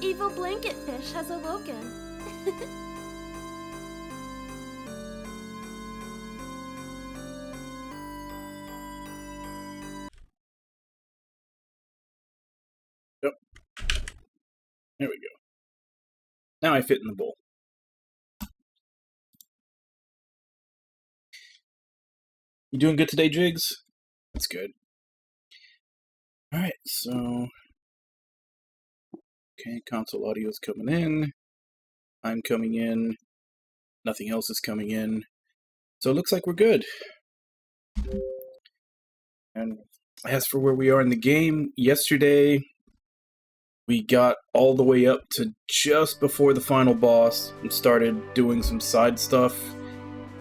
evil blanket fish has awoken. Yep. There we go. Now I fit in the bowl. You doing good today, Jigs? That's good. Alright, so... Okay, console audio's coming in. I'm coming in. Nothing else is coming in. So it looks like we're good. And as for where we are in the game, yesterday we got all the way up to just before the final boss and started doing some side stuff,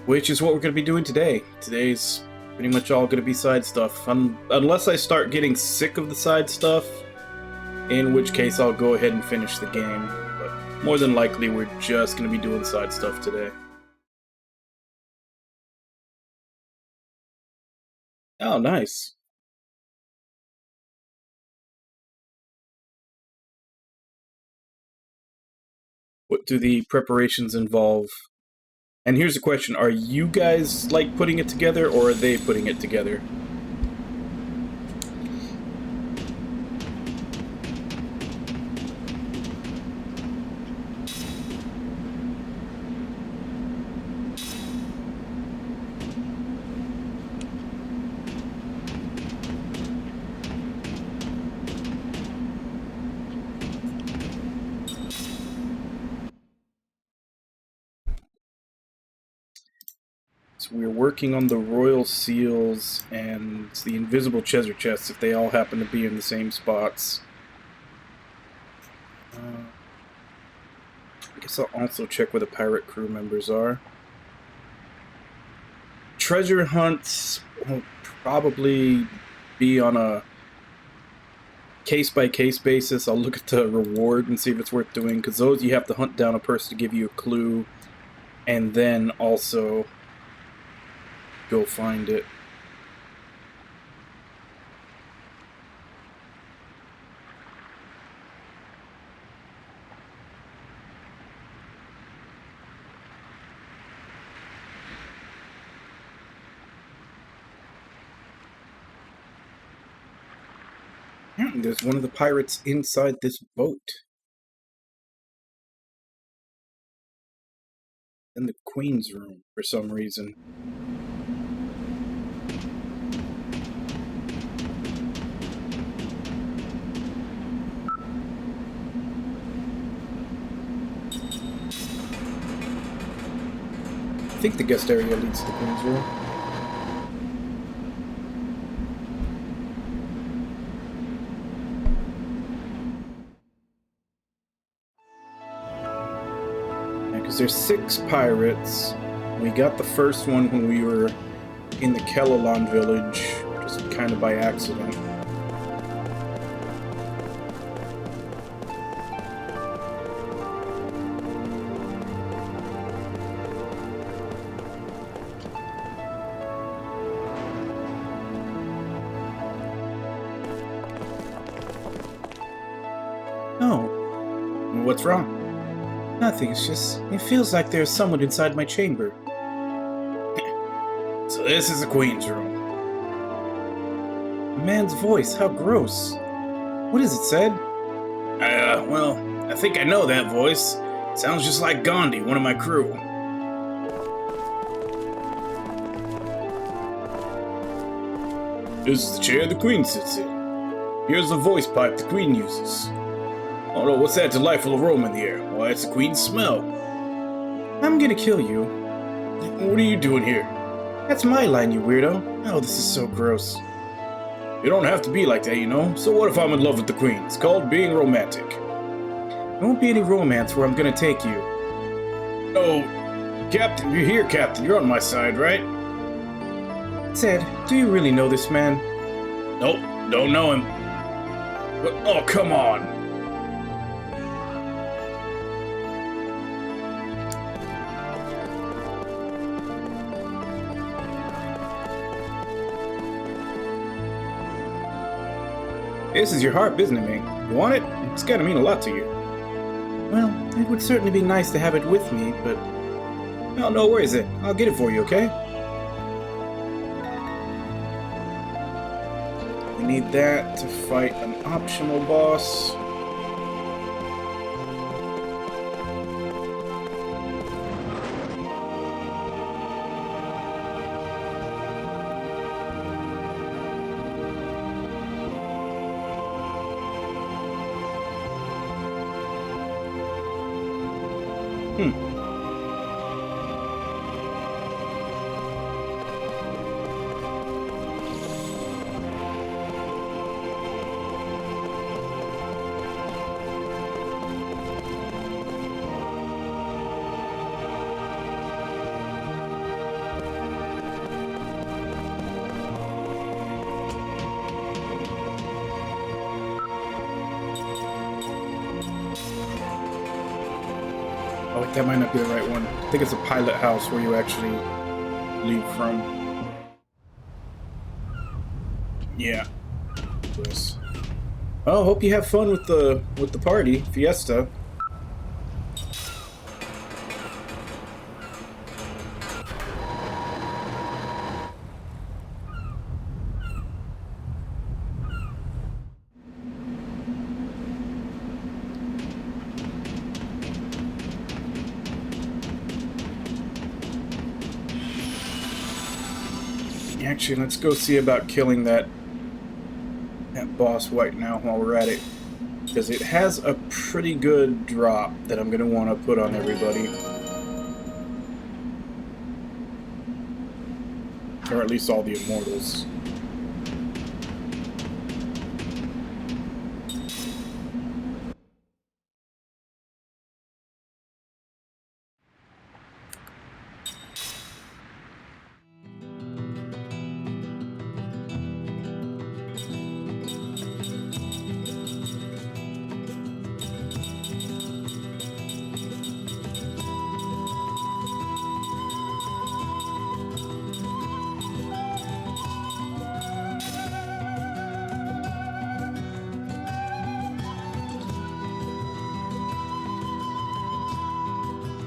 which is what we're going to be doing today. Today's pretty much all going to be side stuff, unless I start getting sick of the side stuff, in which case I'll go ahead and finish the game. But more than likely, we're just going to be doing side stuff today. Oh, nice. What do the preparations involve? And here's the question, are you guys, like, putting it together, or are they putting it together? So we're working on the royal seals and the invisible treasure chests if they all happen to be in the same spots. I guess I'll also check where the pirate crew members are. Treasure hunts will probably be on a case-by-case basis. I'll look at the reward and see if it's worth doing, because those you have to hunt down a person to give you a clue, and then also go find it. There's one of the pirates inside this boat. In the Queen's room, for some reason. I think the guest area leads to the Queen's room. Because there's 6 pirates. We got the first one when we were in the Kellalon village, just kind of by accident. Oh, what's wrong? Nothing, it's just, it feels like there's someone inside my chamber. So this is the Queen's room. A man's voice, how gross. What is it said? Well, I think I know that voice. It sounds just like Gandhi, one of my crew. This is the chair the Queen sits in. Here's the voice pipe the Queen uses. Oh no, what's that delightful aroma in the air? Why, it's the Queen's smell. I'm gonna kill you. What are you doing here? That's my line, you weirdo. Oh, this is so gross. You don't have to be like that, you know. So what if I'm in love with the Queen? It's called being romantic. There won't be any romance where I'm gonna take you. Oh, Captain, you're here, Captain. You're on my side, right? Ted, do you really know this man? Nope, don't know him. But, oh, come on. This is your harp, isn't it, man? You want it? It's gotta mean a lot to you. Well, it would certainly be nice to have it with me, but... Oh, no worries then. I'll get it for you, okay? We need that to fight an optional boss. Oh, wait, that might not be the right one. I think it's a pilot house where you actually leave from. Yeah. Yes. Well, hope you have fun with the party, fiesta. Actually, let's go see about killing that boss right now while we're at it. Because it has a pretty good drop that I'm going to want to put on everybody. Or at least all the immortals.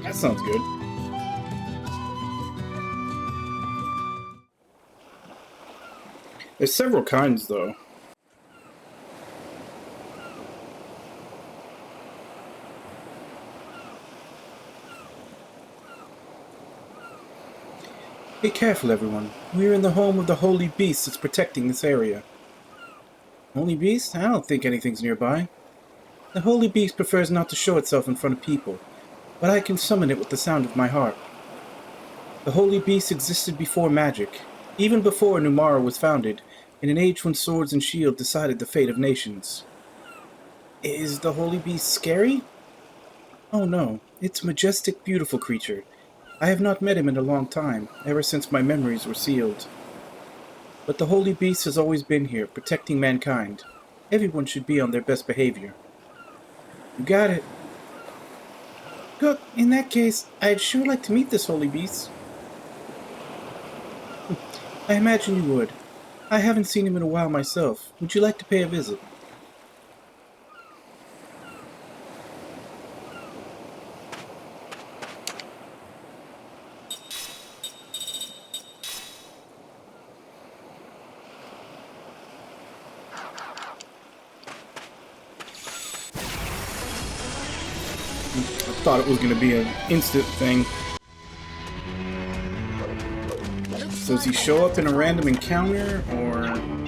That sounds good. There's several kinds, though. Be careful, everyone. We're in the home of the holy beast that's protecting this area. Holy beast? I don't think anything's nearby. The holy beast prefers not to show itself in front of people, but I can summon it with the sound of my harp. The holy beast existed before magic, even before Numara was founded, in an age when swords and shield decided the fate of nations. Is the holy beast scary? Oh no, it's a majestic, beautiful creature. I have not met him in a long time, ever since my memories were sealed. But the holy beast has always been here, protecting mankind. Everyone should be on their best behavior. You got it. Good. In that case, I'd sure like to meet this holy beast. I imagine you would. I haven't seen him in a while myself. Would you like to pay a visit? I thought it was going to be an instant thing. So does he show up in a random encounter, or...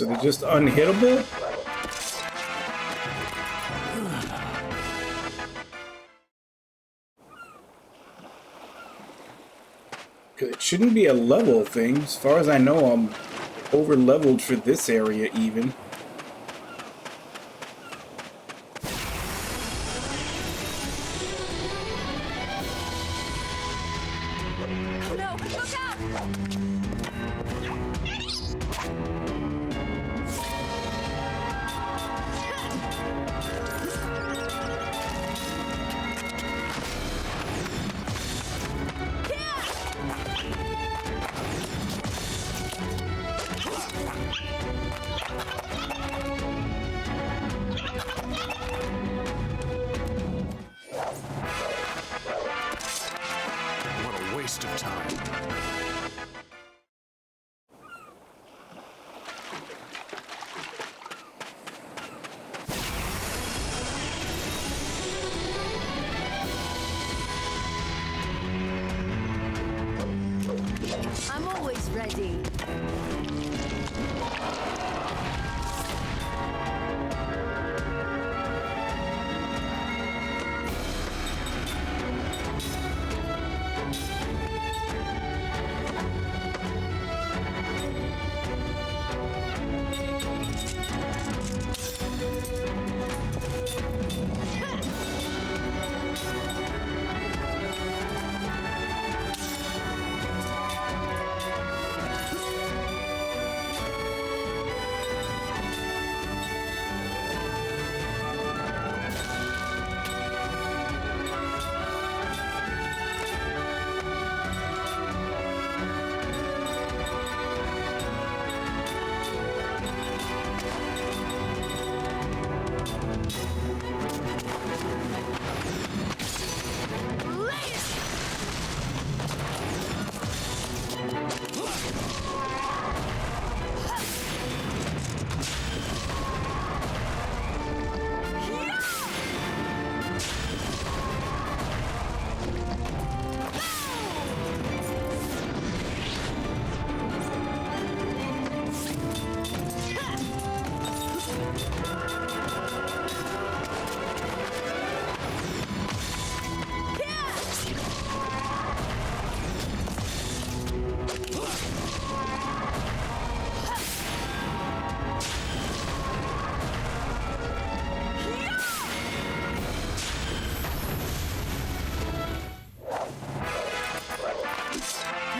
So they're just unhittable? Because it shouldn't be a level thing. As far as I know, I'm over-leveled for this area, even. No, look out! What a waste of time. I'm always ready.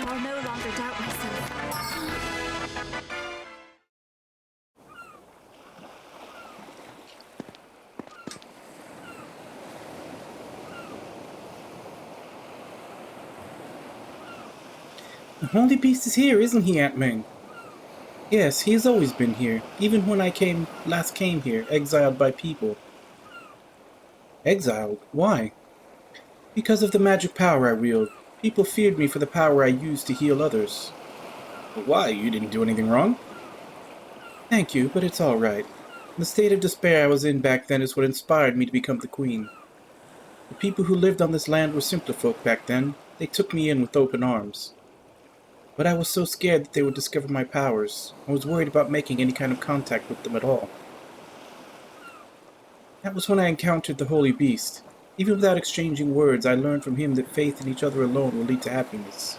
I'll no longer doubt myself. The Holy Beast is here, isn't he, Aunt Ming? Yes, he has always been here, even when I last came here, exiled by people. Exiled? Why? Because of the magic power I wield. People feared me for the power I used to heal others. But why? You didn't do anything wrong? Thank you, but it's all right. The state of despair I was in back then is what inspired me to become the queen. The people who lived on this land were simpler folk back then. They took me in with open arms. But I was so scared that they would discover my powers. I was worried about making any kind of contact with them at all. That was when I encountered the Holy Beast. Even without exchanging words, I learned from him that faith in each other alone will lead to happiness.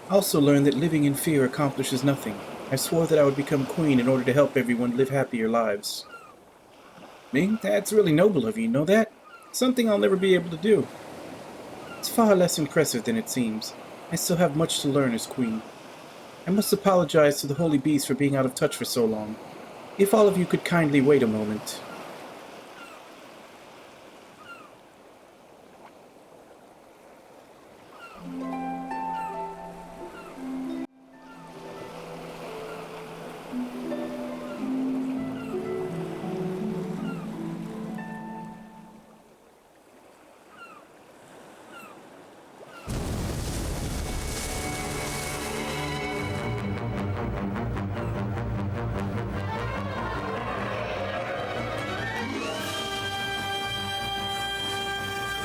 I also learned that living in fear accomplishes nothing. I swore that I would become queen in order to help everyone live happier lives. Ming, that's really noble of you, know that? Something I'll never be able to do. It's far less impressive than it seems. I still have much to learn as queen. I must apologize to the Holy Beast for being out of touch for so long. If all of you could kindly wait a moment.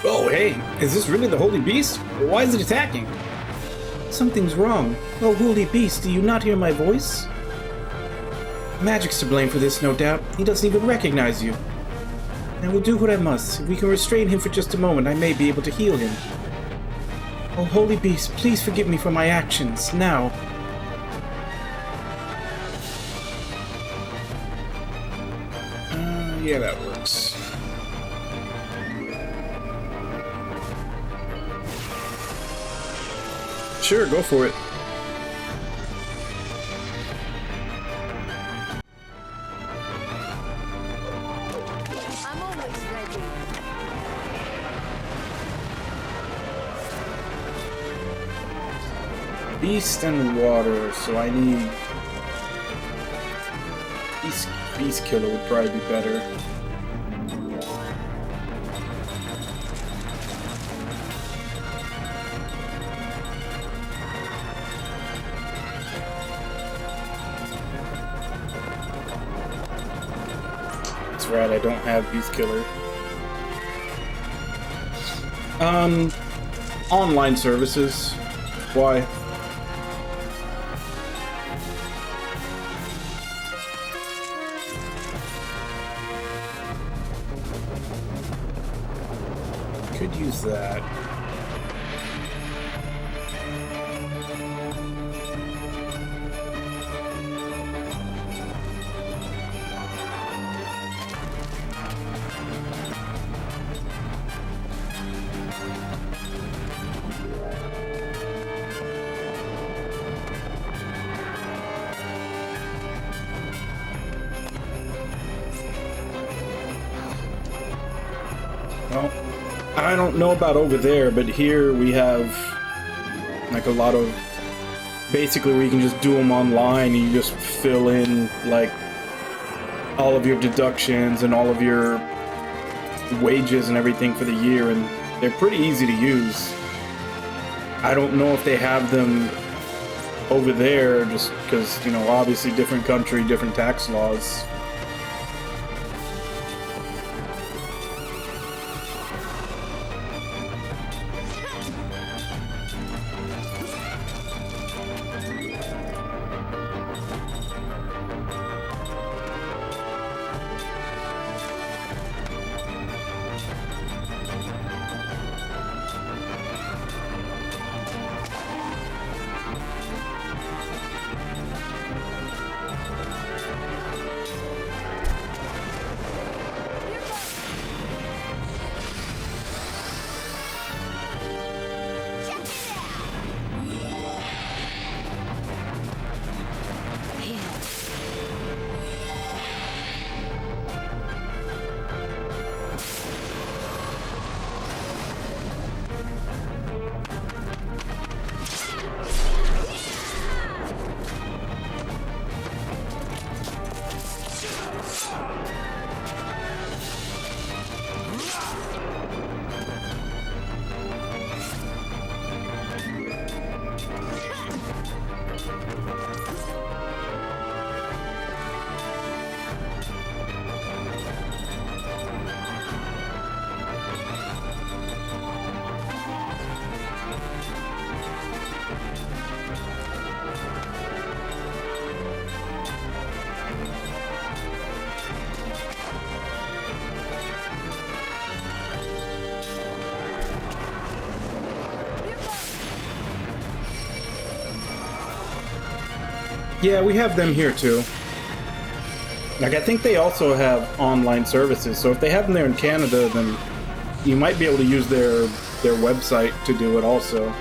Oh, hey, is this really the Holy Beast? Why is it attacking? something's wrong. Oh, holy beast, do you not hear my voice? Magic's to blame for this, no doubt. He doesn't even recognize you. I will do what I must. If we can restrain him for just a moment, I may be able to heal him. Oh, holy beast, please forgive me for my actions, now. Yeah, that works. Sure, go for it. I'm always ready. Beast and water, so I need... Beast Killer would probably be better. That's right, I don't have Beast Killer. Online services. Why? Could use that. Well, I don't know about over there, but here we have like a lot of basically where you can just do them online and you just fill in like all of your deductions and all of your wages and everything for the year, and they're pretty easy to use. I don't know if they have them over there just because, you know, obviously different country, different tax laws. Yeah, we have them here too. Like, I think they also have online services, so if they have them there in Canada, then you might be able to use their website to do it also.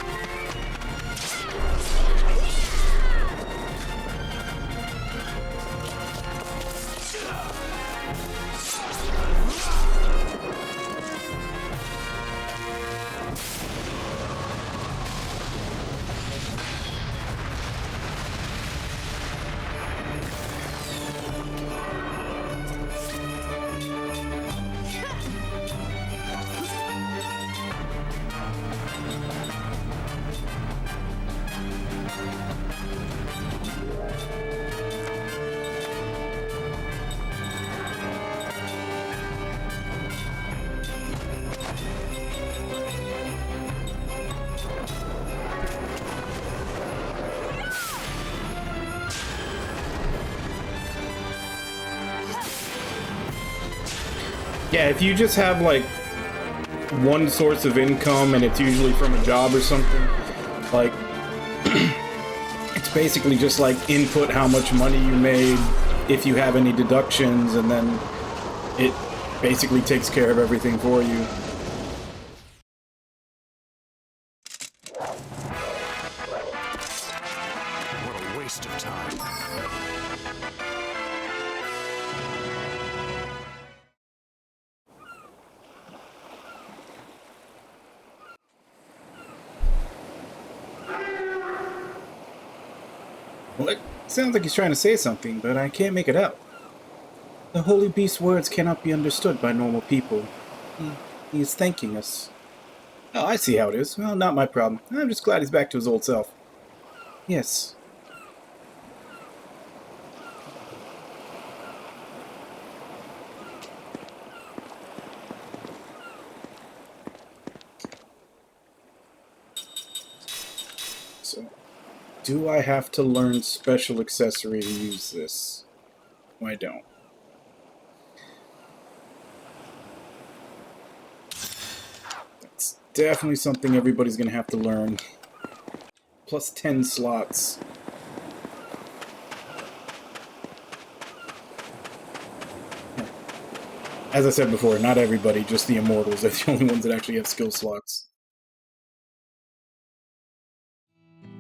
Yeah, if you just have like one source of income and it's usually from a job or something, like it's basically just like input how much money you made, if you have any deductions, and then it basically takes care of everything for you. What a waste of time. Well, it sounds like he's trying to say something, but I can't make it out. The Holy Beast's words cannot be understood by normal people. He is thanking us. Oh, I see how it is. Well, not my problem. I'm just glad he's back to his old self. Yes. So, do I have to learn special accessory to use this? No, I don't. That's definitely something everybody's gonna have to learn. Plus 10 slots. As I said before, not everybody, just the immortals are the only ones that actually have skill slots.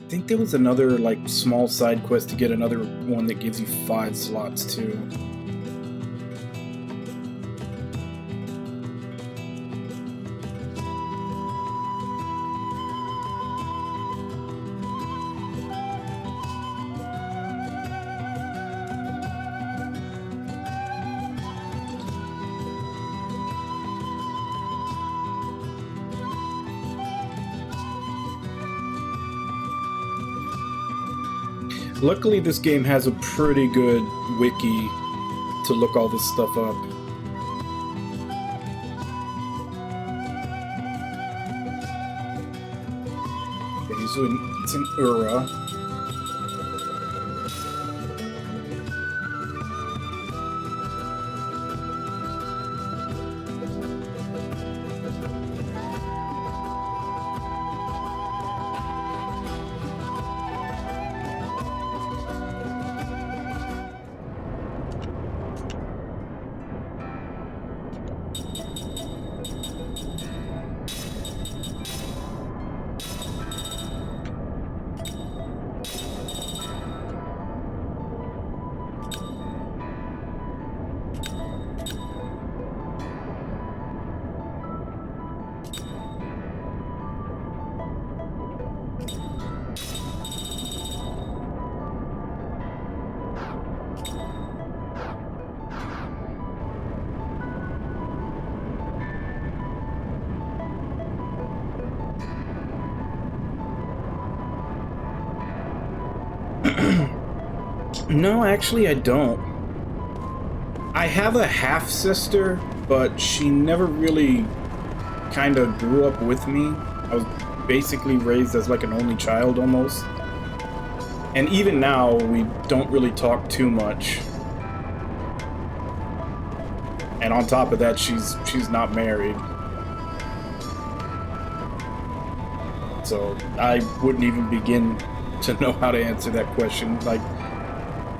I think there was another, like, small side quest to get another one that gives you 5 slots, too. Luckily, this game has a pretty good wiki to look all this stuff up. Okay, so it's an Ura. No, actually, I don't. I have a half-sister, but she never really kind of grew up with me. I was basically raised as like an only child almost. And even now, we don't really talk too much. And on top of that, she's not married. So I wouldn't even begin to know how to answer that question. Like,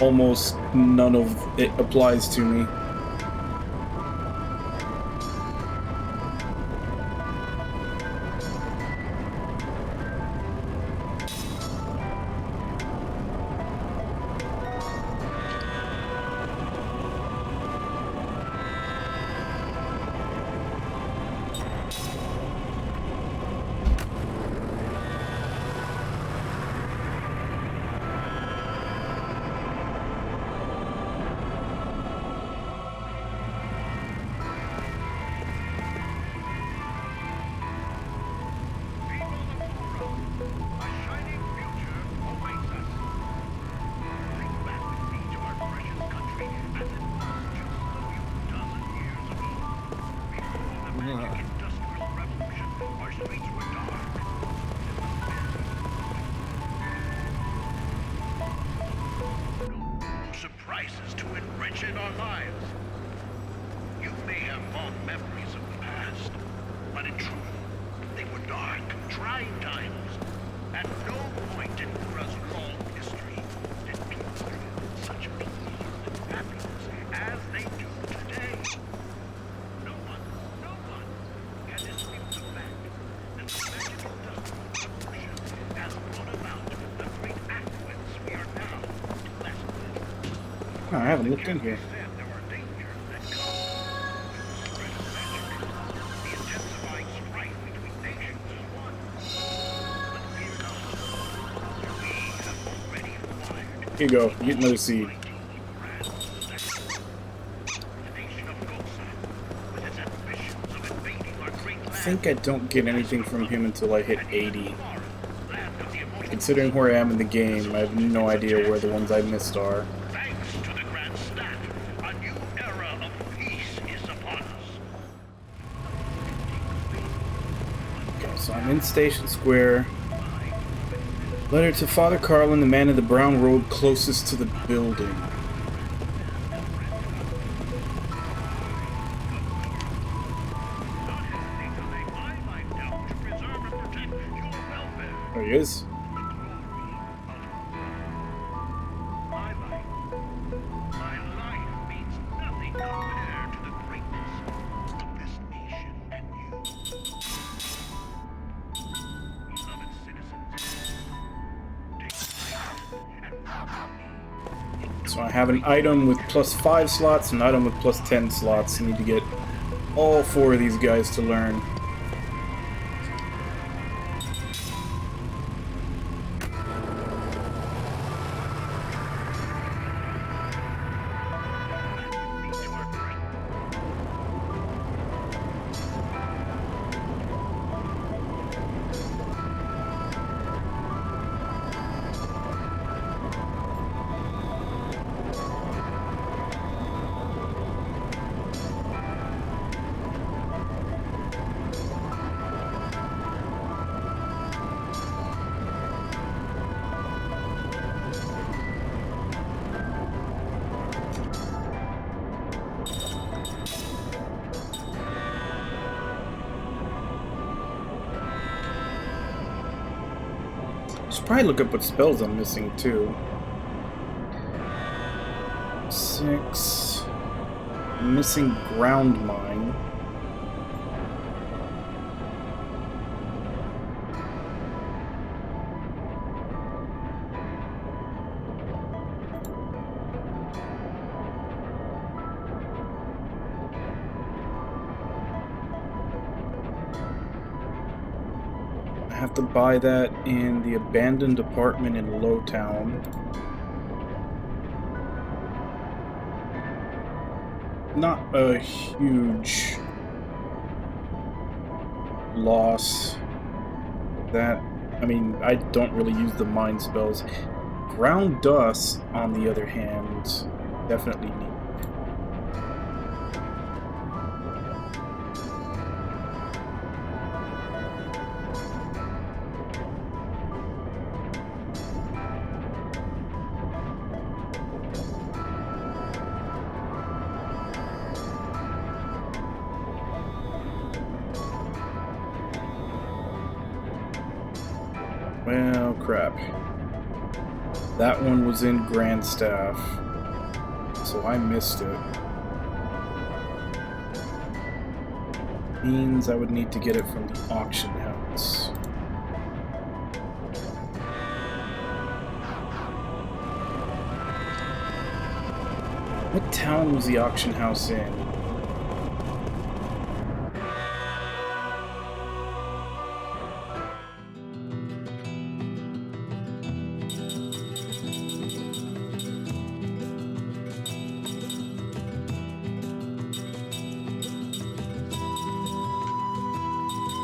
almost none of it applies to me. Surprises to enrich in our lives. You've made may have fond memories of the past, but in truth, they were dark, trying times. At no point in Kura's long history did people feel such peace and happiness as they do today. No one can dispute the fact that the magical dust revolution has brought about the great affluence we are now blessed with. Oh, I haven't looked in here. Said there are dangers that come with the spread of magic. The intensifying strife between nations is one. But fear not. We have already acquired Here you go. Get another seed. mighty grand possession. The nation of Gosa, with its ambitions of invading our great I land, think I don't get anything from him until I hit 80. land of the immortal. Considering where I am in the game, I have no idea where the ones I missed are. Thanks to the Grand Staff, a new era of peace is upon us. Okay, so I'm in Station Square. Letter to Father Carlin, the man in the brown robe closest to the building. There he is. My life means nothing compared to the greatness of this nation and you. Beloved citizens, take faith and welcome me. So I have an item with +5 slots, an item with +10 slots. I need to get all 4 of these guys to learn. Should probably look up what spells I'm missing too. 6. I'm missing Ground Mine. I have to buy that in the abandoned apartment in Lowtown. Not a huge loss. That, I mean, I don't really use the mind spells. Ground Dust, on the other hand, definitely need. Well, crap. That one was in Grand Staff, so I missed it. Means I would need to get it from the auction house. What town was the auction house in?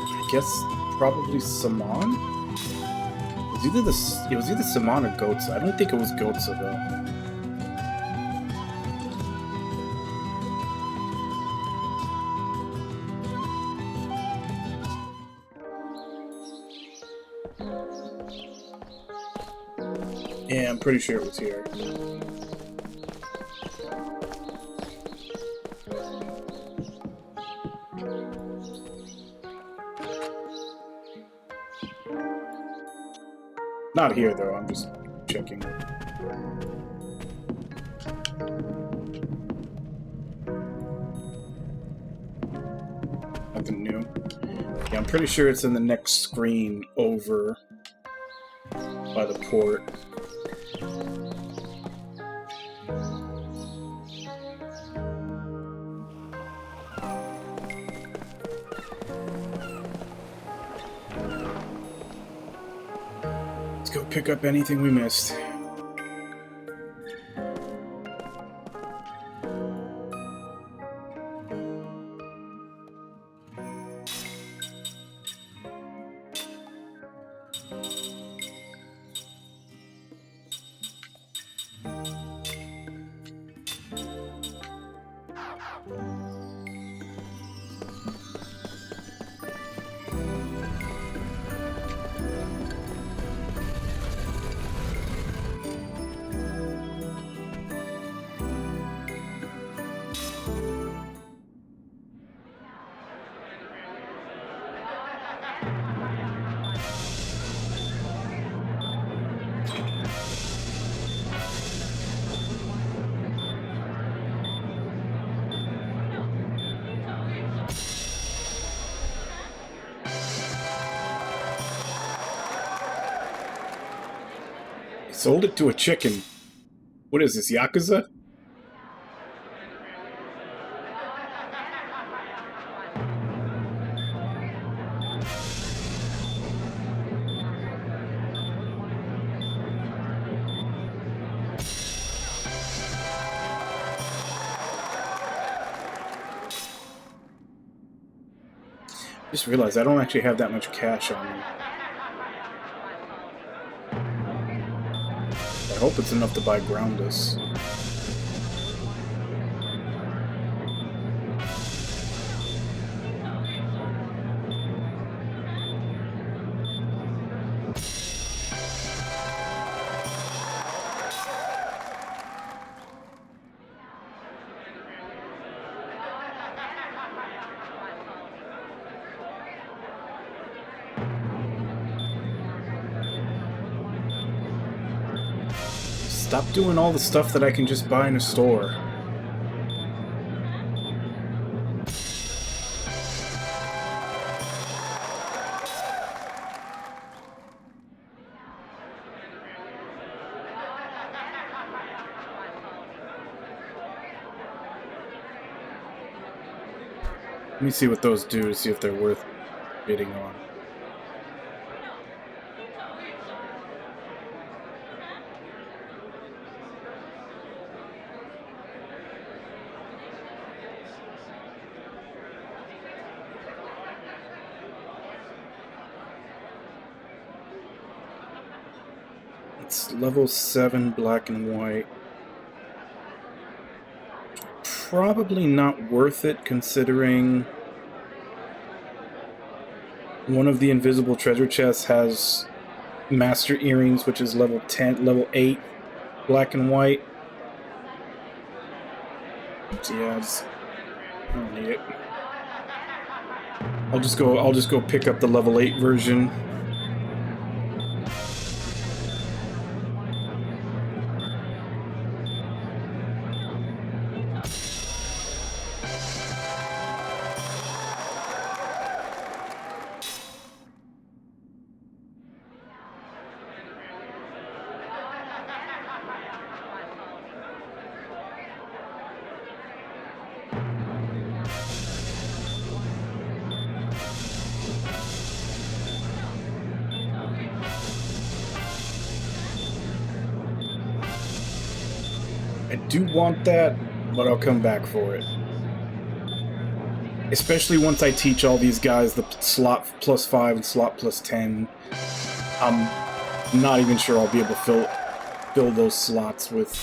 I guess probably Saman? It was either Saman or Gotsa. I don't think it was Gotsa though. Yeah, I'm pretty sure it was here. Not here, though. I'm just checking. Nothing new. Yeah, I'm pretty sure it's in the next screen over by the port. Let's go pick up anything we missed. Sold it to a chicken. What is this, Yakuza? Just realized I don't actually have that much cash on me. I hope it's enough to buy Groundus. Stop doing all the stuff that I can just buy in a store. Let me see what those do to see if they're worth bidding on. It's level 7 black and white. Probably not worth it considering one of the invisible treasure chests has master earrings, which is level 10, level 8 black and white. So yeah, I don't need it. I'll just go pick up the level 8 version. I do want that, but I'll come back for it. Especially once I teach all these guys the slot plus 5 and slot plus 10. I'm not even sure I'll be able to fill those slots with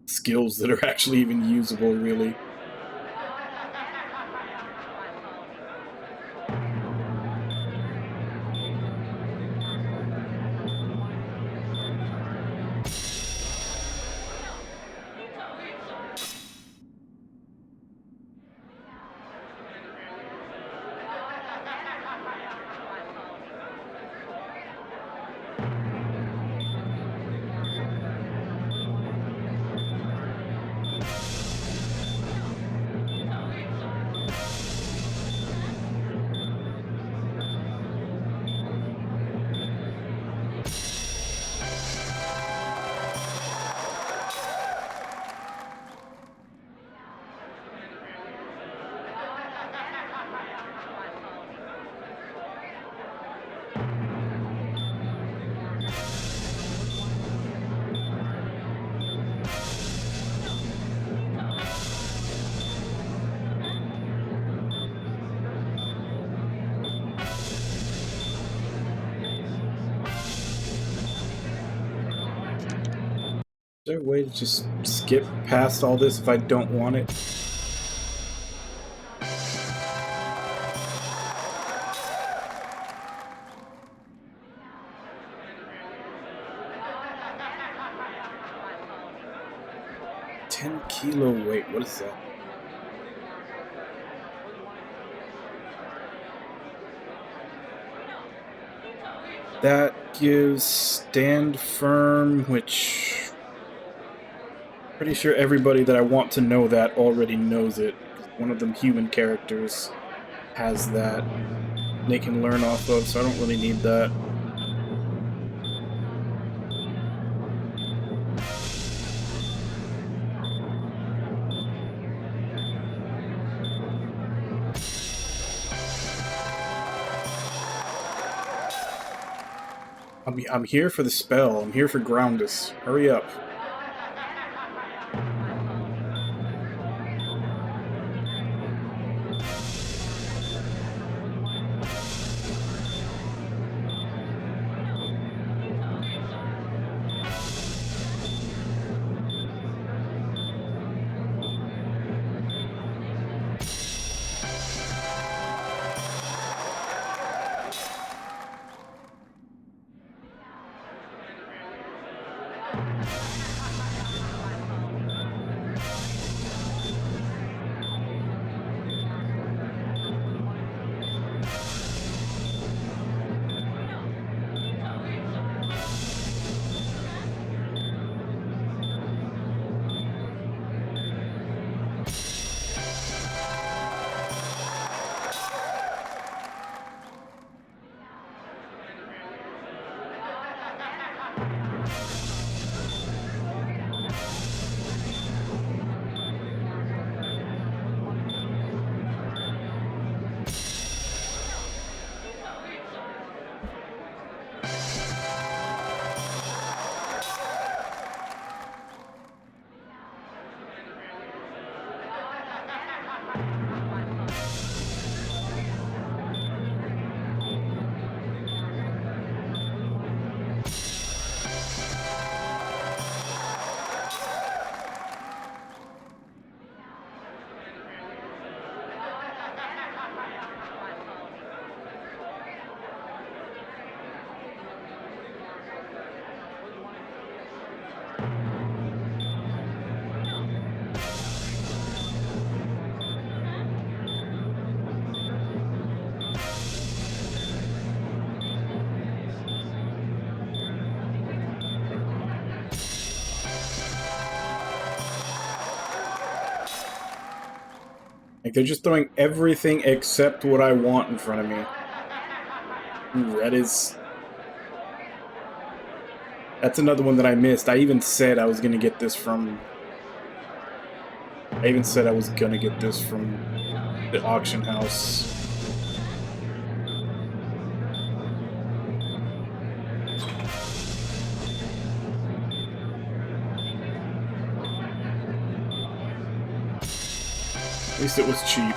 skills that are actually even usable, really. there a way to just skip past all this if I don't want it? $10 kilo weight, what is that? That gives stand firm, which pretty sure everybody that I want to know that already knows it. One of them human characters has that they can learn off of, so I don't really need that. I'm here for the spell. I'm here for Groundus. Hurry up. Like, they're just throwing everything except what I want in front of me. Ooh, that's another one that I missed. I even said I was gonna get this from... I even said I was gonna get this from the auction house. At least it was cheap.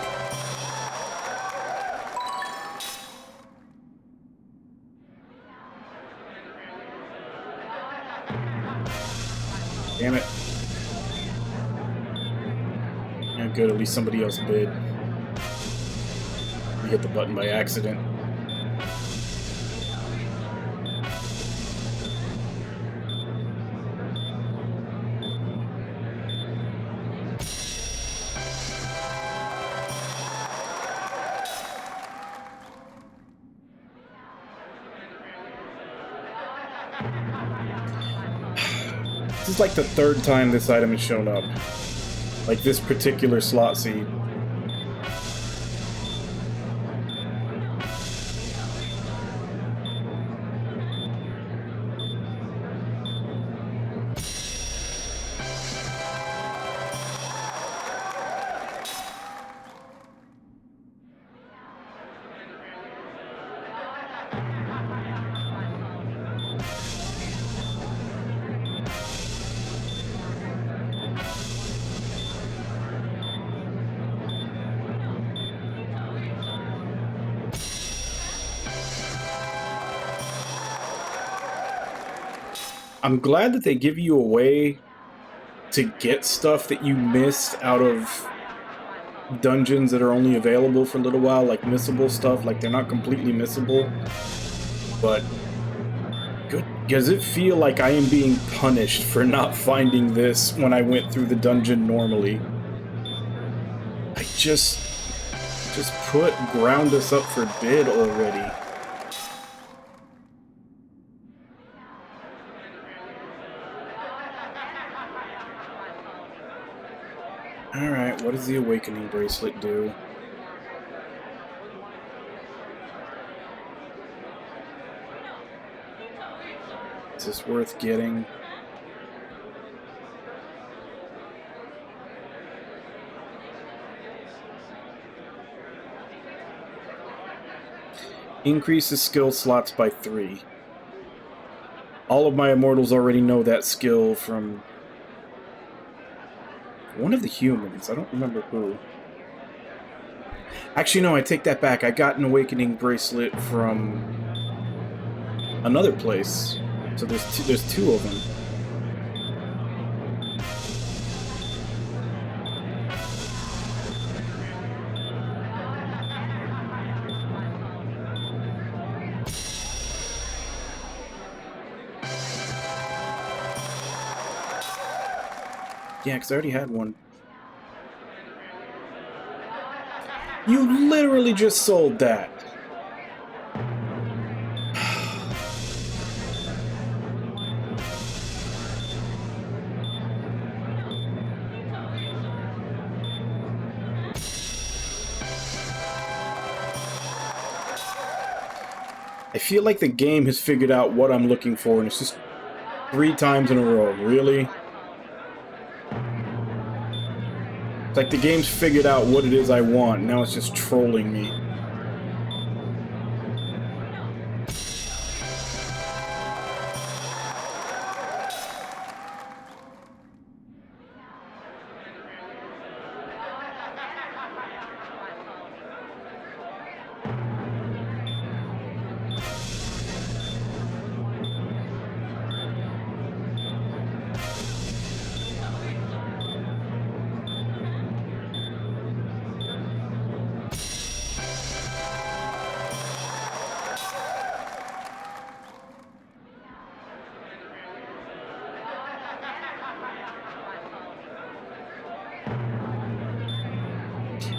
Damn it. Yeah, good, at least somebody else bid. I hit the button by accident. This is like the third time this item has shown up. Like this particular slot seed. I'm glad that they give you a way to get stuff that you missed out of dungeons that are only available for a little while, like missable stuff. Like, they're not completely missable, but good. Does it feel like I am being punished for not finding this when I went through the dungeon normally? I just put ground us up for bid already. Alright, what does the awakening bracelet do? Is this worth getting? Increases skill slots by 3. All of my immortals already know that skill from one of the humans. I don't remember who. Actually, no, I take that back. I got an awakening bracelet from another place. So there's two of them. Yeah, because I already had one. You literally just sold that. I feel like the game has figured out what I'm looking for, and it's just 3 times in a row. Really? It's like the game's figured out what it is I want, now it's just trolling me.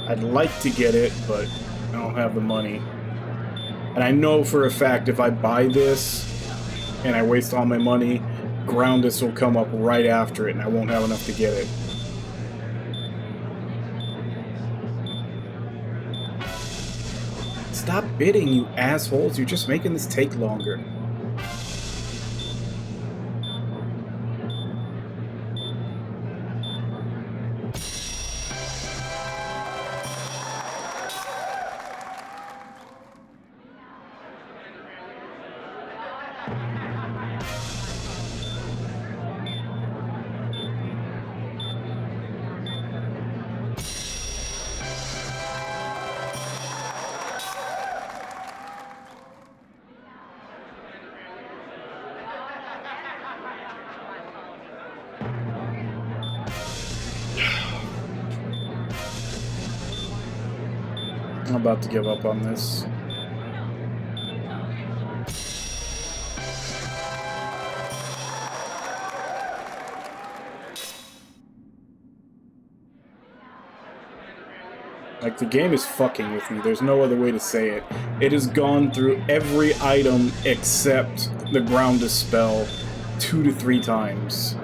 I'd like to get it, but I don't have the money. And I know for a fact if I buy this and I waste all my money, Groundus will come up right after it and I won't have enough to get it. Stop bidding, you assholes. You're just making this take longer. I'm about to give up on this. Like, the game is fucking with me. There's no other way to say it. It has gone through every item except the Groundus spell 2 to 3 times.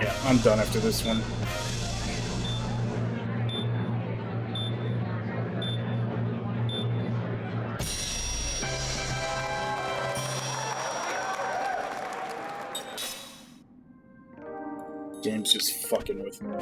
Yeah, I'm done after this one. Game's just fucking with me.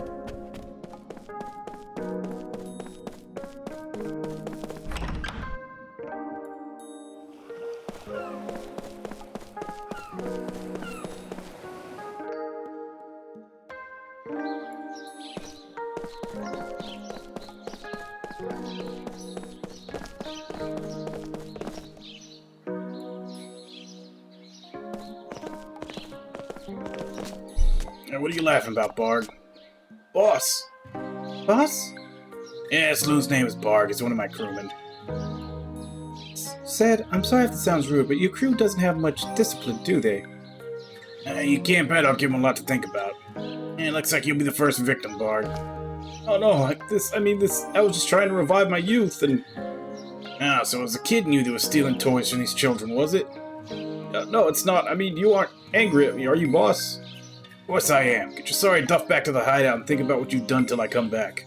what are you laughing about, Barg? Boss! Boss? Yeah, Slew's name is Barg. He's one of my crewmen. Said, I'm sorry if this sounds rude, but your crew doesn't have much discipline, do they? You can't bet I'll give him a lot to think about. It looks like you'll be the first victim, Barg. Oh no, I was just trying to revive my youth, and... Ah, so it was a kid in you that was stealing toys from these children, was it? No, it's not. I mean, you aren't angry at me, are you, boss? Of course I am. Get your sorry duff back to the hideout and think about what you've done till I come back.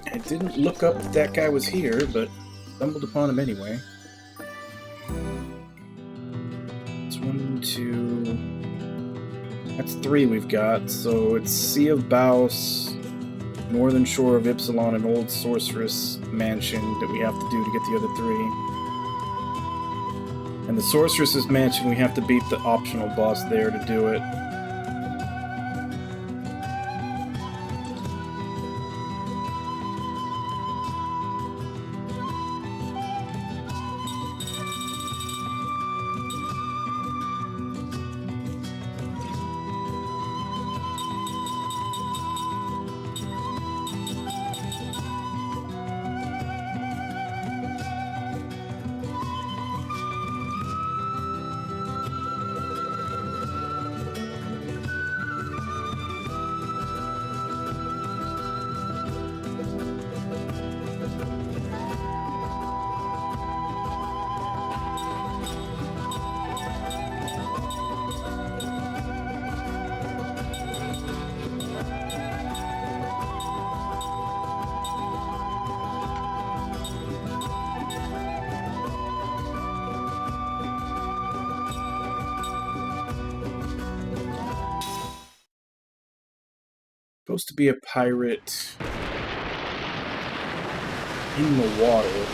I didn't look up if that guy was here, but stumbled upon him anyway. It's 1, 2... That's 3 we've got, so it's Sea of Baus, Northern Shore of Ypsilon, and Old Sorceress Mansion that we have to do to get the other 3. And the Sorceress's Mansion, we have to beat the optional boss there to do it. Supposed to be a pirate in the water.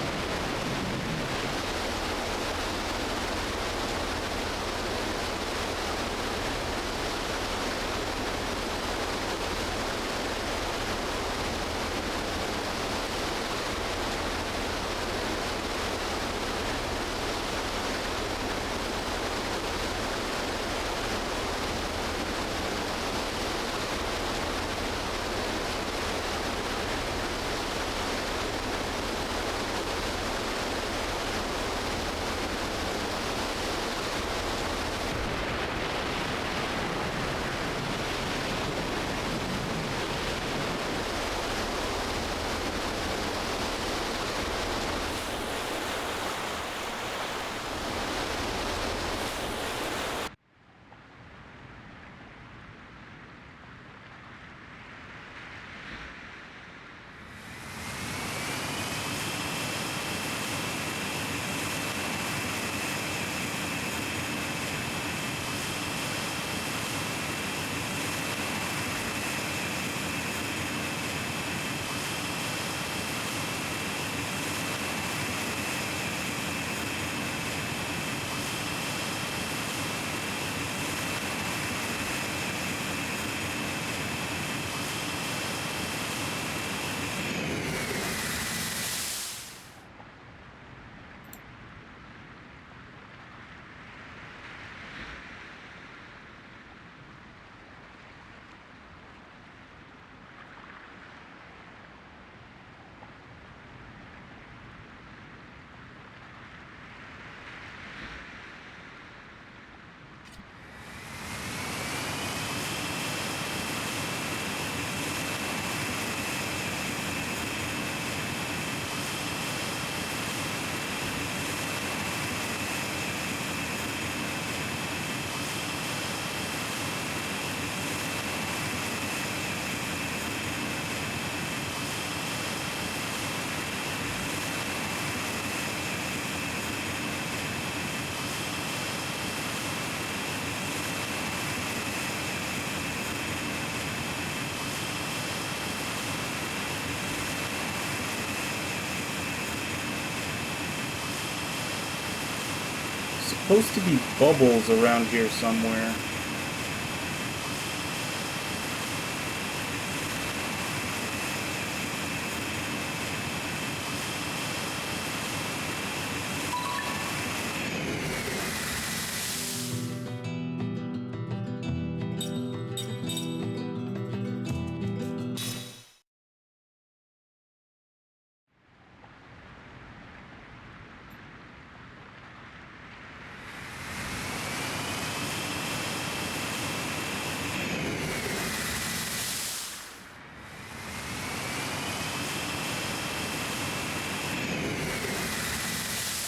Supposed to be bubbles around here somewhere.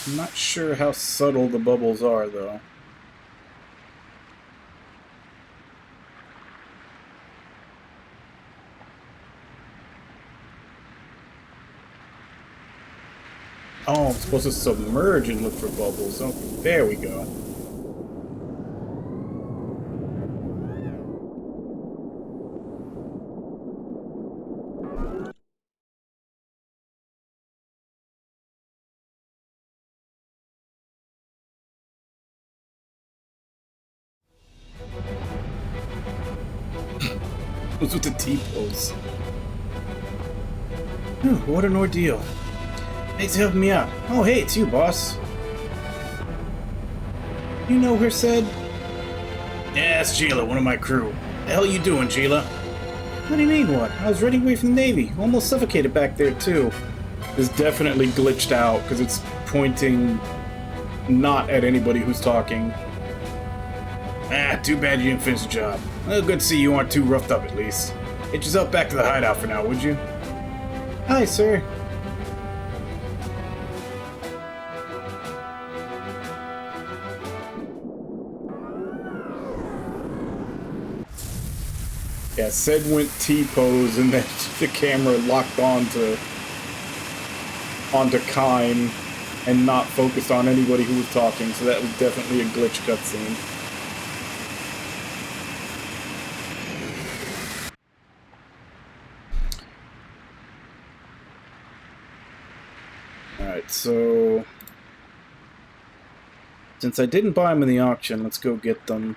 I'm not sure how subtle the bubbles are, though. Oh, I'm supposed to submerge and look for bubbles. Oh, there we go. What's with the T-pose? What an ordeal. Thanks for helping me out. Oh, hey, it's you, boss. You know her, said? Yeah, it's Gila, one of my crew. The hell you doing, Gila? What do you mean, what? I was running away from the Navy. Almost suffocated back there, too. It's definitely glitched out, because it's pointing not at anybody who's talking. Ah, too bad you didn't finish the job. Well, good to see you aren't too roughed up, at least. Get yourself back to the hideout for now, would you? Hi, sir. Yeah, Ced went T-pose and then the camera locked onto Kine and not focused on anybody who was talking, so that was definitely a glitch cutscene. Alright, so since I didn't buy them in the auction, let's go get them.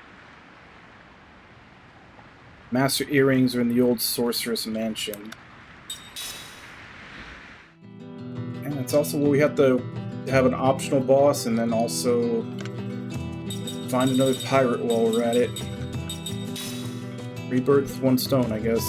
Master earrings are in the old sorceress mansion. And it's also where we have to have an optional boss and then also find another pirate while we're at it. Rebirth, one stone, I guess.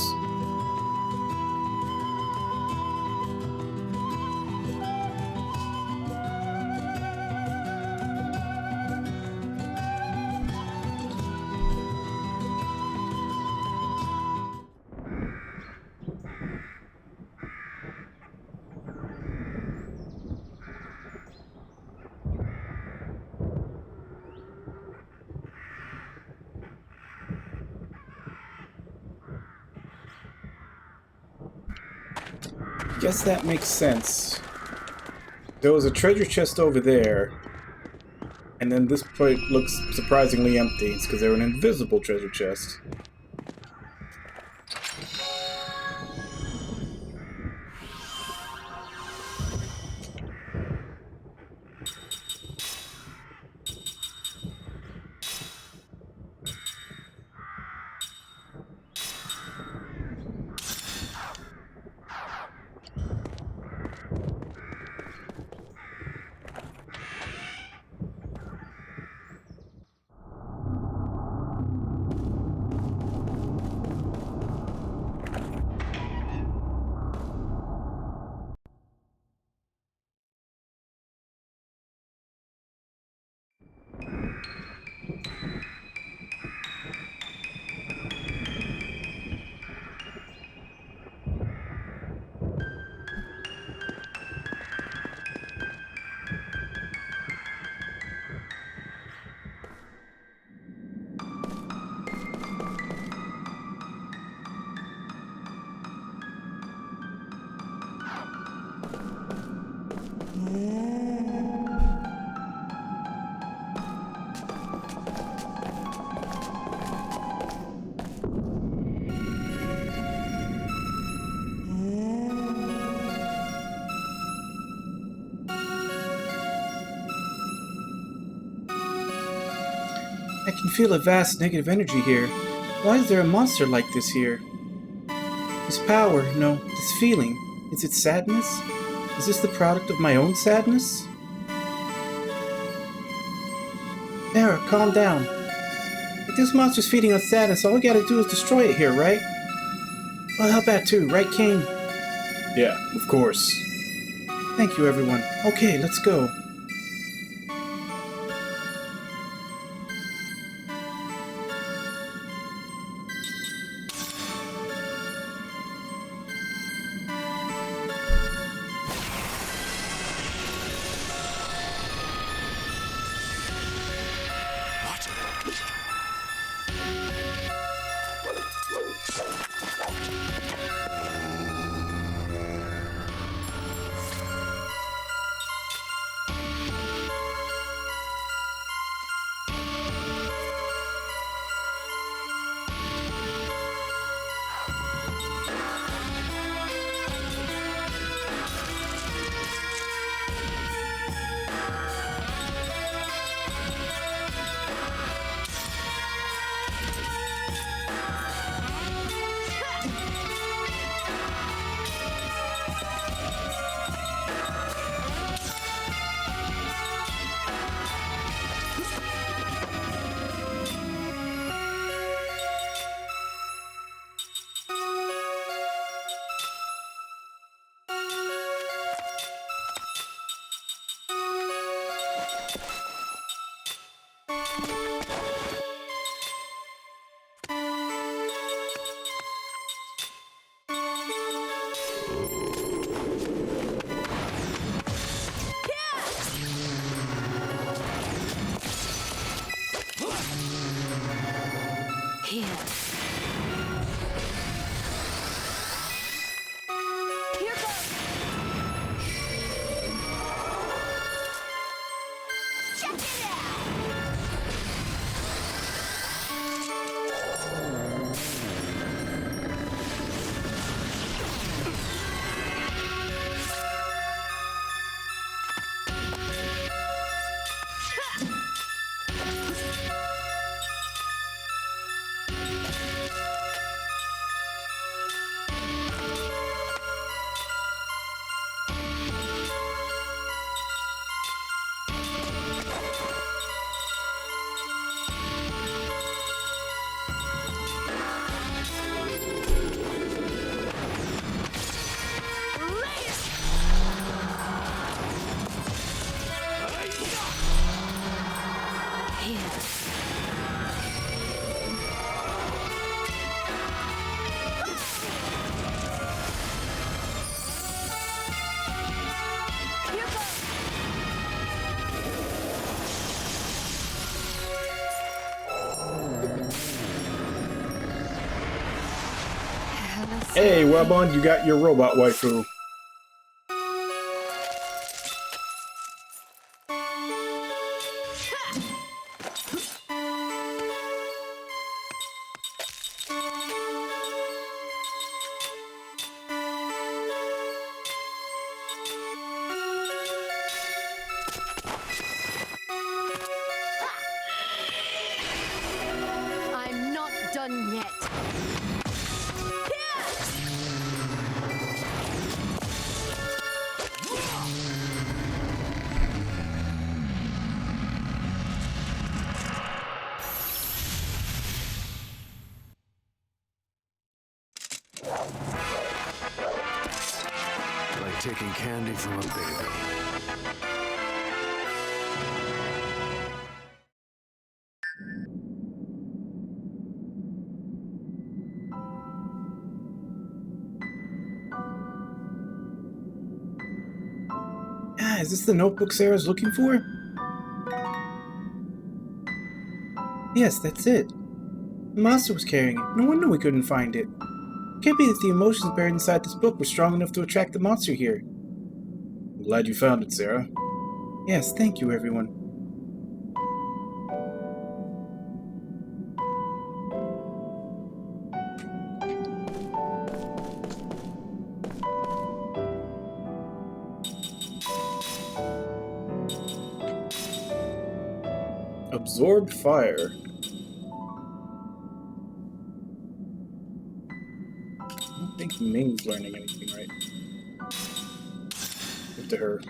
Guess that makes sense. There was a treasure chest over there, and then this place looks surprisingly empty. It's because they were an invisible treasure chest. I can feel a vast negative energy here. Why is there a monster like this here? This power, no, this feeling, is it sadness? Is this the product of my own sadness? There, calm down. If this monster's feeding on sadness, all we gotta do is destroy it here, right? I'll help out too, right, Kane? Yeah, of course. Thank you, everyone. Okay, let's go. Here goes. Check it out. Hey, Webon, you got your robot waifu. I'm not done yet. Like taking candy from a baby. Ah, is this the notebook Sarah's looking for? Yes, that's it. The monster was carrying it. No wonder we couldn't find it. It can't be that the emotions buried inside this book were strong enough to attract the monster here. I'm glad you found it, Sarah. Yes, thank you, everyone. Absorbed fire. I don't think Ming's learning anything right. Give to her.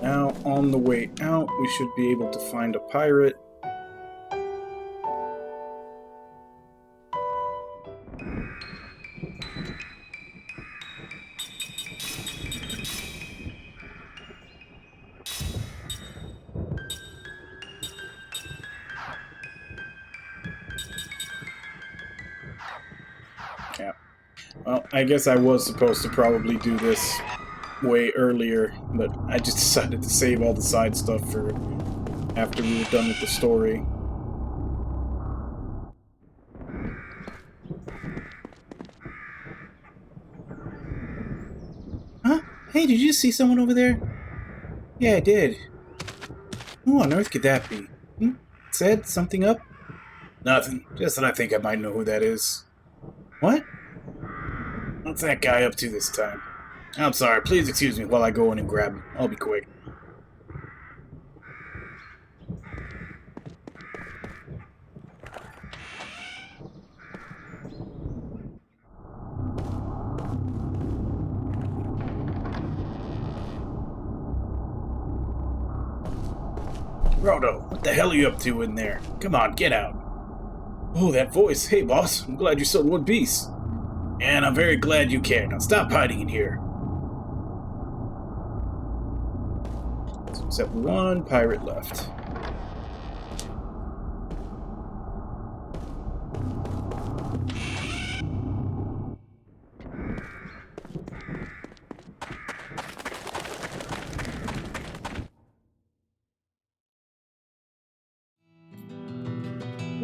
Now, on the way out, we should be able to find a pirate. Yeah. Well, I guess I was supposed to probably do this way earlier, but I just decided to save all the side stuff for after we were done with the story. Huh? Hey, did you see someone over there? Yeah, I did. Who on earth could that be? Said something up? Nothing. Just that I think I might know who that is. What? What's that guy up to this time? I'm sorry, please excuse me while I go in and grab him. I'll be quick. Roto, what the hell are you up to in there? Come on, get out. Oh, that voice. Hey, boss. I'm glad you're still in one piece. And I'm very glad you care. Now stop hiding in here. Except one pirate left.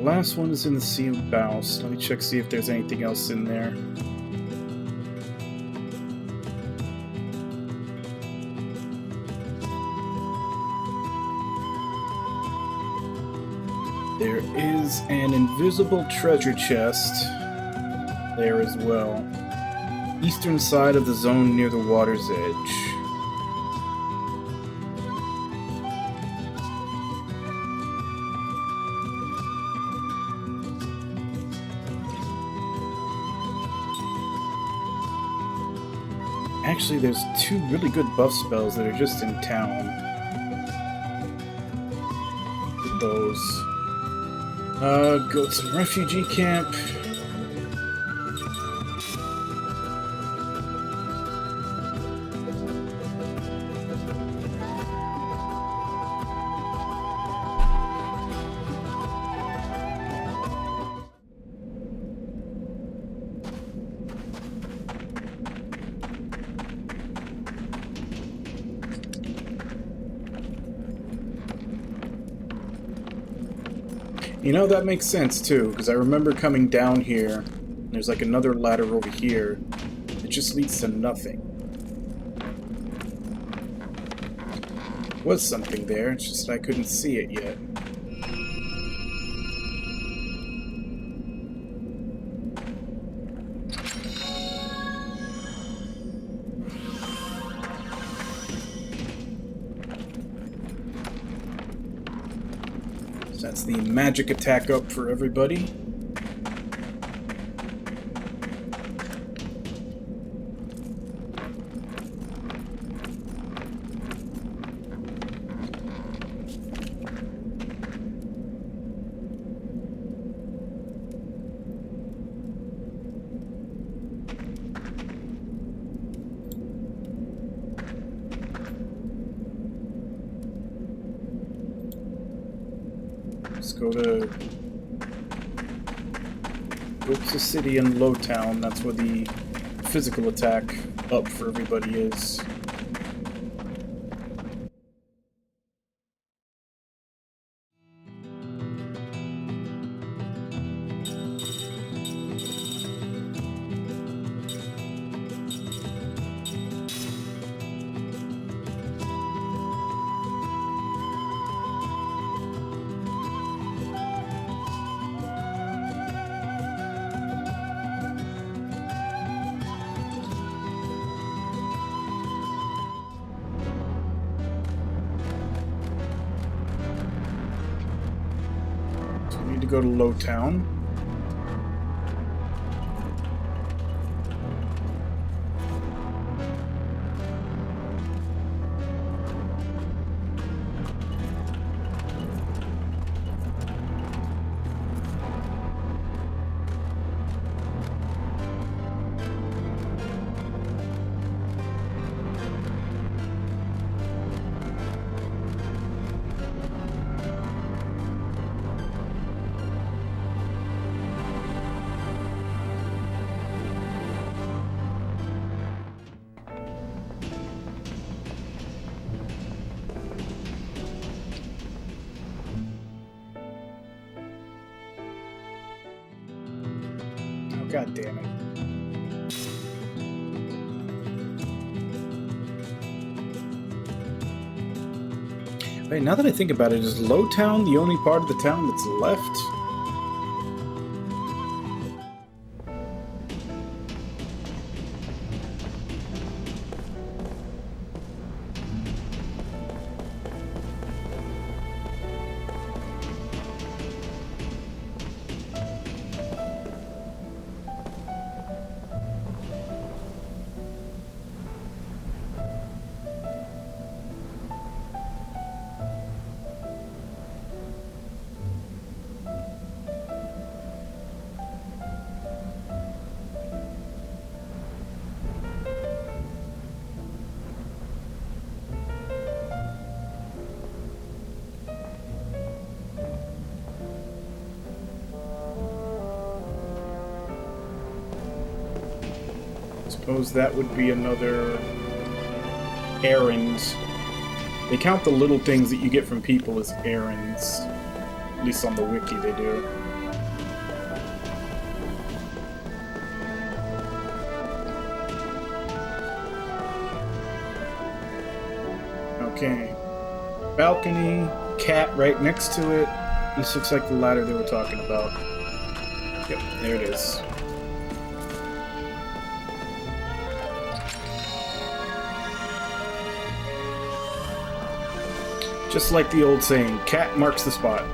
Last one is in the Sea of Baust. Let me check, see if there's anything else in there. There is an invisible treasure chest there as well. Eastern side of the zone near the water's edge. Actually, there's two really good buff spells that are just in town. Those. Goats and refugee camp. You know, that makes sense too, because I remember coming down here, and there's like another ladder over here. It just leads to nothing. Was something there, it's just I couldn't see it yet. That's the magic attack up for everybody. Let's go to Odyssey City and Lowtown. That's where the physical attack up for everybody is. To go to Lowtown. God damn it. Wait, now that I think about it, is Lowtown the only part of the town that's left? Suppose that would be another errand. They count the little things that you get from people as errands. At least on the wiki they do. Okay. Balcony, cat right next to it. This looks like the ladder they were talking about. Yep, there it is. Just like the old saying, cat marks the spot.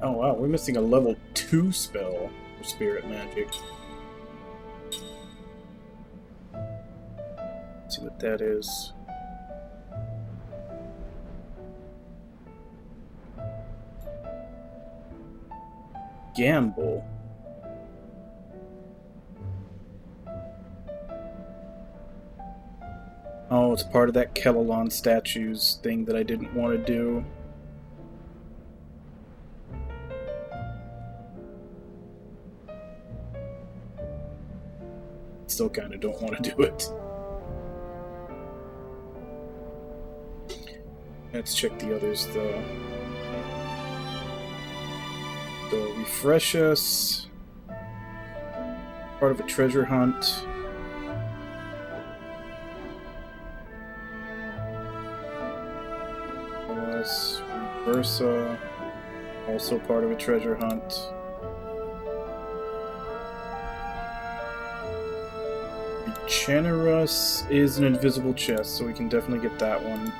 Oh wow, we're missing a level 2 spell for spirit magic. Let's see what that is. Gamble. Oh, it's part of that Kellalon statues thing that I didn't want to do. Still kind of don't want to do it. Let's check the others though. So refresh us. Part of a treasure hunt. Plus Versa, also part of a treasure hunt. Generous is an invisible chest, so we can definitely get that one.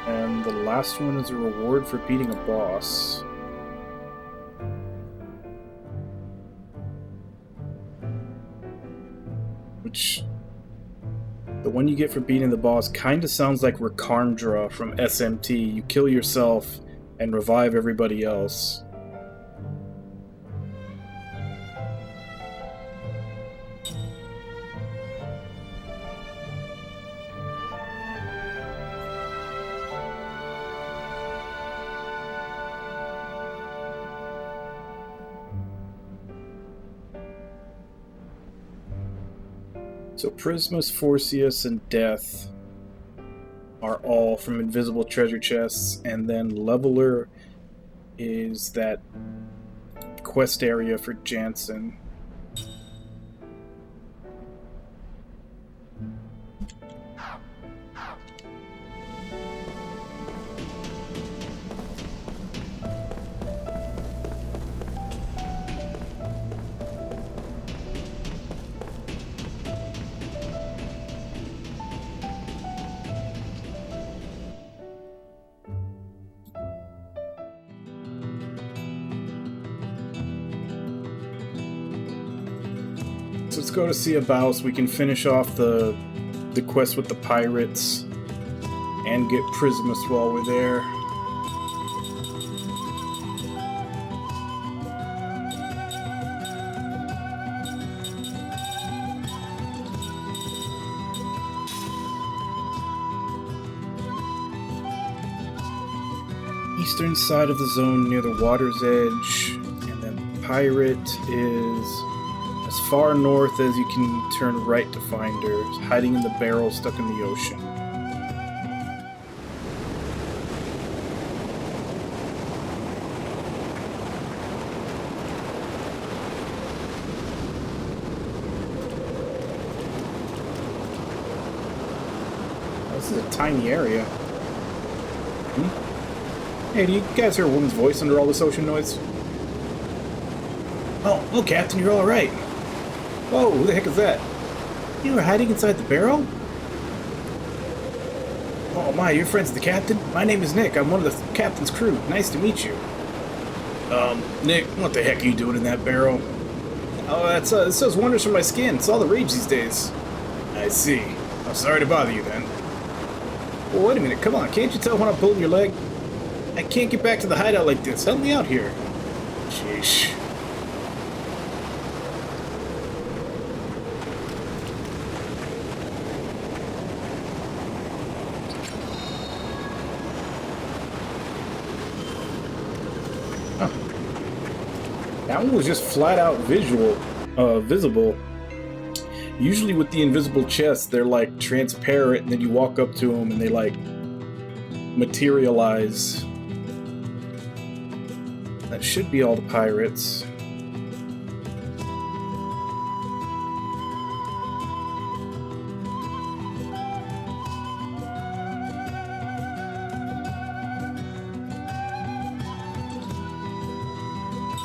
And the last one is a reward for beating a boss. Which, the one you get for beating the boss kind of sounds like Rakarmdra from SMT. You kill yourself and revive everybody else. So Prismus, Forcius, and Death are all from invisible treasure chests, and then Leveler is that quest area for Jansen. So let's go to Ciabaos. We can finish off the quest with the pirates and get Prismus while we're there. Eastern side of the zone near the water's edge, and then Pirate is as far north as you can turn right to find her, hiding in the barrel stuck in the ocean. This is a tiny area. Hey, do you guys hear a woman's voice under all this ocean noise? Oh, Captain, you're all right. Whoa, who the heck is that? You were hiding inside the barrel? Oh my, you're friends with the captain? My name is Nick. I'm one of the captain's crew. Nice to meet you. Nick, what the heck are you doing in that barrel? Oh, it says wonders for my skin. It's all the rage these days. I see. I'm sorry to bother you then. Well, wait a minute. Come on. Can't you tell when I'm pulling your leg? I can't get back to the hideout like this. Help me out here. Sheesh. That one was just flat out visible. Usually with the invisible chests, they're like transparent, and then you walk up to them and they like materialize. That should be all the pirates.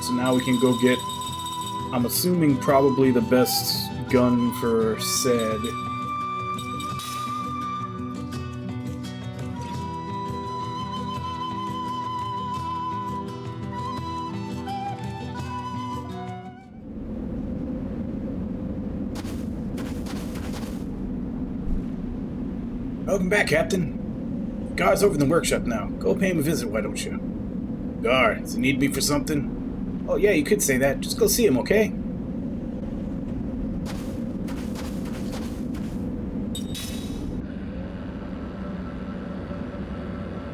So now we can go get, I'm assuming, probably the best gun for said. Welcome back, Captain. Gar's over in the workshop now. Go pay him a visit, why don't you? Gar, does he need me for something? Oh yeah, you could say that. Just go see him, okay?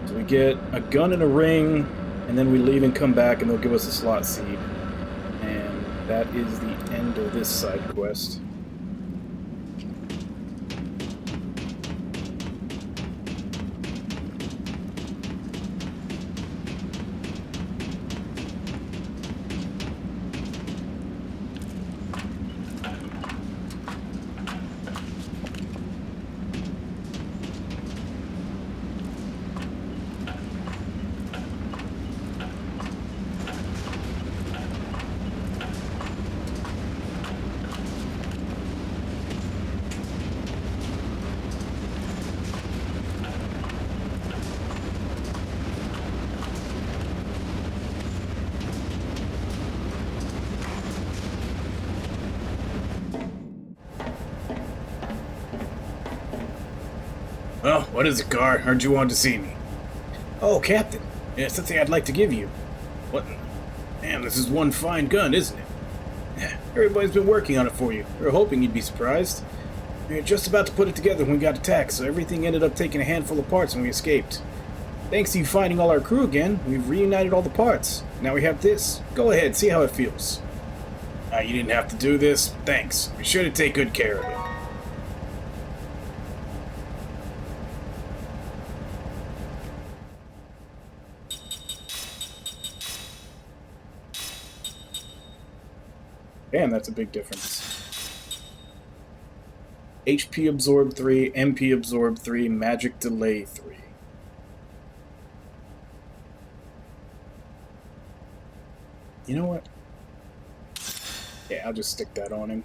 So we get a gun and a ring, and then we leave and come back, and they'll give us a slot seed. And that is the end of this side quest. Well, what is it, Gar? Heard you wanted to see me. Oh, Captain. Yeah, something I'd like to give you. What? Damn, this is one fine gun, isn't it? Yeah, everybody's been working on it for you. We were hoping you'd be surprised. We were just about to put it together when we got attacked, so everything ended up taking a handful of parts when we escaped. Thanks to you finding all our crew again, we've reunited all the parts. Now we have this. Go ahead, see how it feels. You didn't have to do this. Thanks. Be sure to take good care of it. Damn, that's a big difference. HP absorb 3, MP absorb 3, magic delay 3. You know what? Yeah, I'll just stick that on him.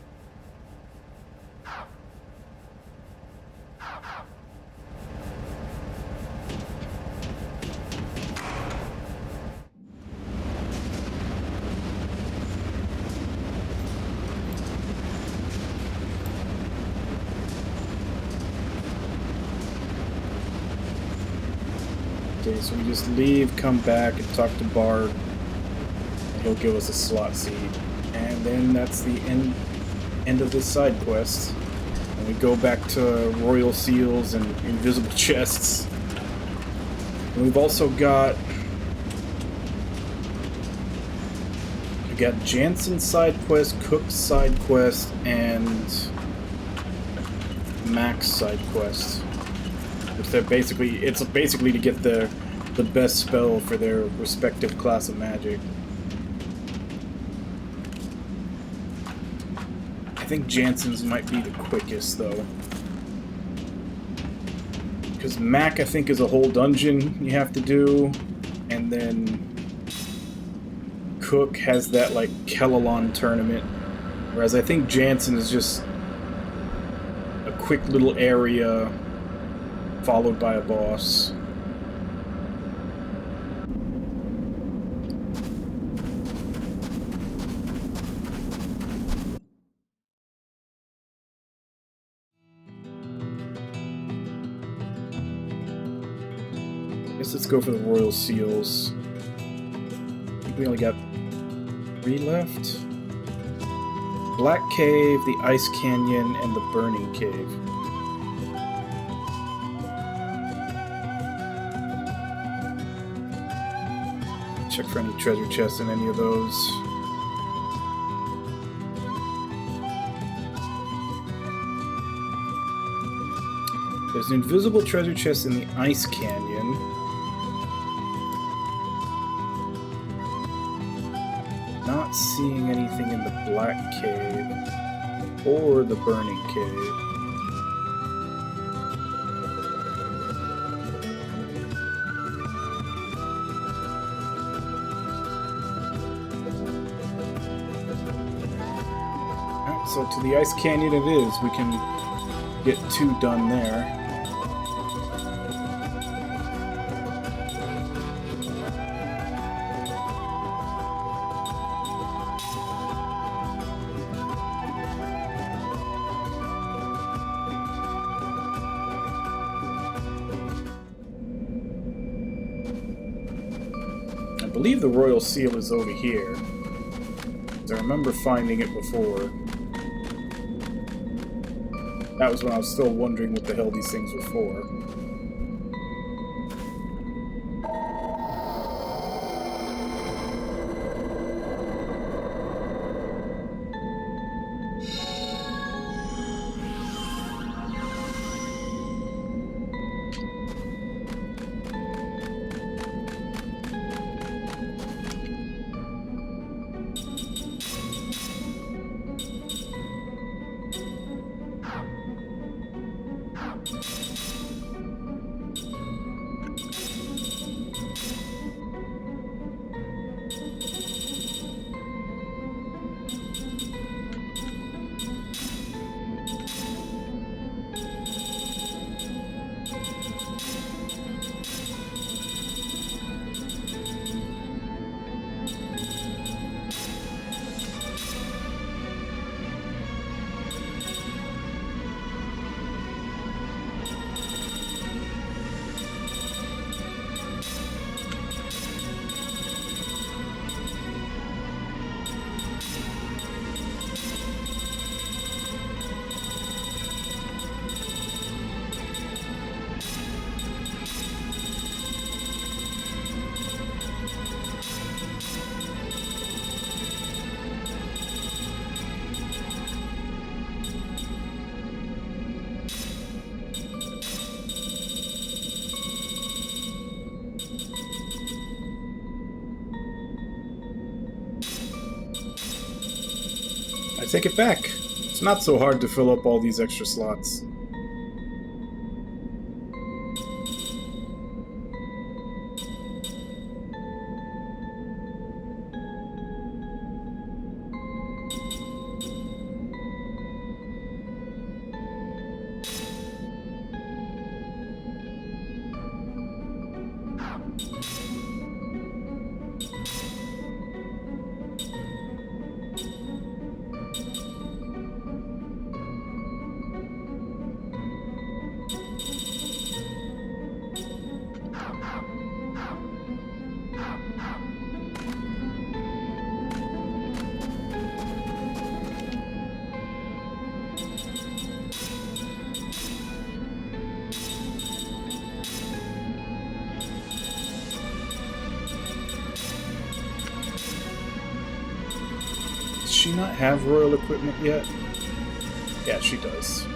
Okay, so we just leave, come back, and talk to Bard. He'll give us a slot seed. And then that's the end of this side quest. And we go back to Royal Seals and Invisible Chests. And we've also got... We got Jansen's side quest, Cook's side quest, and Mac's side quest. Which they're basically, it's basically to get the best spell for their respective class of magic. I think Jansen's might be the quickest though. Because Mac, I think, is a whole dungeon you have to do, and and then Cook has that like Kellalon tournament, whereas I think Jansen is just a quick little area followed by a boss. Guess let's go for the Royal Seals. I think we only got 3 left. Black Cave, the Ice Canyon, and the Burning Cave. Check for any treasure chests in any of those. There's an invisible treasure chest in the Ice Canyon. Not seeing anything in the Black Cave or the Burning Cave. Alright, so to the Ice Canyon it is. We can get 2 done there. I believe the Royal Seal is over here. I remember finding it before. That was when I was still wondering what the hell these things were for. I take it back. It's not so hard to fill up all these extra slots. Does she not have royal equipment yet? Yeah, she does.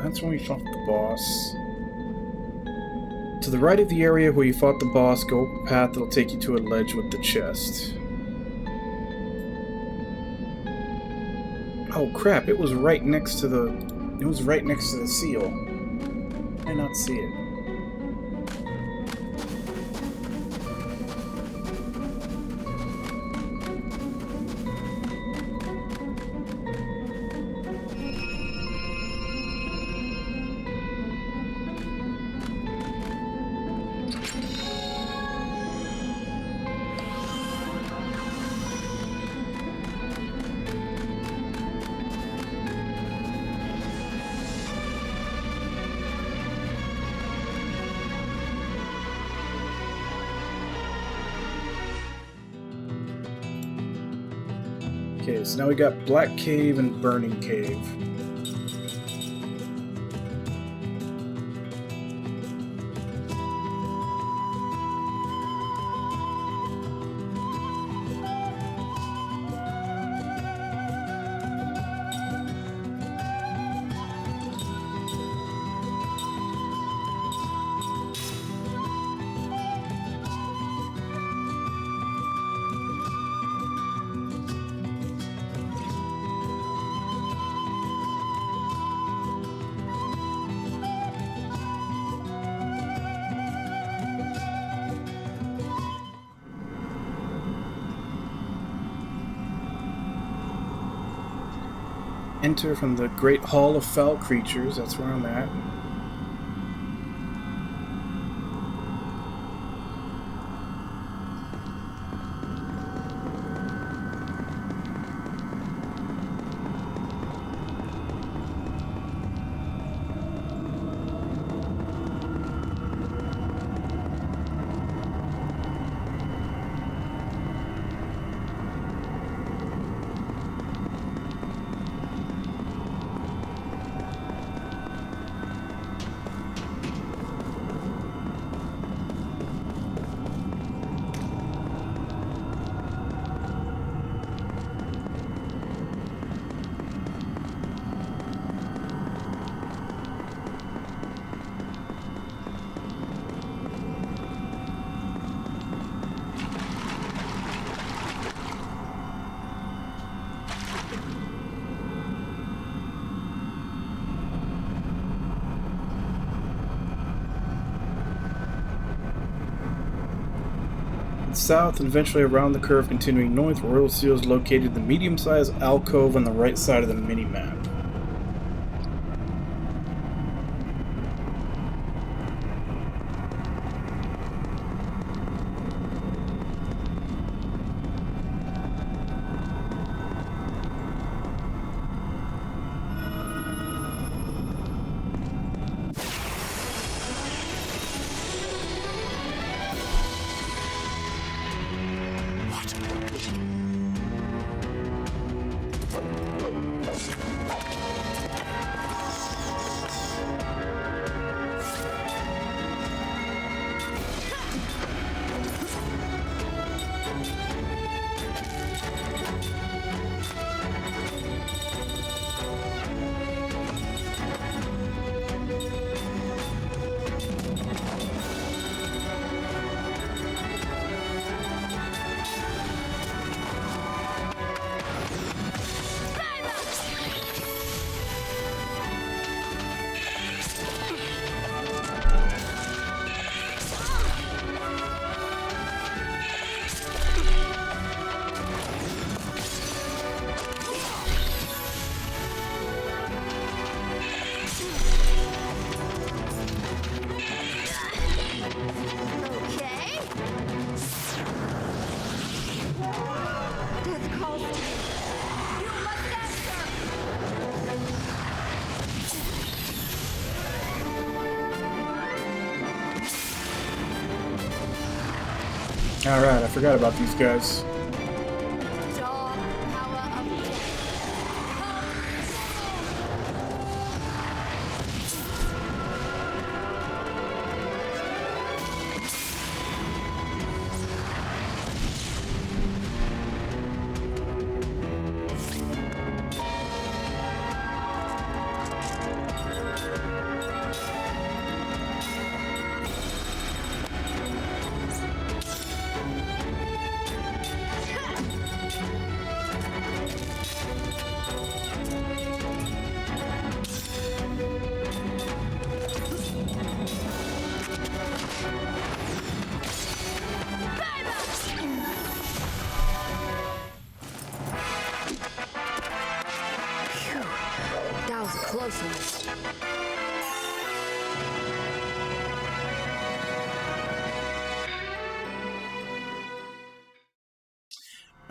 That's when we fought the boss. To the right of the area where you fought the boss, go up a path that'll take you to a ledge with the chest. Oh crap, it was right next to the... It was right next to the seal. I did not see it. Okay, so now we got Black Cave and Burning Cave. Enter from the Great Hall of Foul Creatures, that's where I'm at. South and eventually around the curve continuing north, Royal Seal is located in the medium-sized alcove on the right side of the mini-map. Alright, I forgot about these guys. Dark power of death.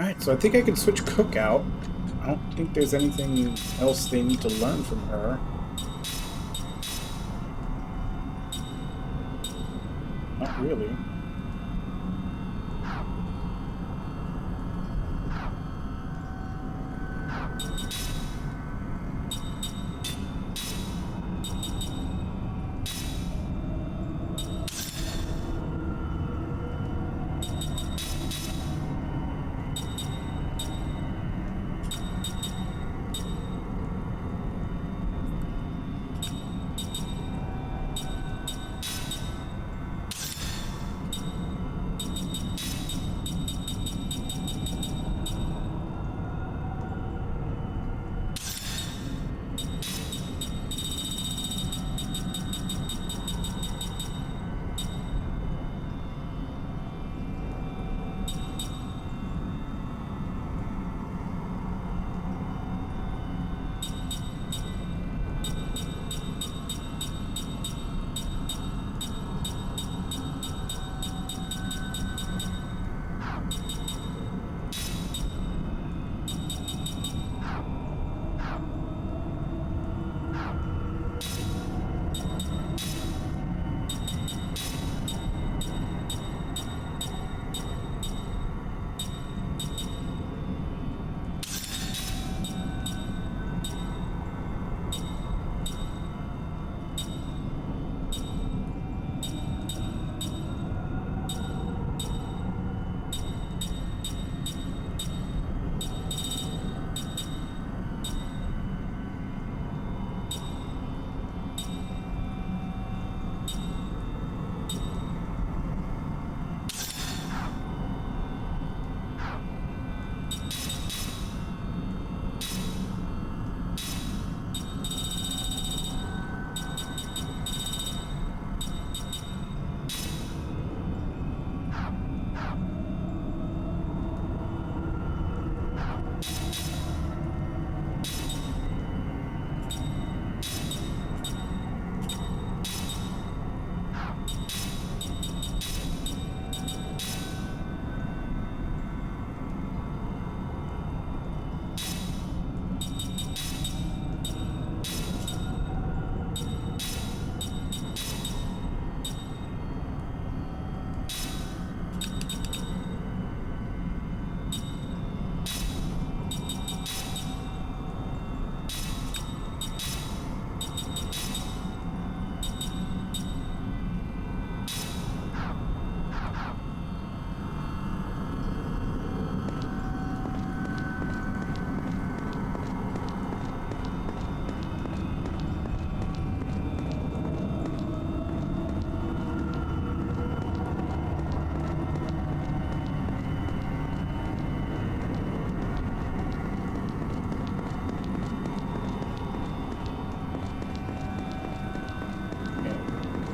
Alright, so I think I can switch Cook out. I don't think there's anything else they need to learn from her. Not really.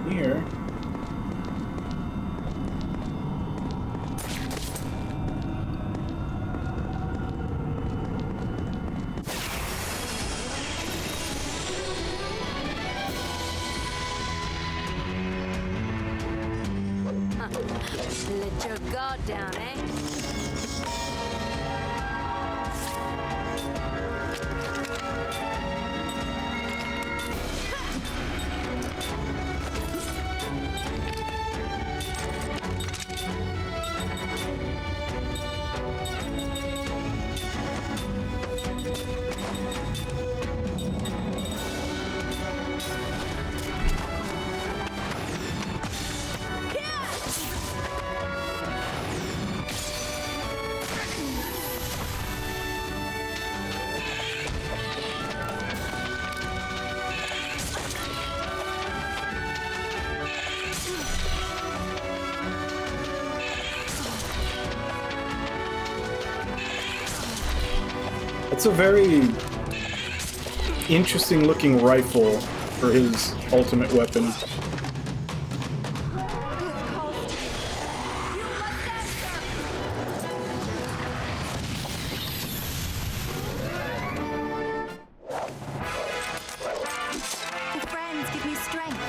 Here. Let your guard down, eh? It's a very interesting looking rifle for his ultimate weapon. The friends give me strength.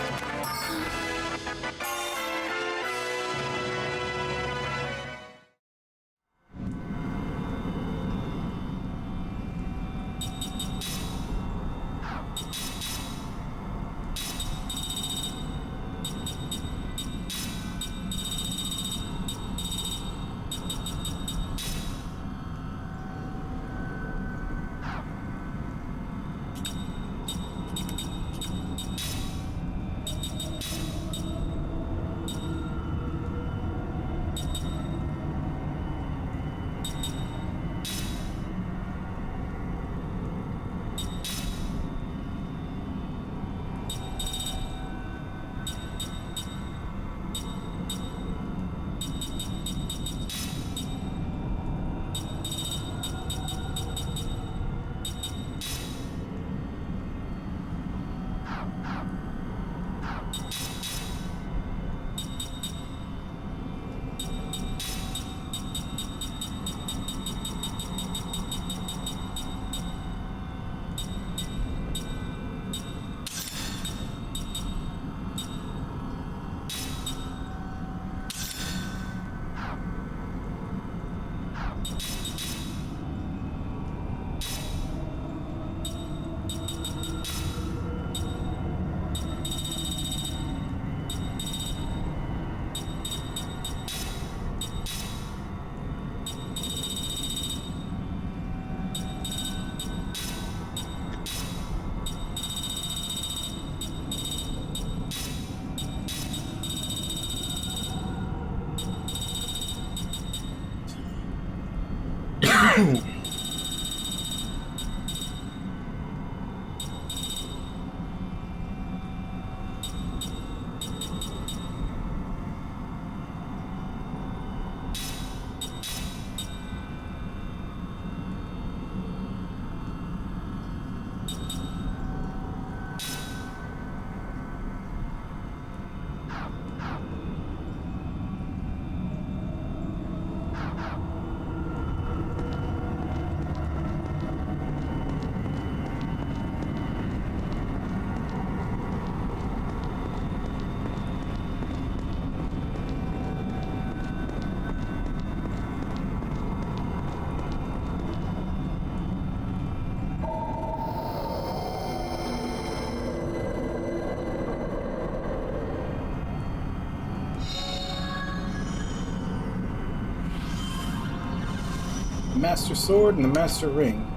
Master Sword and the Master Ring.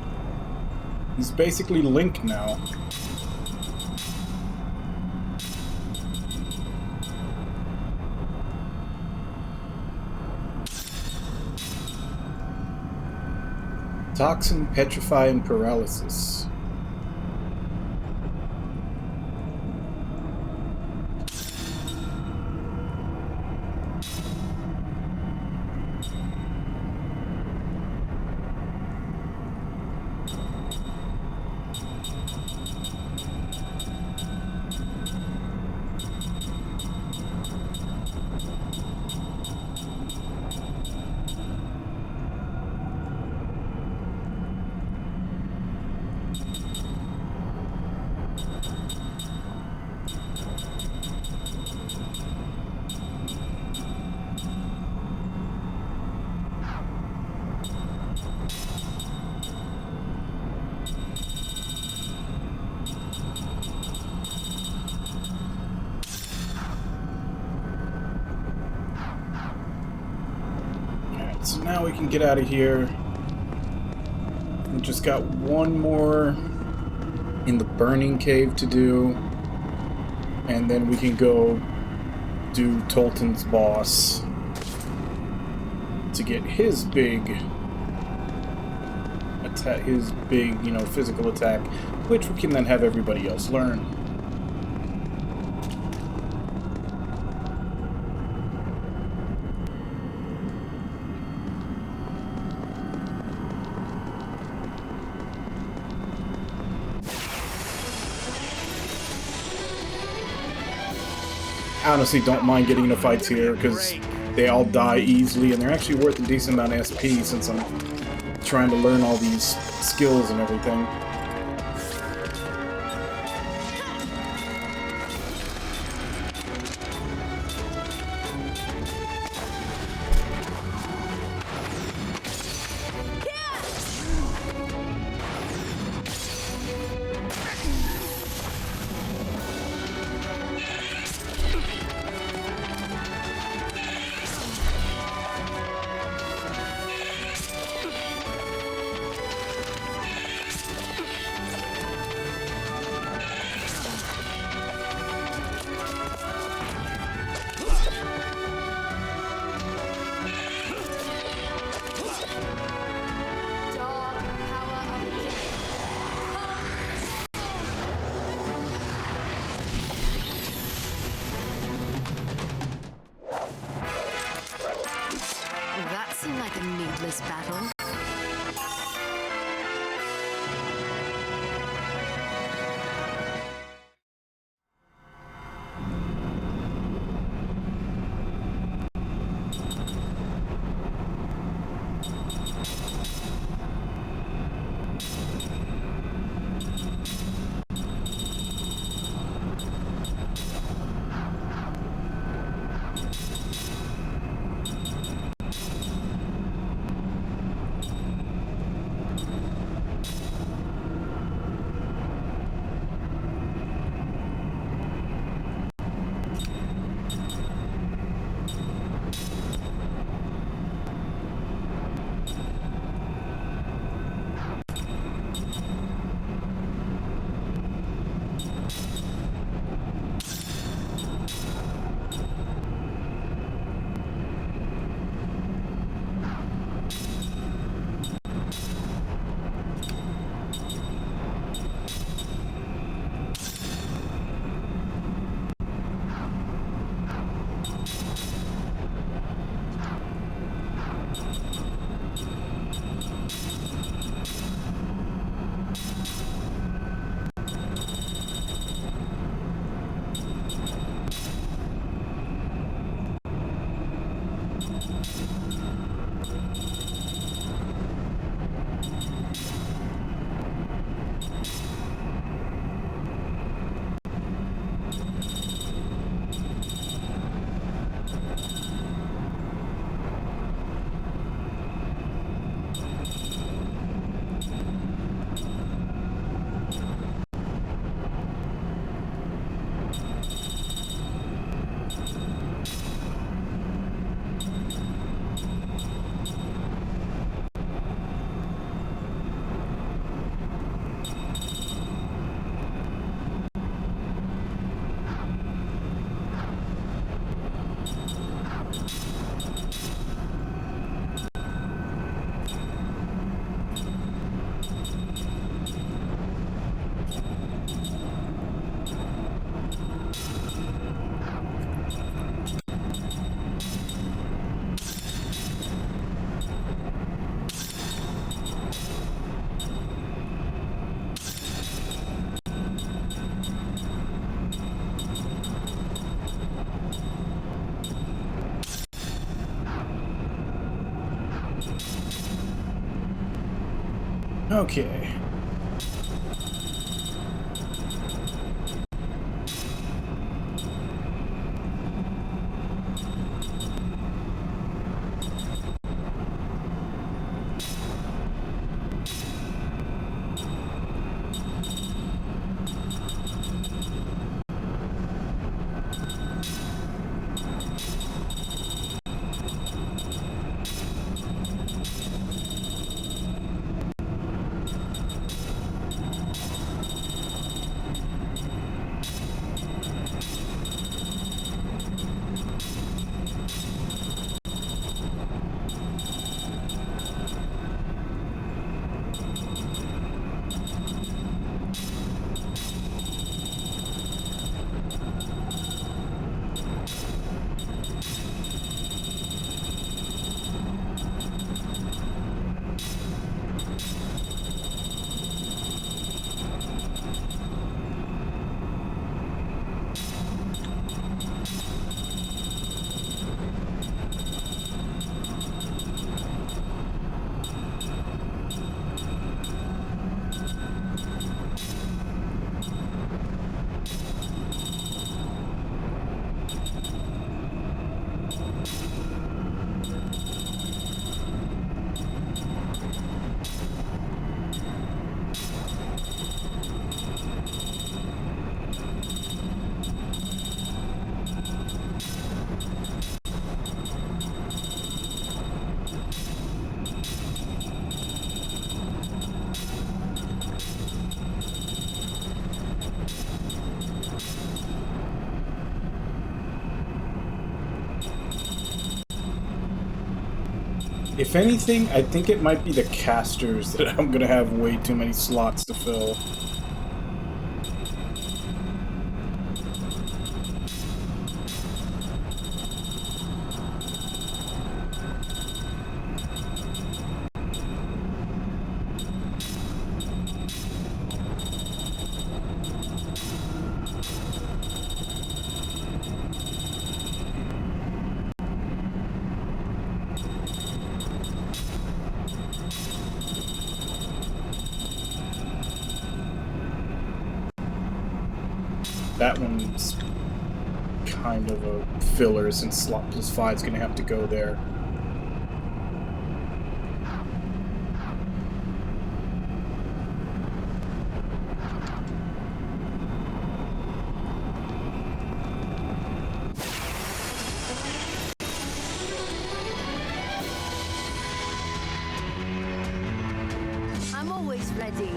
He's basically Link now. Toxin, Petrify, and Paralysis. So now we can get out of here. We just got one more in the burning cave to do. And then we can go do Tolton's boss to get his big attack, his big, physical attack, which we can then have everybody else learn. I honestly don't mind getting into fights here because they all die easily and they're actually worth a decent amount of SP since I'm trying to learn all these skills and everything. That seemed like a needless battle. Okay. If anything, I think it might be the casters that I'm gonna have way too many slots to fill. That one's kind of a filler since slot plus 5 is going to have to go there. I'm always ready.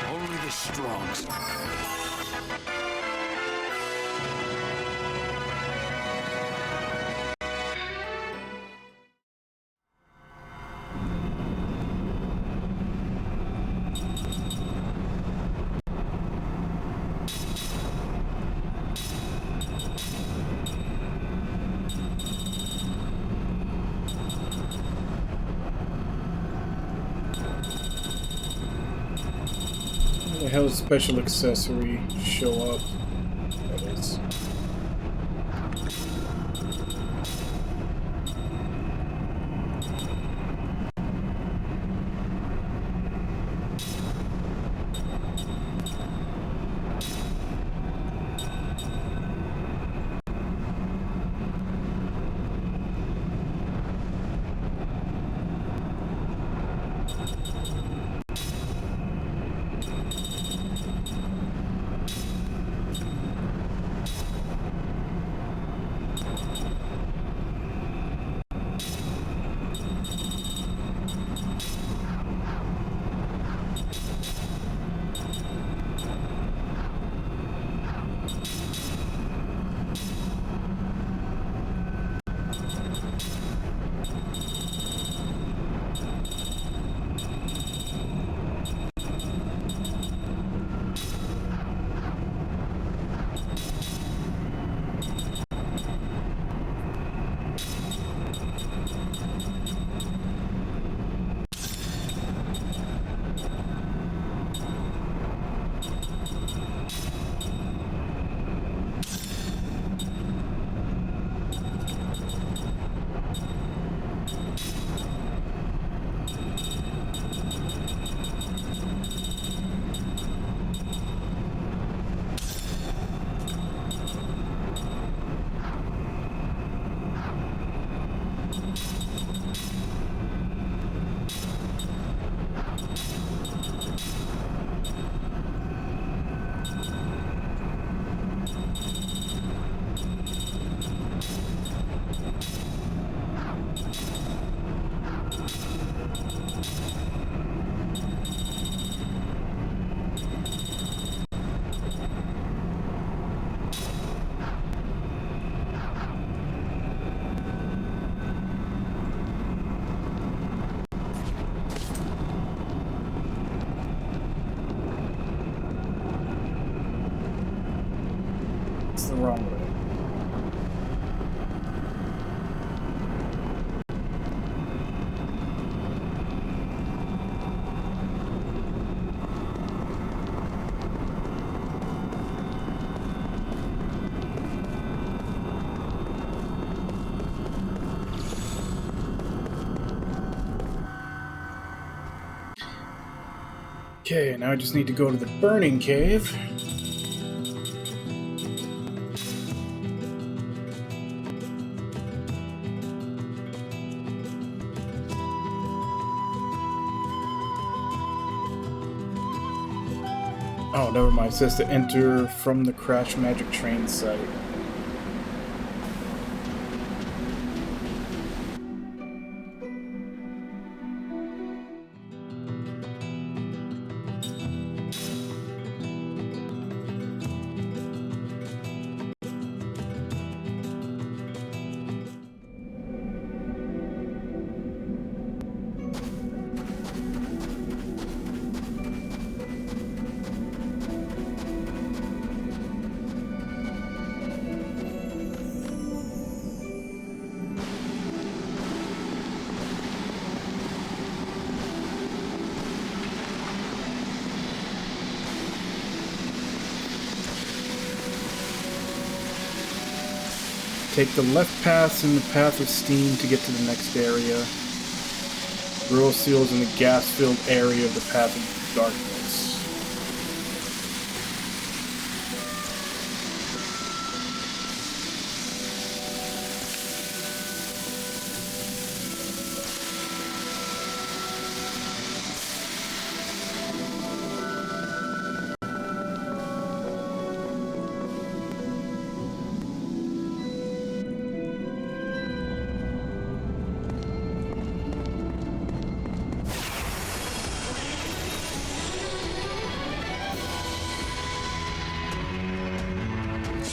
Only the strong survive. Where the hell does special accessory show up? There it is. It's the wrong way. Okay, now I just need to go to the burning cave. Oh, never mind. It says to enter from the Crash Magic Train site. Take the left path in the path of steam to get to the next area. Grill seals in the gas-filled area of the path of darkness.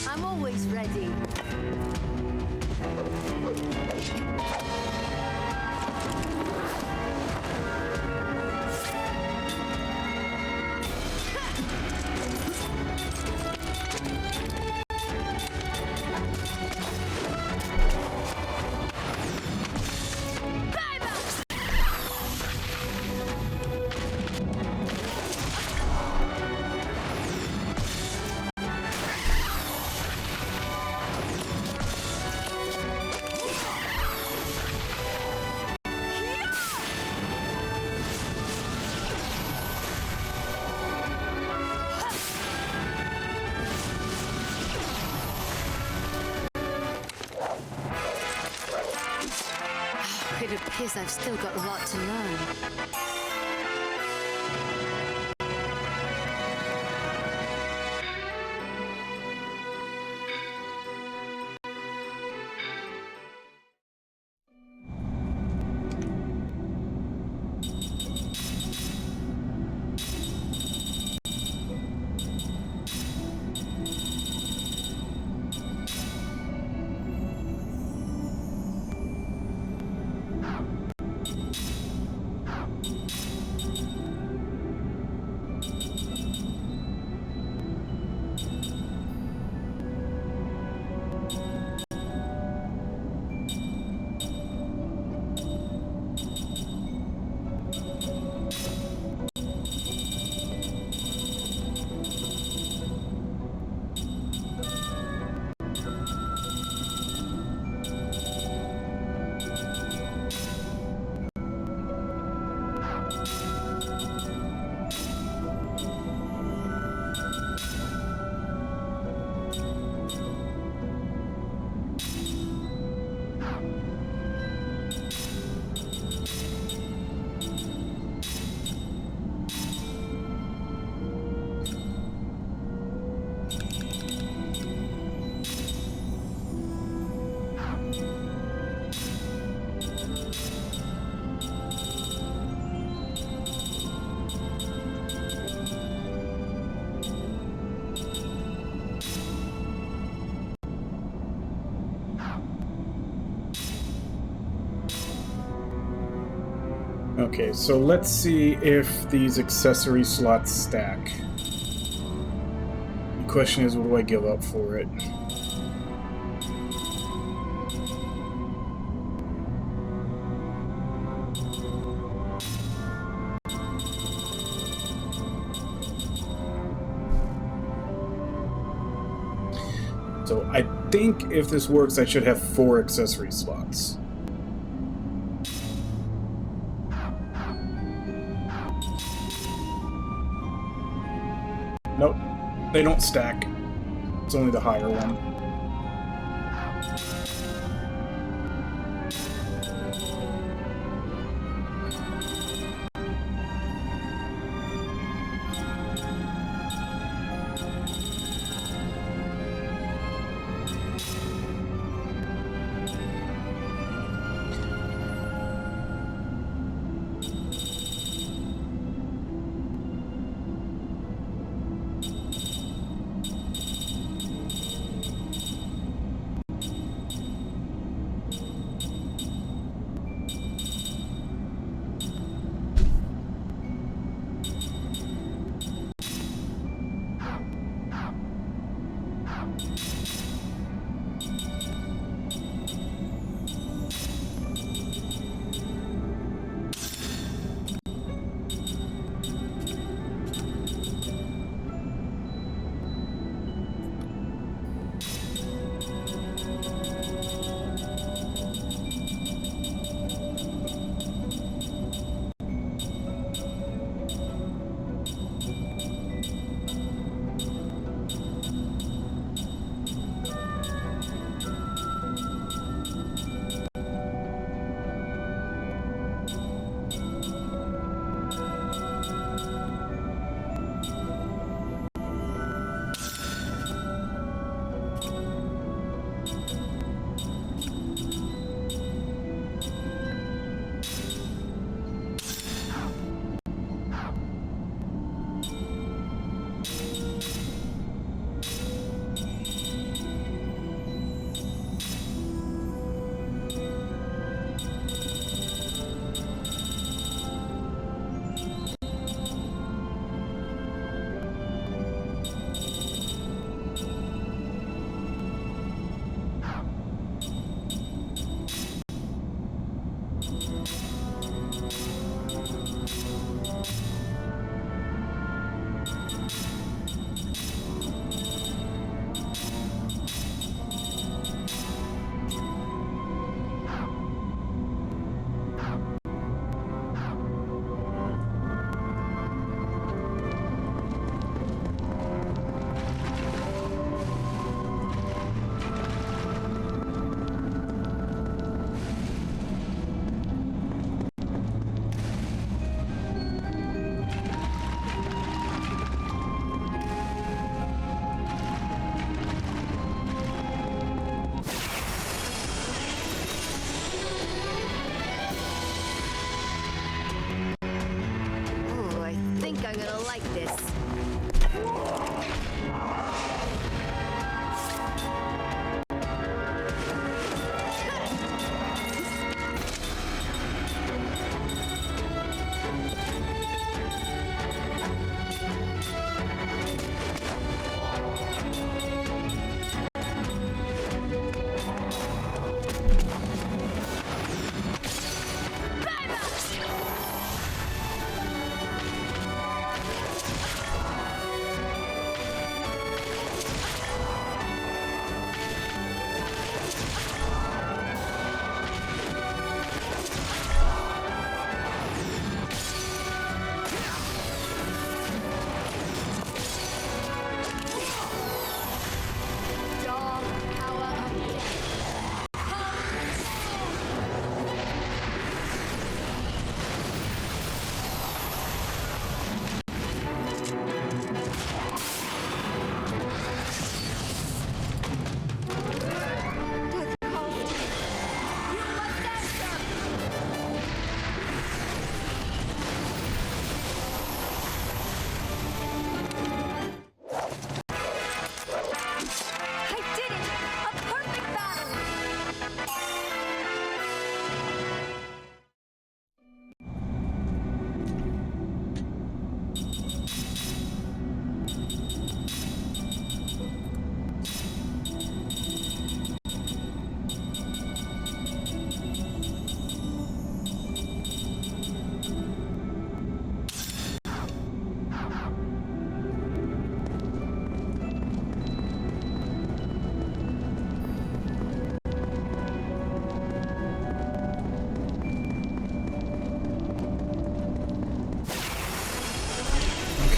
I'm always ready. It appears I've still got a lot to learn. Okay, so let's see if these accessory slots stack. The question is, what do I give up for it? So I think if this works, I should have 4 accessory slots. Nope, they don't stack. It's only the higher one. Ooh, I think I'm gonna like this.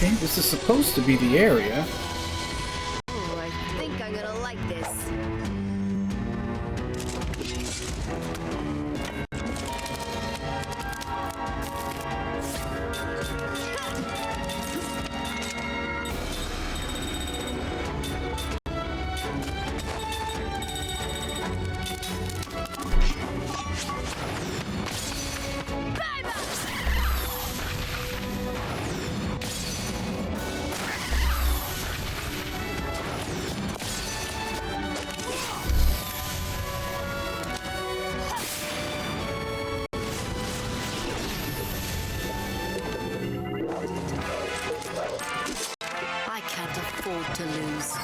Okay, this is supposed to be the area. Oh, I think I'm gonna like this. I can't afford to lose.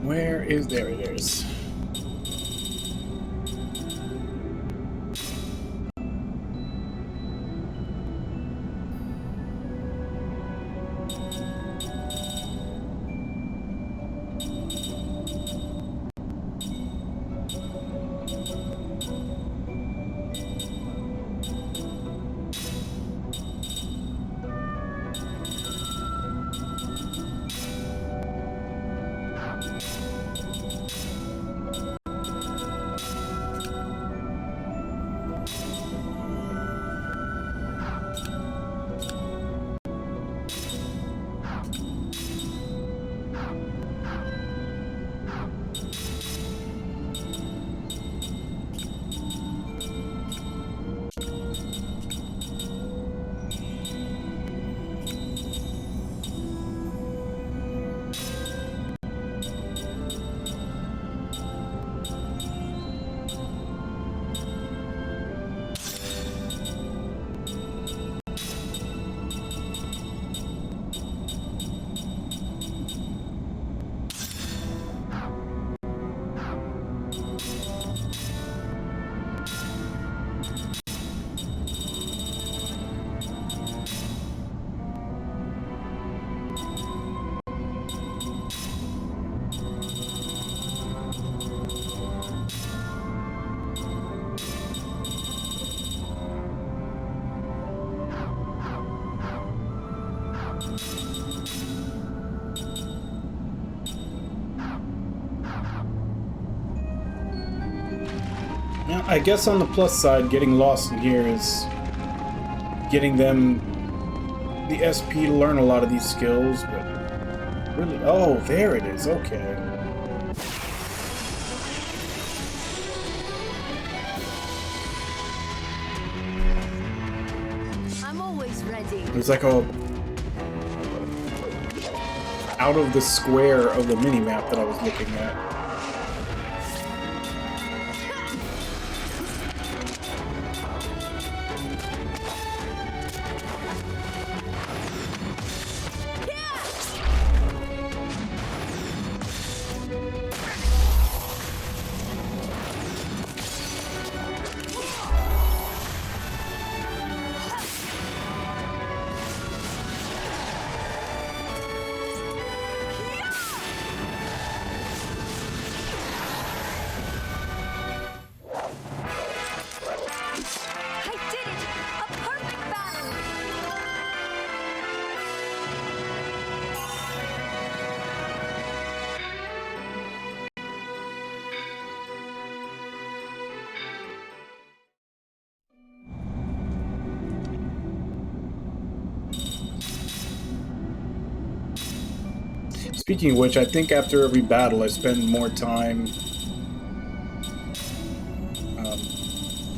Where is... there it is. Now, I guess on the plus side, getting lost in here is getting them the SP to learn a lot of these skills, but really... oh, there it is, okay. I'm always ready. It's like a... out of the square of the mini-map that I was looking at. Speaking of which, I think after every battle I spend more time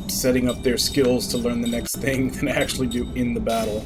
setting up their skills to learn the next thing than I actually do in the battle.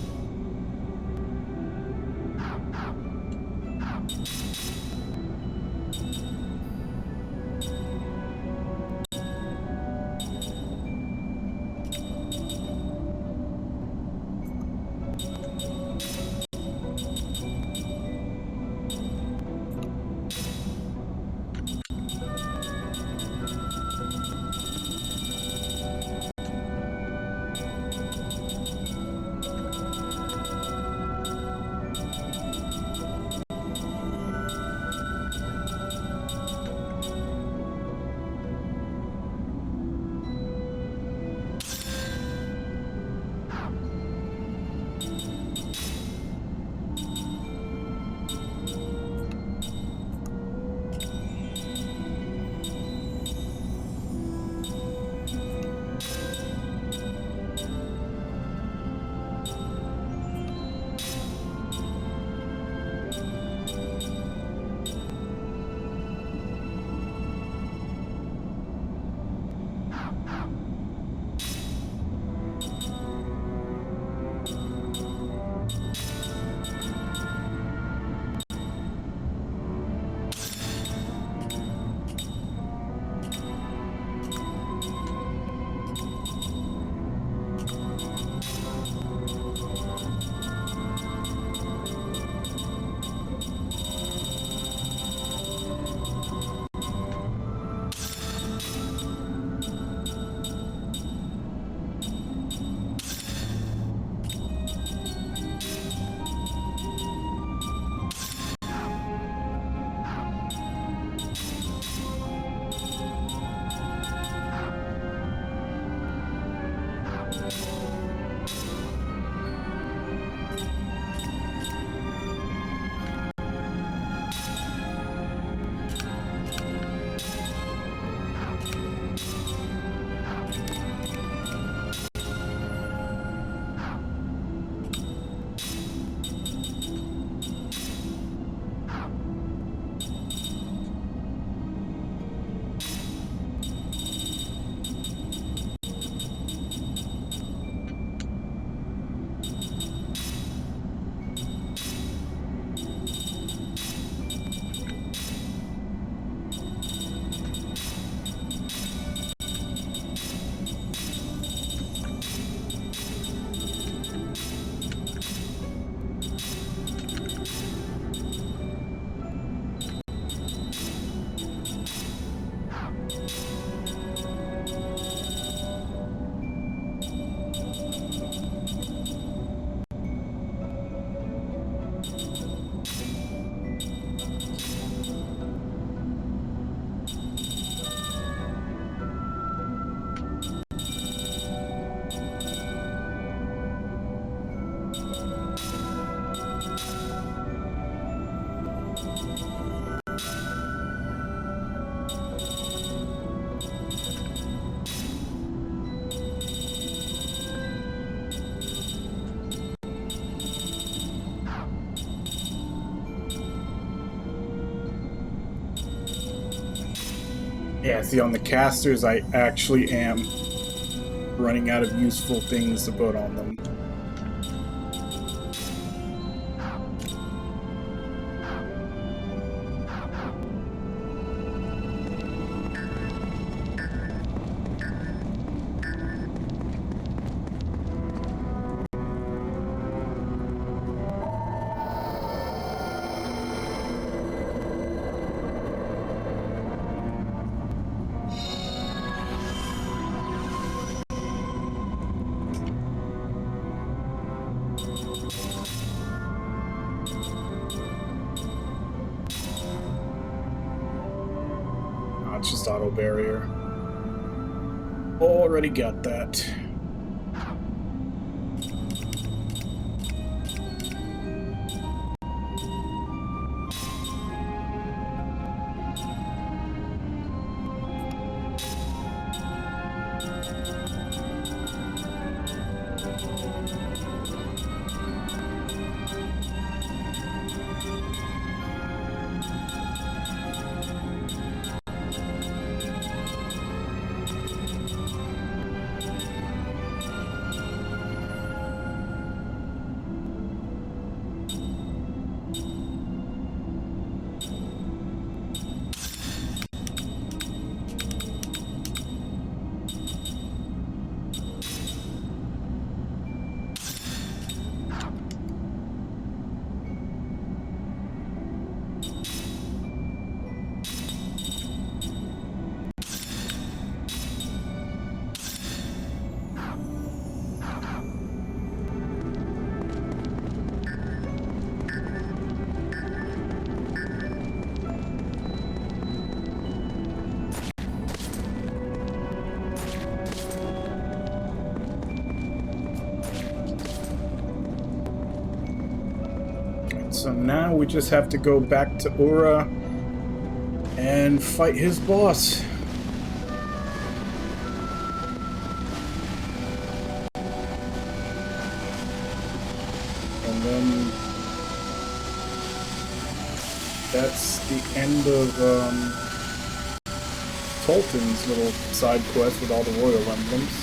Yeah, see, on the casters, I actually am running out of useful things to put on them. It's just auto barrier. Already got that. So now we just have to go back to Ura and fight his boss. And then that's the end of Tolton's little side quest with all the royal emblems.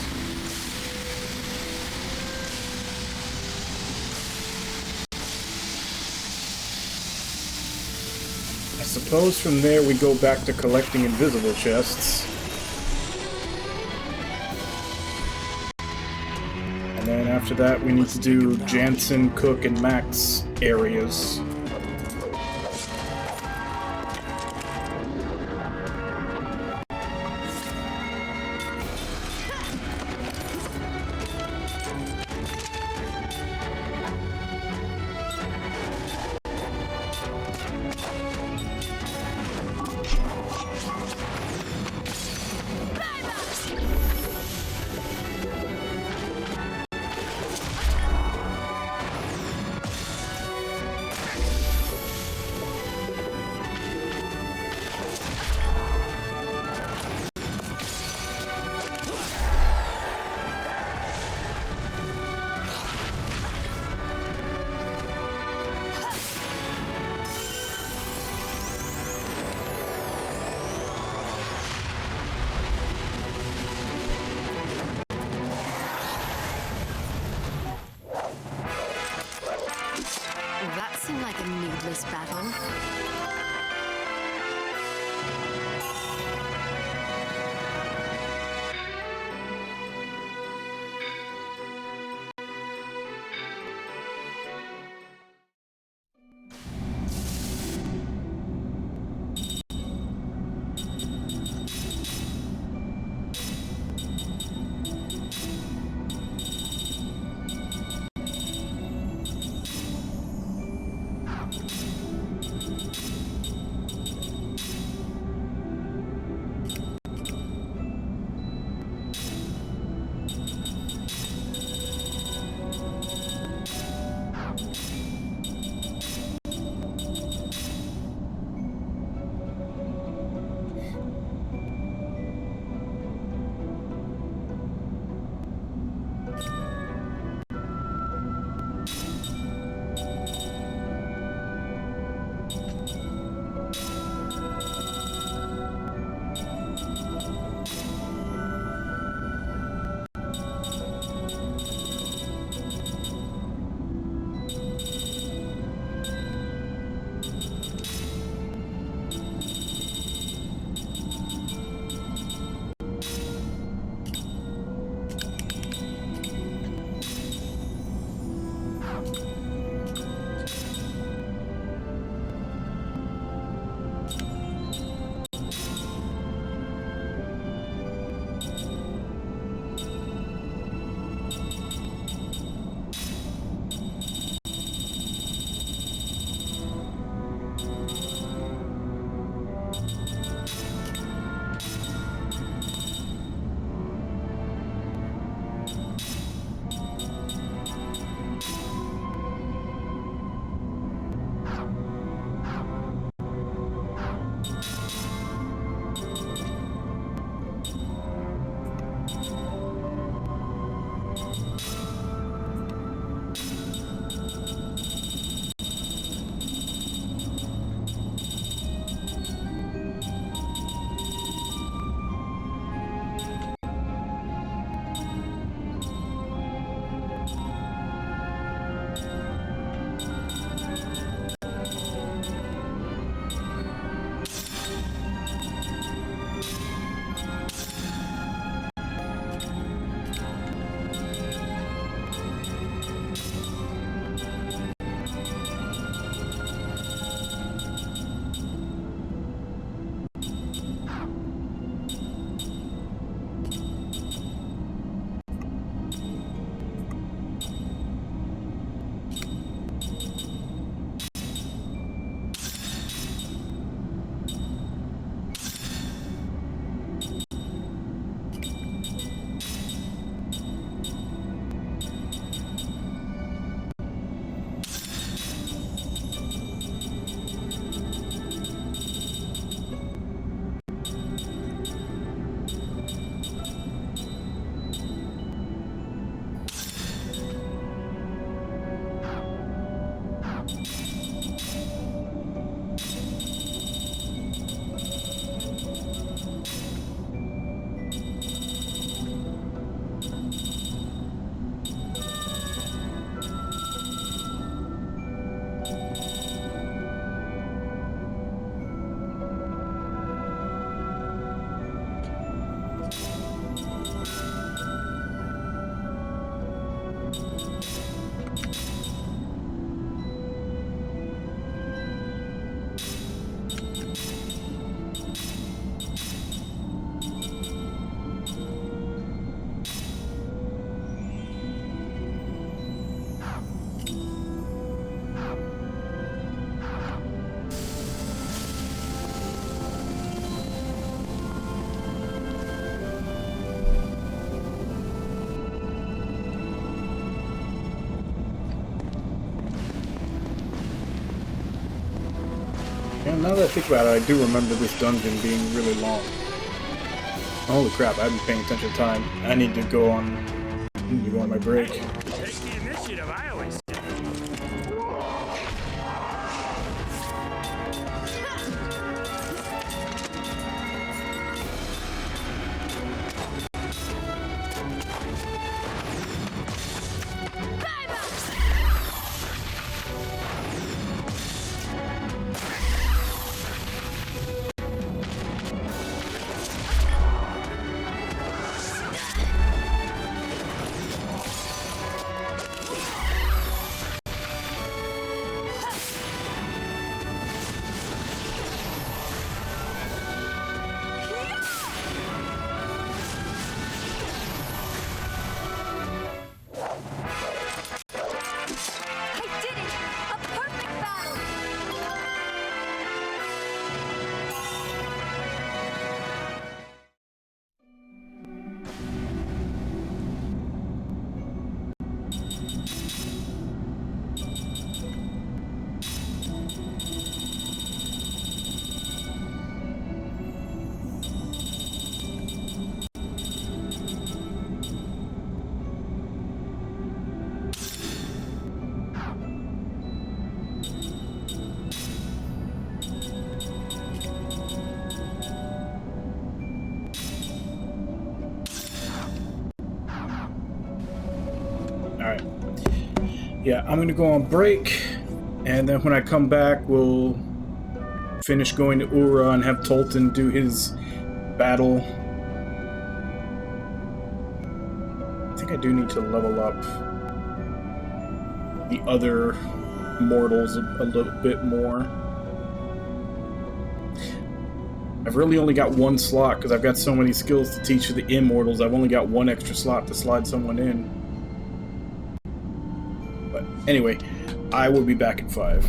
I suppose from there we go back to collecting invisible chests. And then after that we need to do Jansen, Cook, and Max areas. now that I think about it, I do remember this dungeon being really long. Holy crap, I haven't been paying attention to time. I need to go on my break. Take the initiative, I always say. Alright. Yeah, I'm gonna go on break, and then when I come back, we'll finish going to Ura and have Tolton do his battle. I think I do need to level up the other mortals a little bit more. I've really only got one slot because I've got so many skills to teach the immortals. I've only got one extra slot to slide someone in. But anyway, I will be back in 5.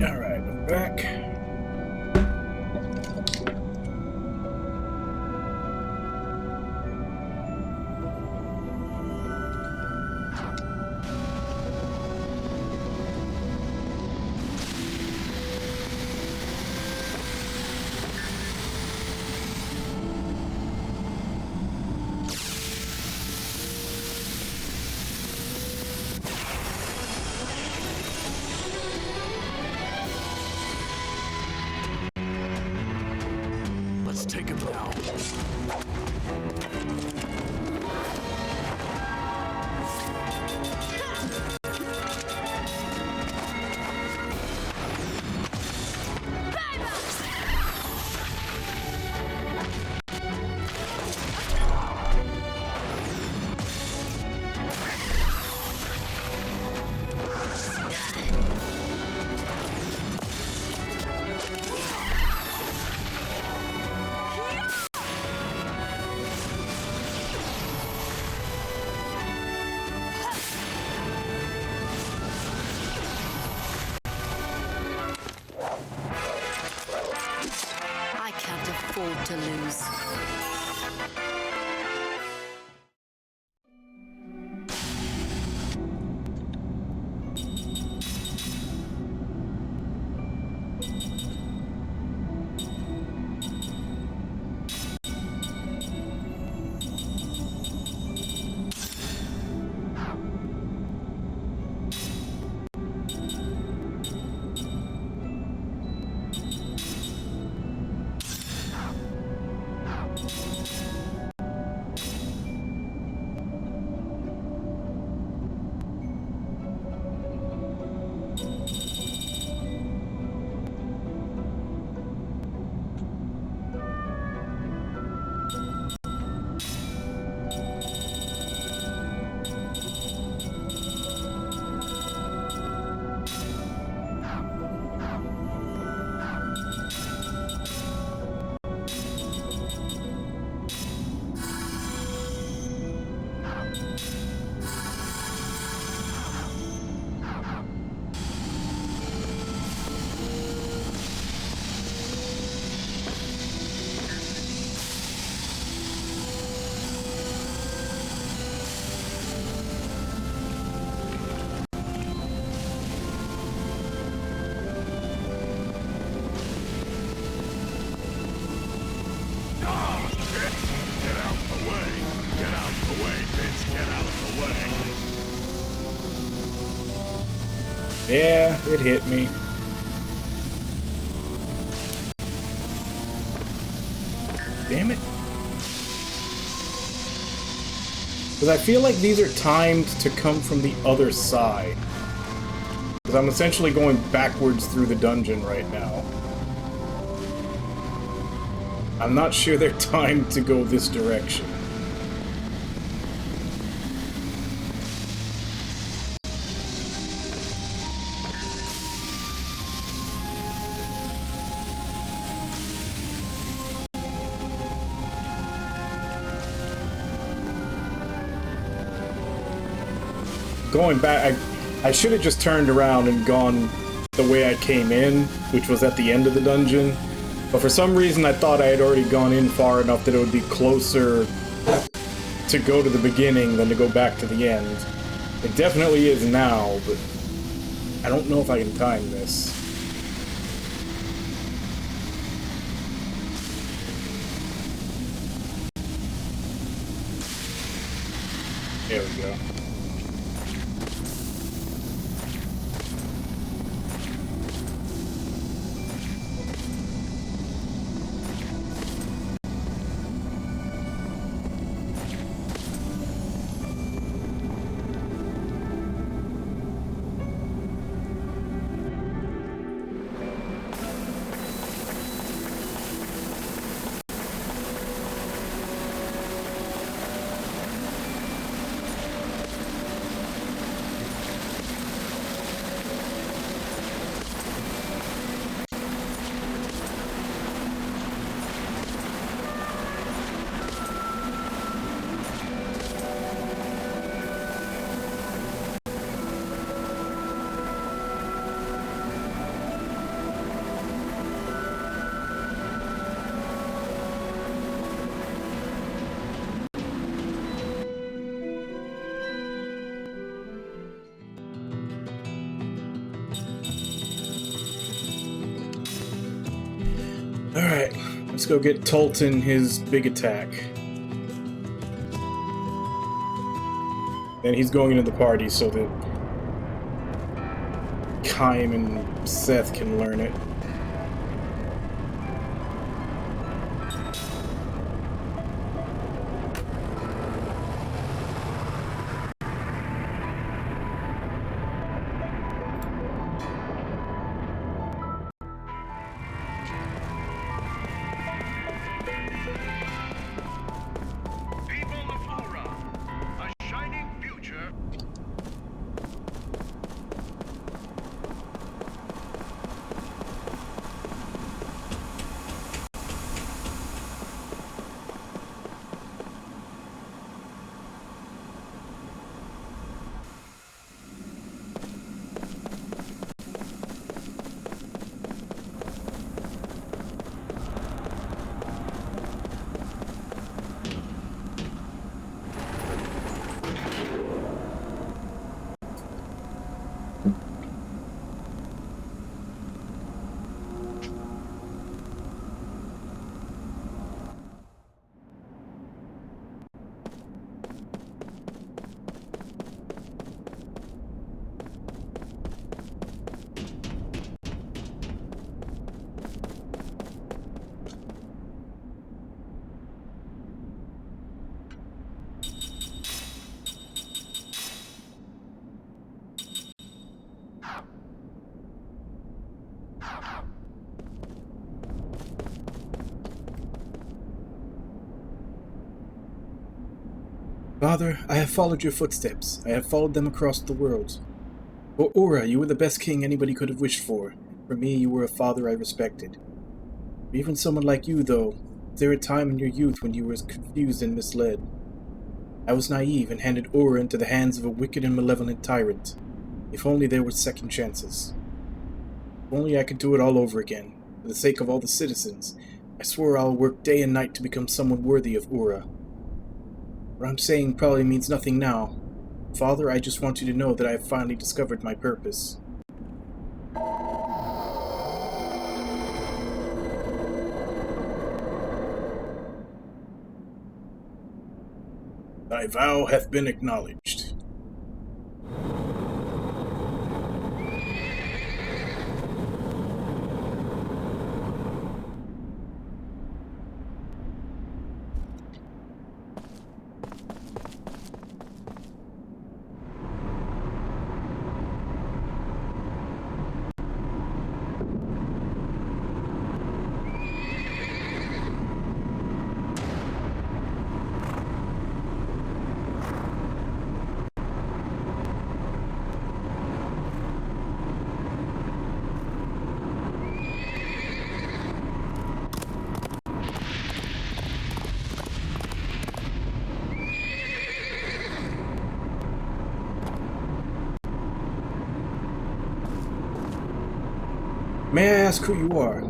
Alright, I'm back. Let's take him now. I can't afford to lose. Yeah, it hit me. Damn it. Because I feel like these are timed to come from the other side. Because I'm essentially going backwards through the dungeon right now. I'm not sure they're timed to go this direction. Going back, I should have just turned around and gone the way I came in, which was at the end of the dungeon. But for some reason I thought I had already gone in far enough that it would be closer to go to the beginning than to go back to the end. It definitely is now, but I don't know if I can time this. There we go. Alright, let's go get Tolton his big attack. And he's going into the party so that Chaim and Seth can learn it. People of Ura, a shining future. Father, I have followed your footsteps. I have followed them across the world. For Ura, you were the best king anybody could have wished for. For me, you were a father I respected. For even someone like you, though, was there a time in your youth when you were confused and misled? I was naive and handed Ura into the hands of a wicked and malevolent tyrant. If only there were second chances. If only I could do it all over again, for the sake of all the citizens. I swore I'll work day and night to become someone worthy of Ura. What I'm saying probably means nothing now. Father, I just want you to know that I have finally discovered my purpose. Thy vow hath been acknowledged. May I ask who you are?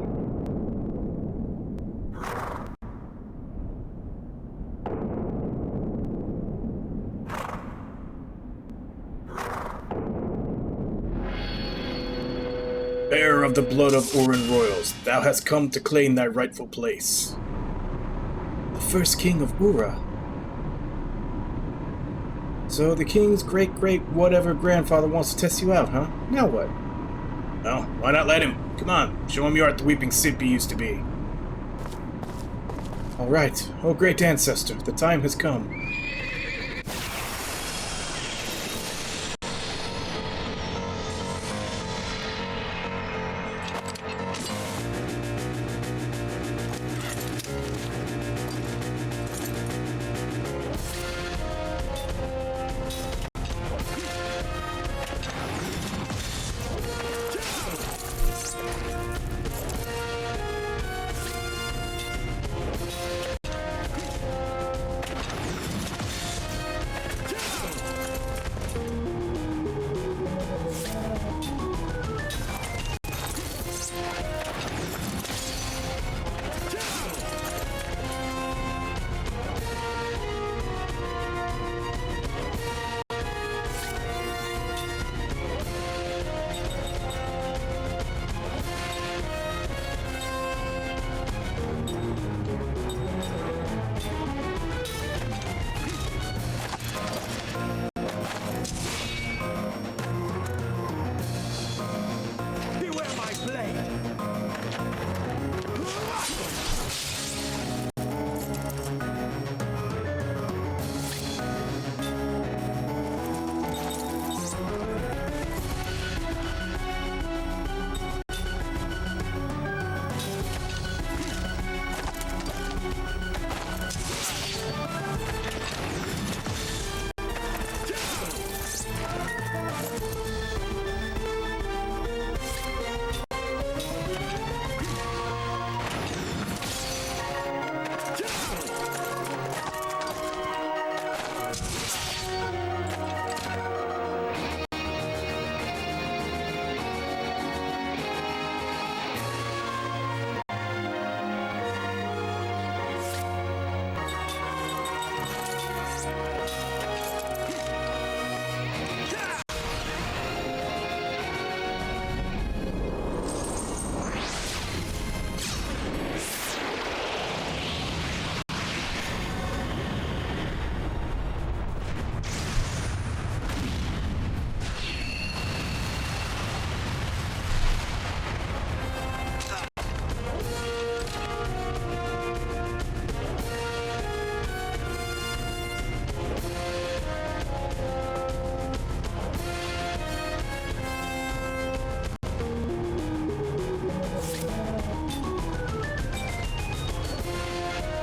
Bearer of the blood of Uran royals, thou hast come to claim thy rightful place. The first king of Ura. So the king's great-great-whatever grandfather wants to test you out, huh? Now what? Well, why not let him? Come on, show him you aren't the weeping simp you used to be. Alright, oh great ancestor, the time has come.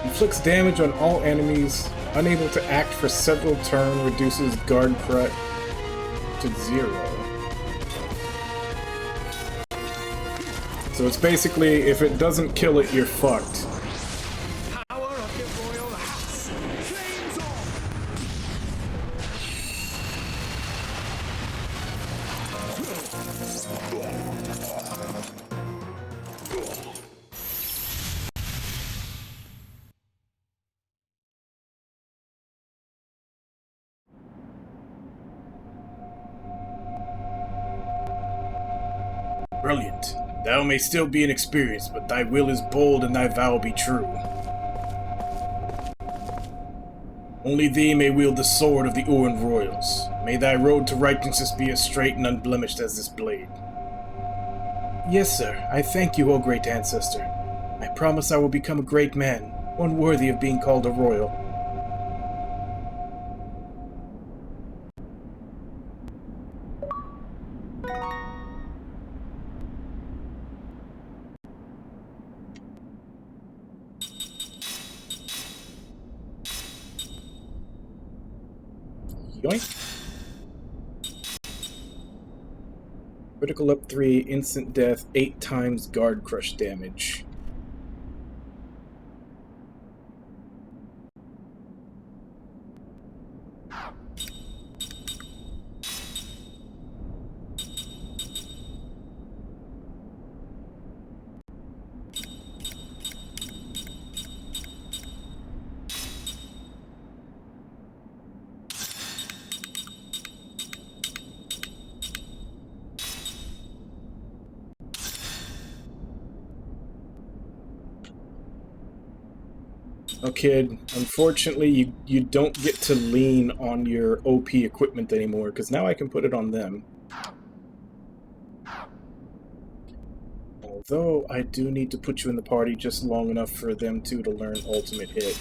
Inflicts damage on all enemies. Unable to act for several turns. Reduces guard crit to 0. So it's basically, if it doesn't kill it, you're fucked. Power of the royal house. Flames on. Brilliant. Thou may still be inexperienced, but thy will is bold and thy vow be true. Only thee may wield the sword of the Urin Royals. May thy road to righteousness be as straight and unblemished as this blade. Yes, sir. I thank you, O great ancestor. I promise I will become a great man, one worthy of being called a royal. Yoink. Critical up 3, instant death, 8 times guard crush damage. Oh, kid, unfortunately, you don't get to lean on your OP equipment anymore, because now I can put it on them. Although, I do need to put you in the party just long enough for them two to learn ultimate hit.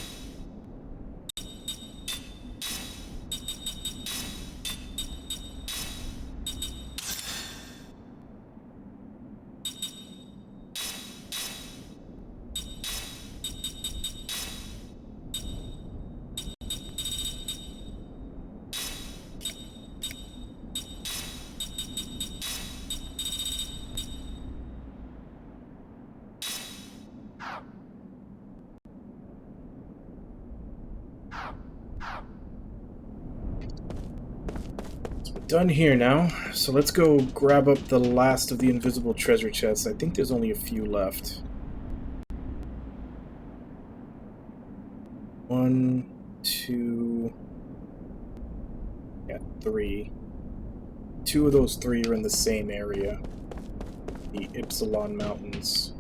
Done here now, so let's go grab up the last of the invisible treasure chests. I think there's only a few left. 1, 2... yeah, 3. 2 of those 3 are in the same area. The Ypsilon Mountains.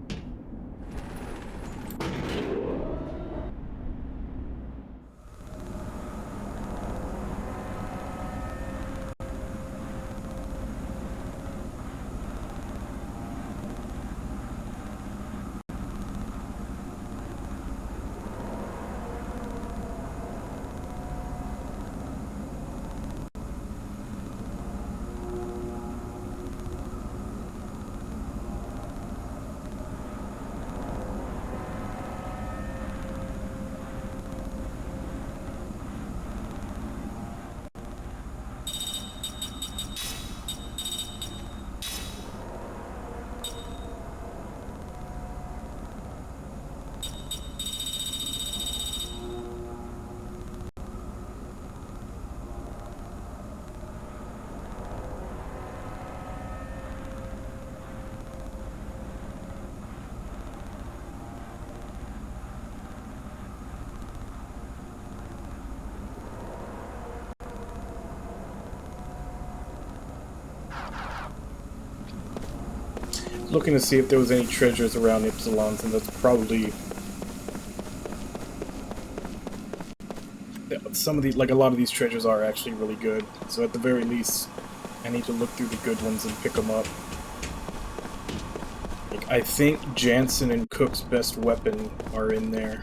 Looking to see if there was any treasures around Ypsilon, and that's probably some of the, like, a lot of these treasures are actually really good. So at the very least, I need to look through the good ones and pick them up. Like, I think Jansen and Cook's best weapon are in there.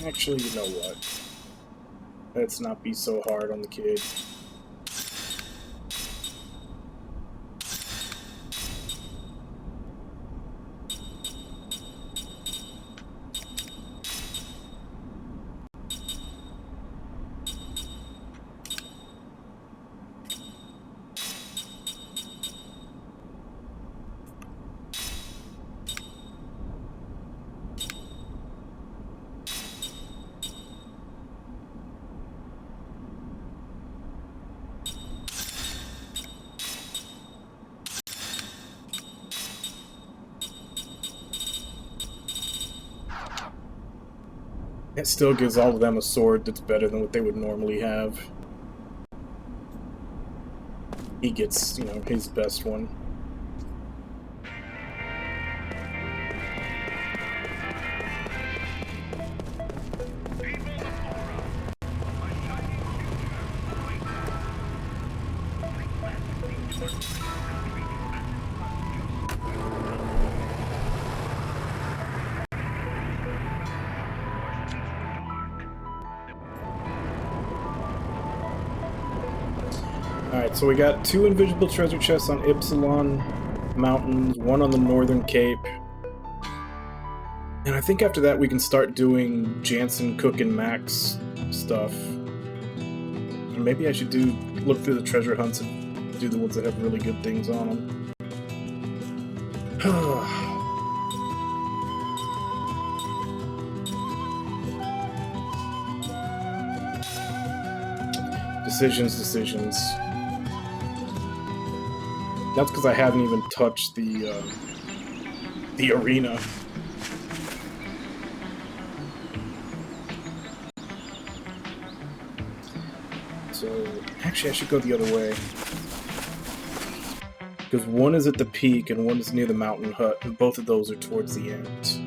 Actually, you know what? Let's not be so hard on the kid. It still gives all of them a sword that's better than what they would normally have. He gets, you know, his best one. Alright, so we got 2 invisible treasure chests on Ypsilon Mountains, 1 on the Northern Cape. And I think after that we can start doing Jansen, Cook, and Max stuff. And maybe I should look through the treasure hunts and do the ones that have really good things on them. Decisions. That's because I haven't even touched the arena. So, actually I should go the other way. Because one is at the peak and one is near the mountain hut, and both of those are towards the end.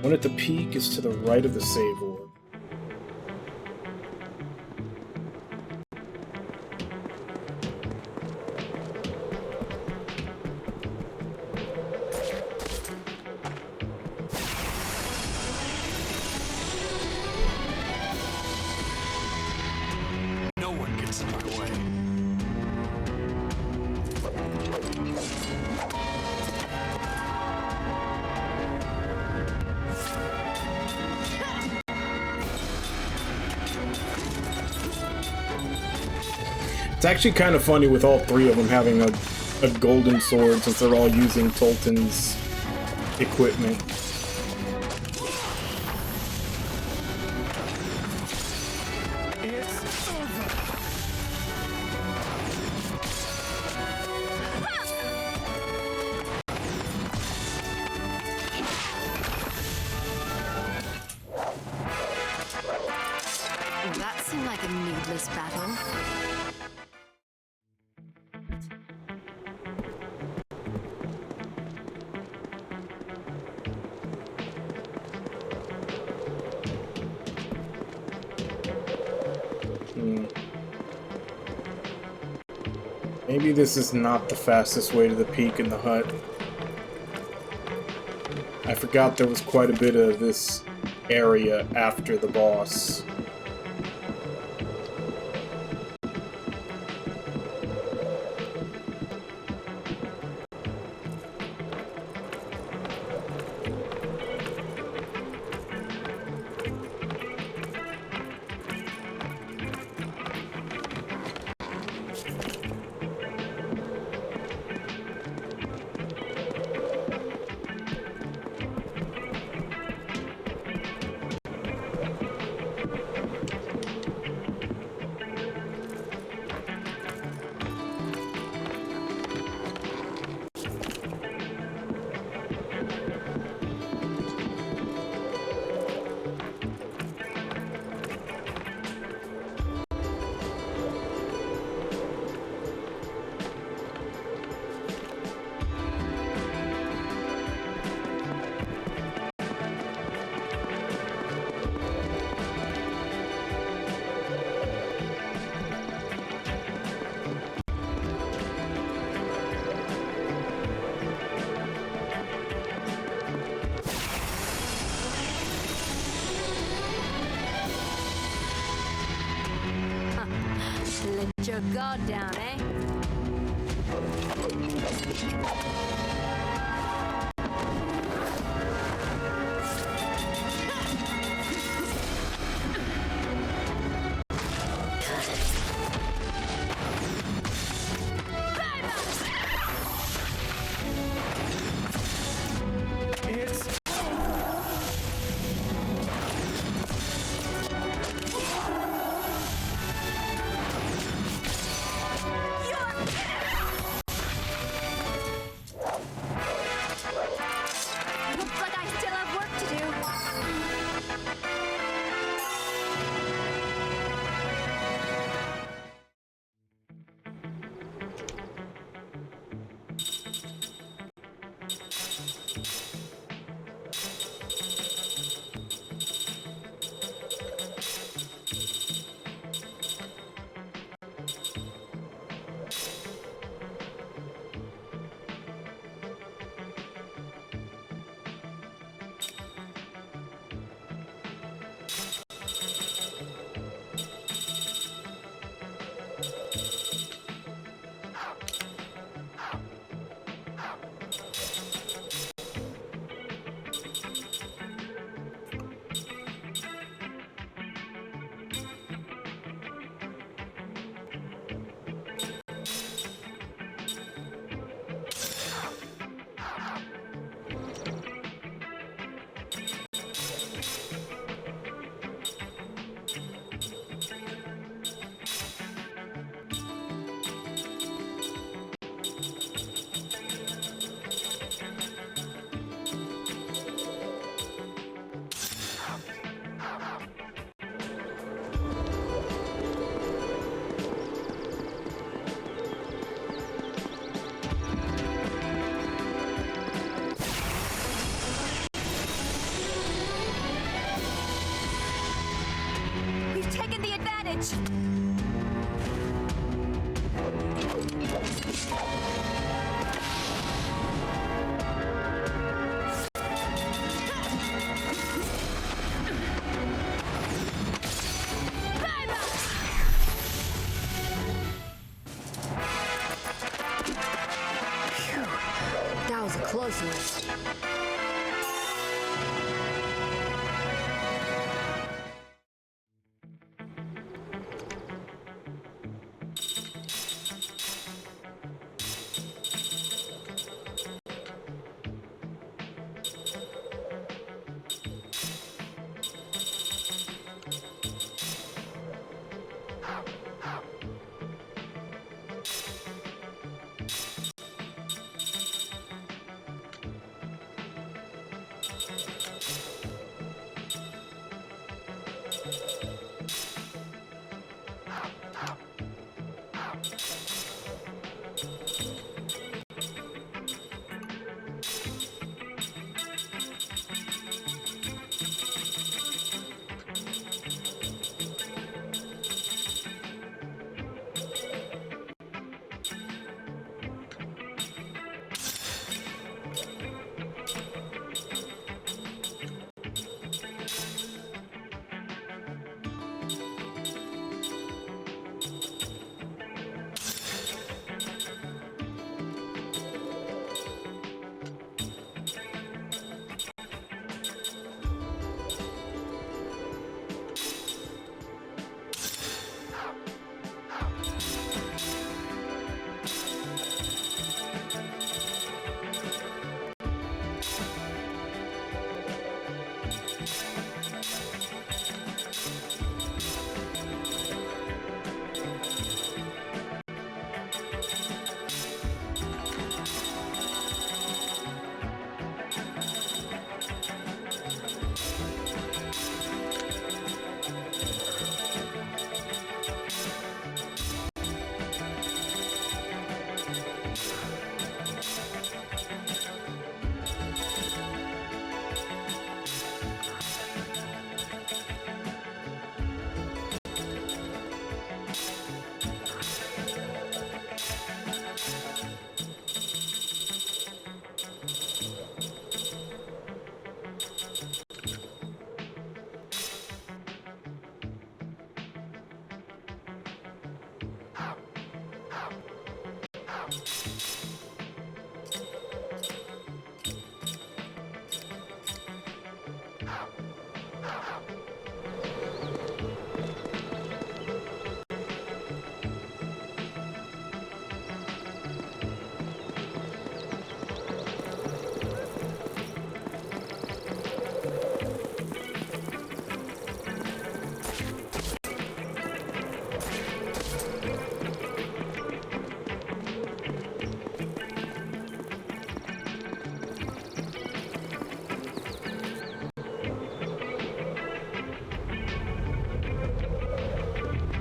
One at the peak is to the right of the save orb. No one gets in my way. It's actually kind of funny with all 3 of them having a golden sword since they're all using Tolton's equipment. It's over. That seemed like a needless battle. Maybe this is not the fastest way to the peak in the hut. I forgot there was quite a bit of this area after the boss. Let your guard down, eh? It's advantage. Phew, that was a close one.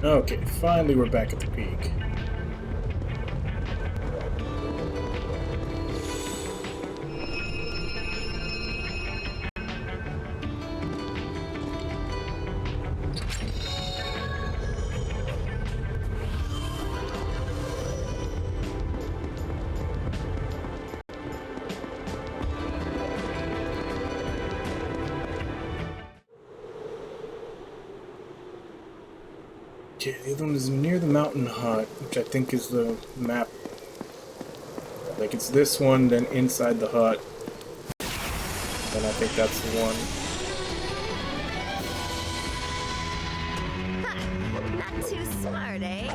Okay, finally we're back at the peak. Okay, the other one is near the mountain hut, which I think is the map. Like, it's this one, then inside the hut. Then I think that's the one. Not too smart, eh?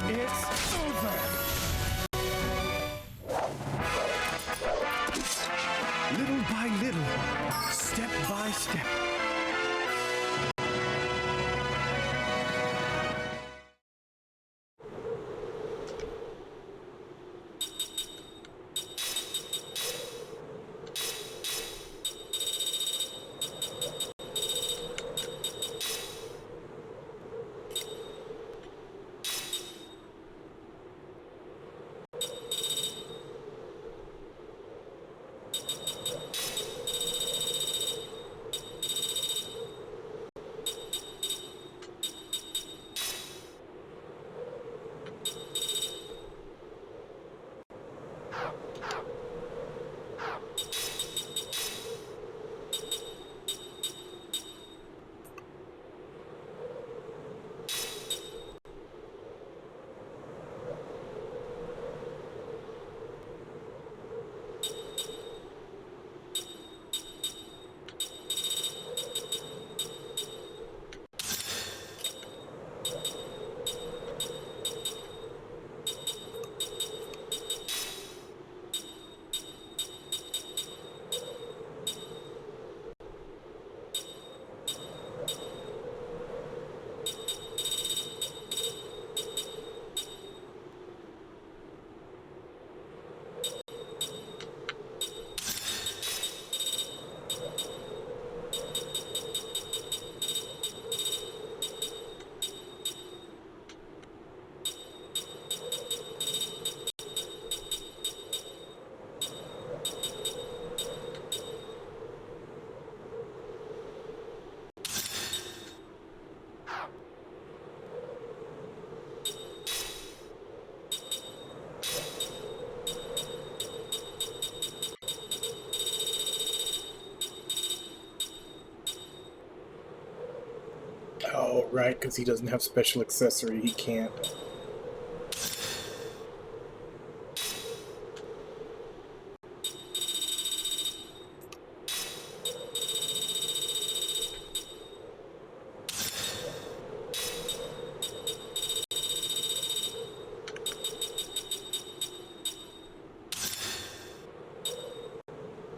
It's Oh, right, because he doesn't have special accessory, he can't.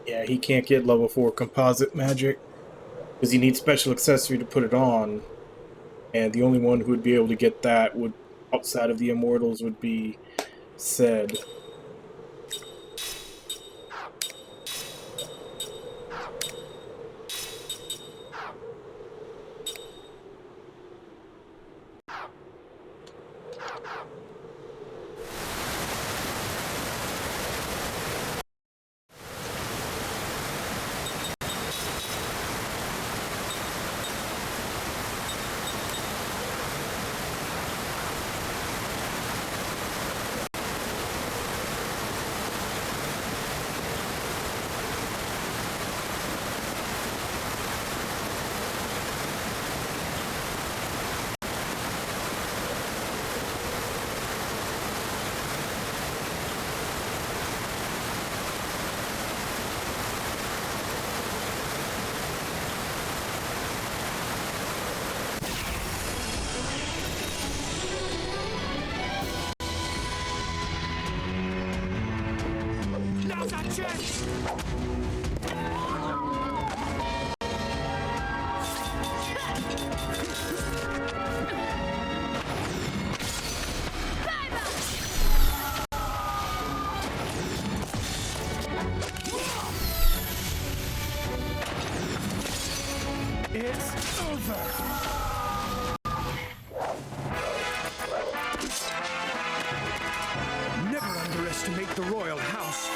Yeah, he can't get level 4 composite magic because he needs special accessory to put it on, and the only one who would be able to get that would, outside of the immortals, would be Ced. Now's our chance! It's over! Never underestimate the royal house.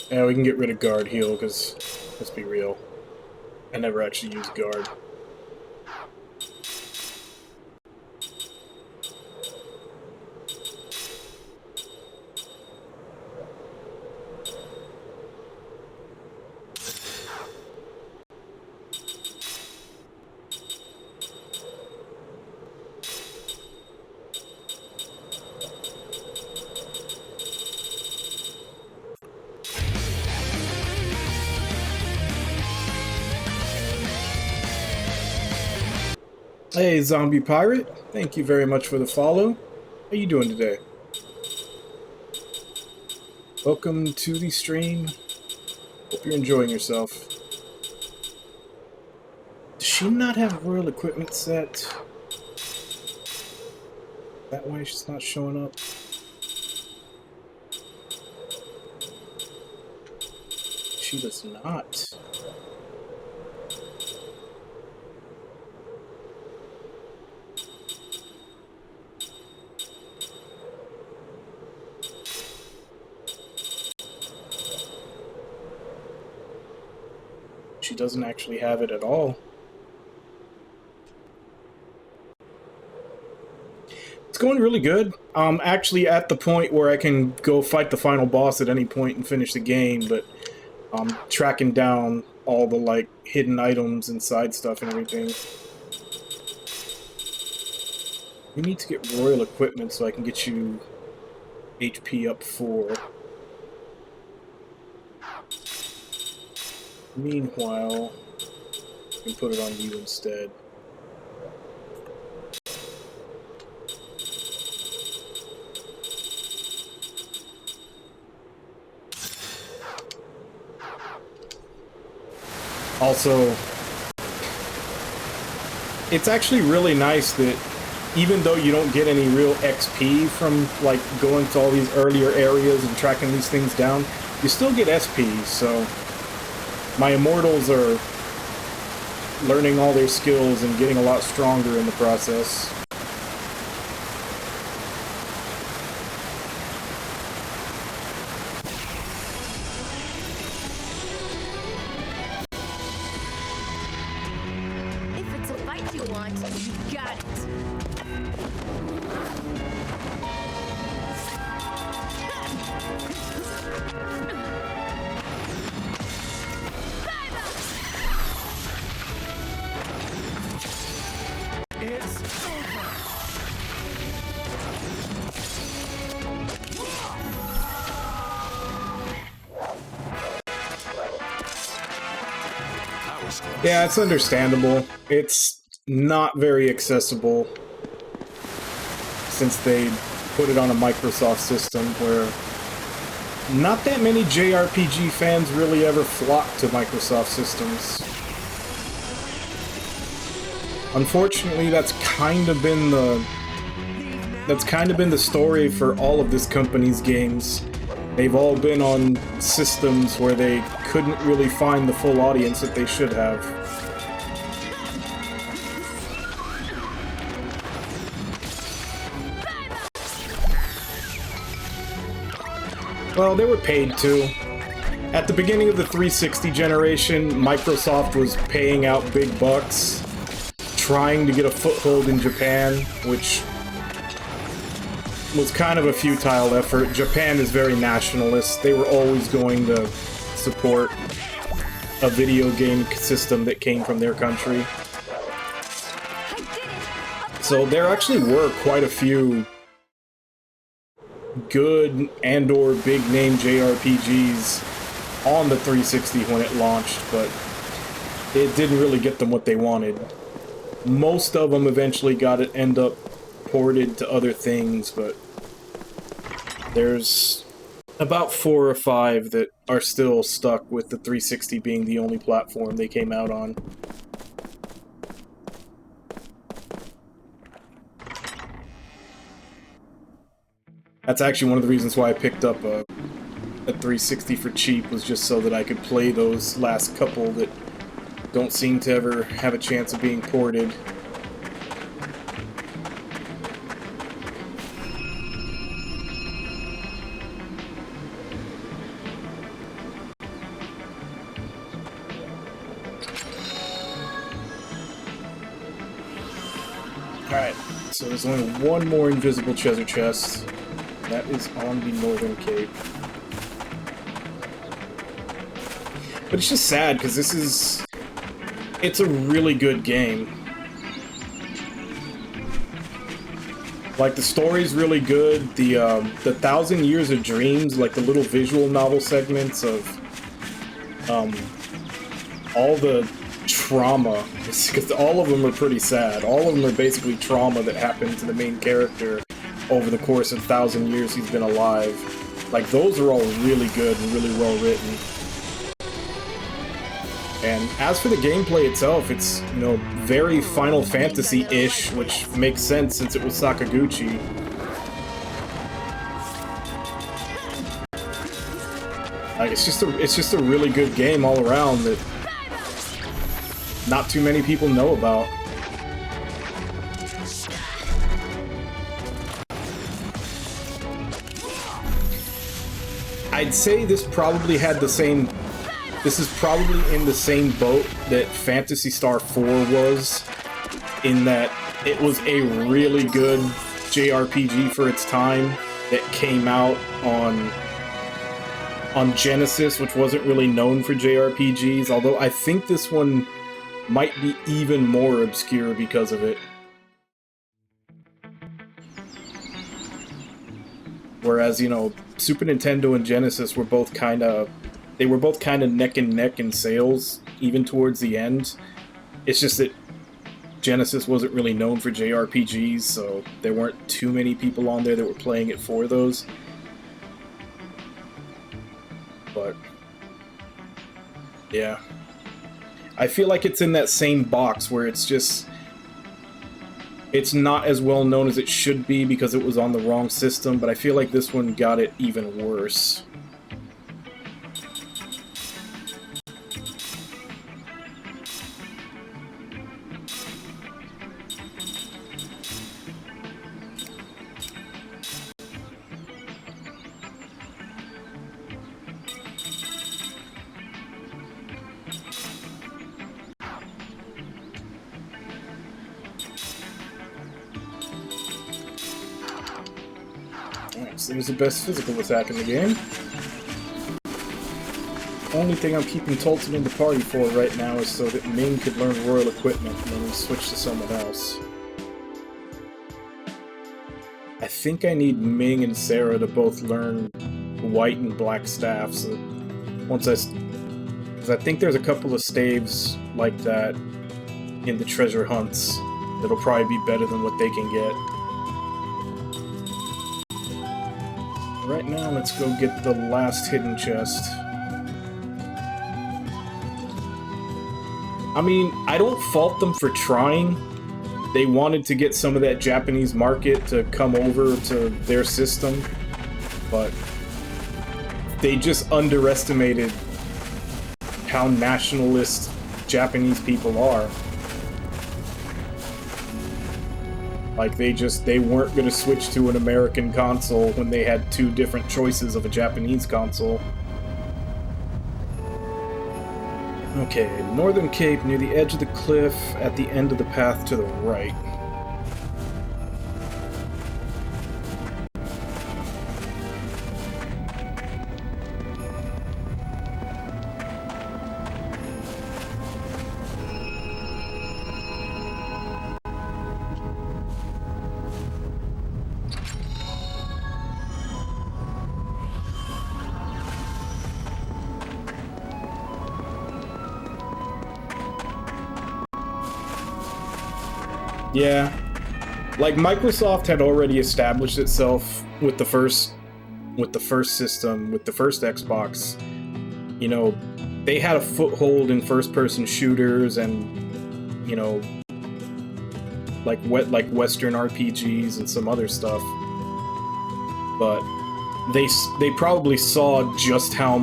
Yeah, we can get rid of guard heal, because, let's be real, I never actually use guard. Hey, Zombie Pirate, thank you very much for the follow. How you doing today? Welcome to the stream. Hope you're enjoying yourself. Does she not have royal equipment set? Is that why she's not showing up? She does not. She doesn't actually have it at all. It's going really good. I'm actually at the point where I can go fight the final boss at any point and finish the game, but I'm tracking down all the, like, hidden items and side stuff and everything. We need to get royal equipment so I can get you HP up 4. Meanwhile, I can put it on you instead. Also, it's actually really nice that even though you don't get any real XP from, like, going to all these earlier areas and tracking these things down, you still get SP, so my immortals are learning all their skills and getting a lot stronger in the process. want, you got it. It's over. That was close. Yeah, it's understandable. It's not very accessible since they put it on a Microsoft system where not that many JRPG fans really ever flock to Microsoft systems. Unfortunately, that's kind of been the story for all of this company's games. They've all been on systems where they couldn't really find the full audience that they should have. Well, they were paid to. At the beginning of the 360 generation, Microsoft was paying out big bucks, trying to get a foothold in Japan, which was kind of a futile effort. Japan is very nationalist. They were always going to support a video game system that came from their country. So there actually were quite a few good and/or big-name JRPGs on the 360 when it launched, but it didn't really get them what they wanted. Most of them eventually end up ported to other things, but there's about 4 or 5 that are still stuck with the 360 being the only platform they came out on. That's actually one of the reasons why I picked up a 360 for cheap, was just so that I could play those last couple that don't seem to ever have a chance of being ported. Alright, so there's only one more invisible treasure chest. That is on the Northern Cape. But it's just sad, because it's a really good game. Like, the story's really good, the 1,000 Years of Dreams, like the little visual novel segments of, all the trauma, because all of them are pretty sad. All of them are basically trauma that happened to the main character over the course of 1,000 years he's been alive. Like, those are all really good and really well written. And as for the gameplay itself, it's, you know, very Final Fantasy-ish, which makes sense since it was Sakaguchi. Like, it's just a really good game all around that not too many people know about. I'd say this probably had the same... This is probably in the same boat that Phantasy Star 4 was, in that it was a really good JRPG for its time that came out on Genesis, which wasn't really known for JRPGs, although I think this one might be even more obscure because of it. Whereas, you know, Super Nintendo and Genesis were both kind of neck and neck in sales, even towards the end. It's just that Genesis wasn't really known for JRPGs, so there weren't too many people on there that were playing it for those. But yeah, I feel like it's in that same box where it's not as well known as it should be because it was on the wrong system, but I feel like this one got it even worse. It was the best physical attack in the game. Only thing I'm keeping Tolton in the party for right now is so that Ming could learn royal equipment and then we switch to someone else. I think I need Ming and Sarah to both learn white and black staff, so because I think there's a couple of staves like that in the treasure hunts that'll probably be better than what they can get. Right now, let's go get the last hidden chest. I mean, I don't fault them for trying. They wanted to get some of that Japanese market to come over to their system, but they just underestimated how nationalist Japanese people are. Like, they weren't going to switch to an American console when they had two different choices of a Japanese console. Okay, Northern Cape near the edge of the cliff at the end of the path to the right. Yeah, like Microsoft had already established itself with the first system, with the first Xbox. You know, they had a foothold in first-person shooters and, you know, like Western RPGs and some other stuff. But they probably saw just how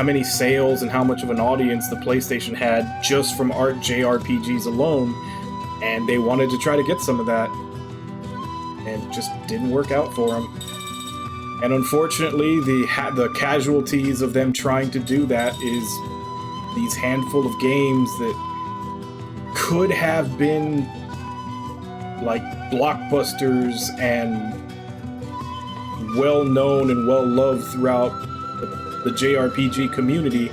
many sales and how much of an audience the PlayStation had just from JRPGs alone, and they wanted to try to get some of that, and it just didn't work out for them. And unfortunately, the casualties of them trying to do that is these handful of games that could have been like blockbusters and well-known and well-loved throughout the JRPG community,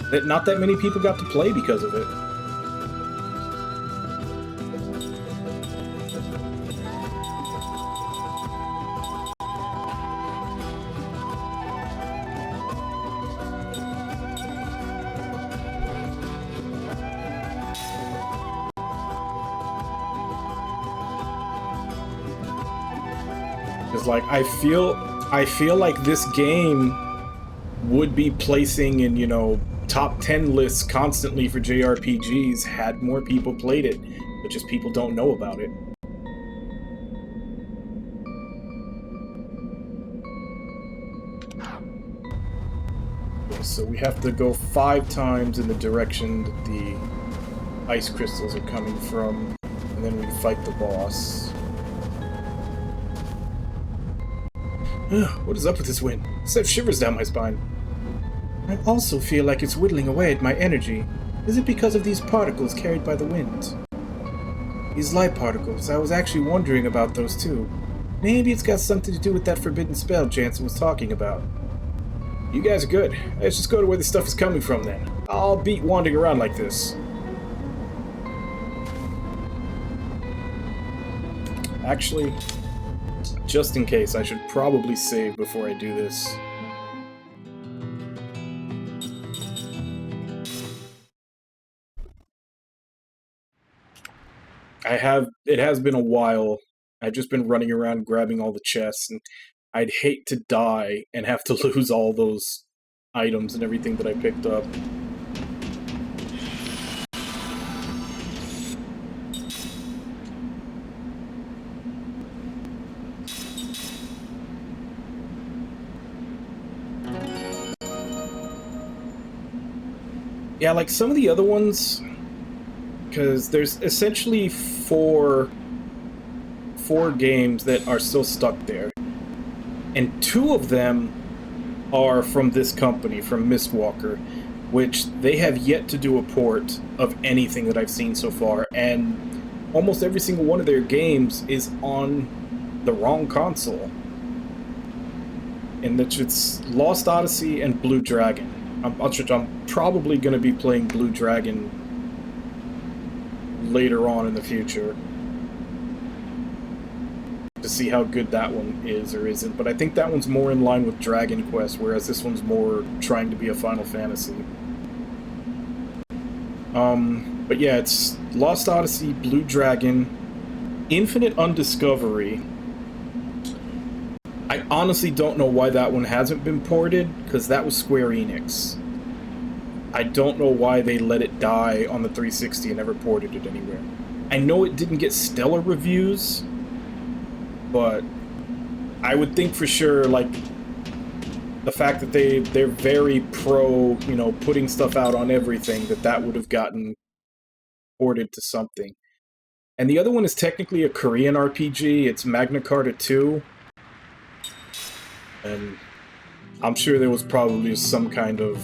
that not that many people got to play because of it. Because like I feel like this game would be placing in, you know, top 10 lists constantly for JRPGs had more people played it, but just people don't know about it. Okay, so we have to go 5 times in the direction that the ice crystals are coming from, and then we fight the boss. What is up with this wind? It sends shivers down my spine. I also feel like it's whittling away at my energy. Is it because of these particles carried by the wind? These light particles, I was actually wondering about those too. Maybe it's got something to do with that forbidden spell Jansen was talking about. You guys are good. Let's just go to where this stuff is coming from then. I'll beat wandering around like this. Actually, just in case, I should probably save before I do this. It has been a while. I've just been running around grabbing all the chests, and I'd hate to die and have to lose all those items and everything that I picked up. Yeah, like some of the other ones, because there's essentially four games that are still stuck there, and 2 of them are from this company, from Mistwalker, which they have yet to do a port of anything that I've seen so far, and almost every single one of their games is on the wrong console. And that it's Lost Odyssey and Blue Dragon. I'm probably going to be playing Blue Dragon later on in the future to see how good that one is or isn't. But I think that one's more in line with Dragon Quest, whereas this one's more trying to be a Final Fantasy. But yeah, it's Lost Odyssey, Blue Dragon, Infinite Undiscovery. I honestly don't know why that one hasn't been ported, because that was Square Enix. I don't know why they let it die on the 360 and never ported it anywhere. I know it didn't get stellar reviews, but I would think for sure, like, the fact that they're very pro, you know, putting stuff out on everything, that would have gotten ported to something. And the other one is technically a Korean RPG. It's Magna Carta 2. And I'm sure there was probably some kind of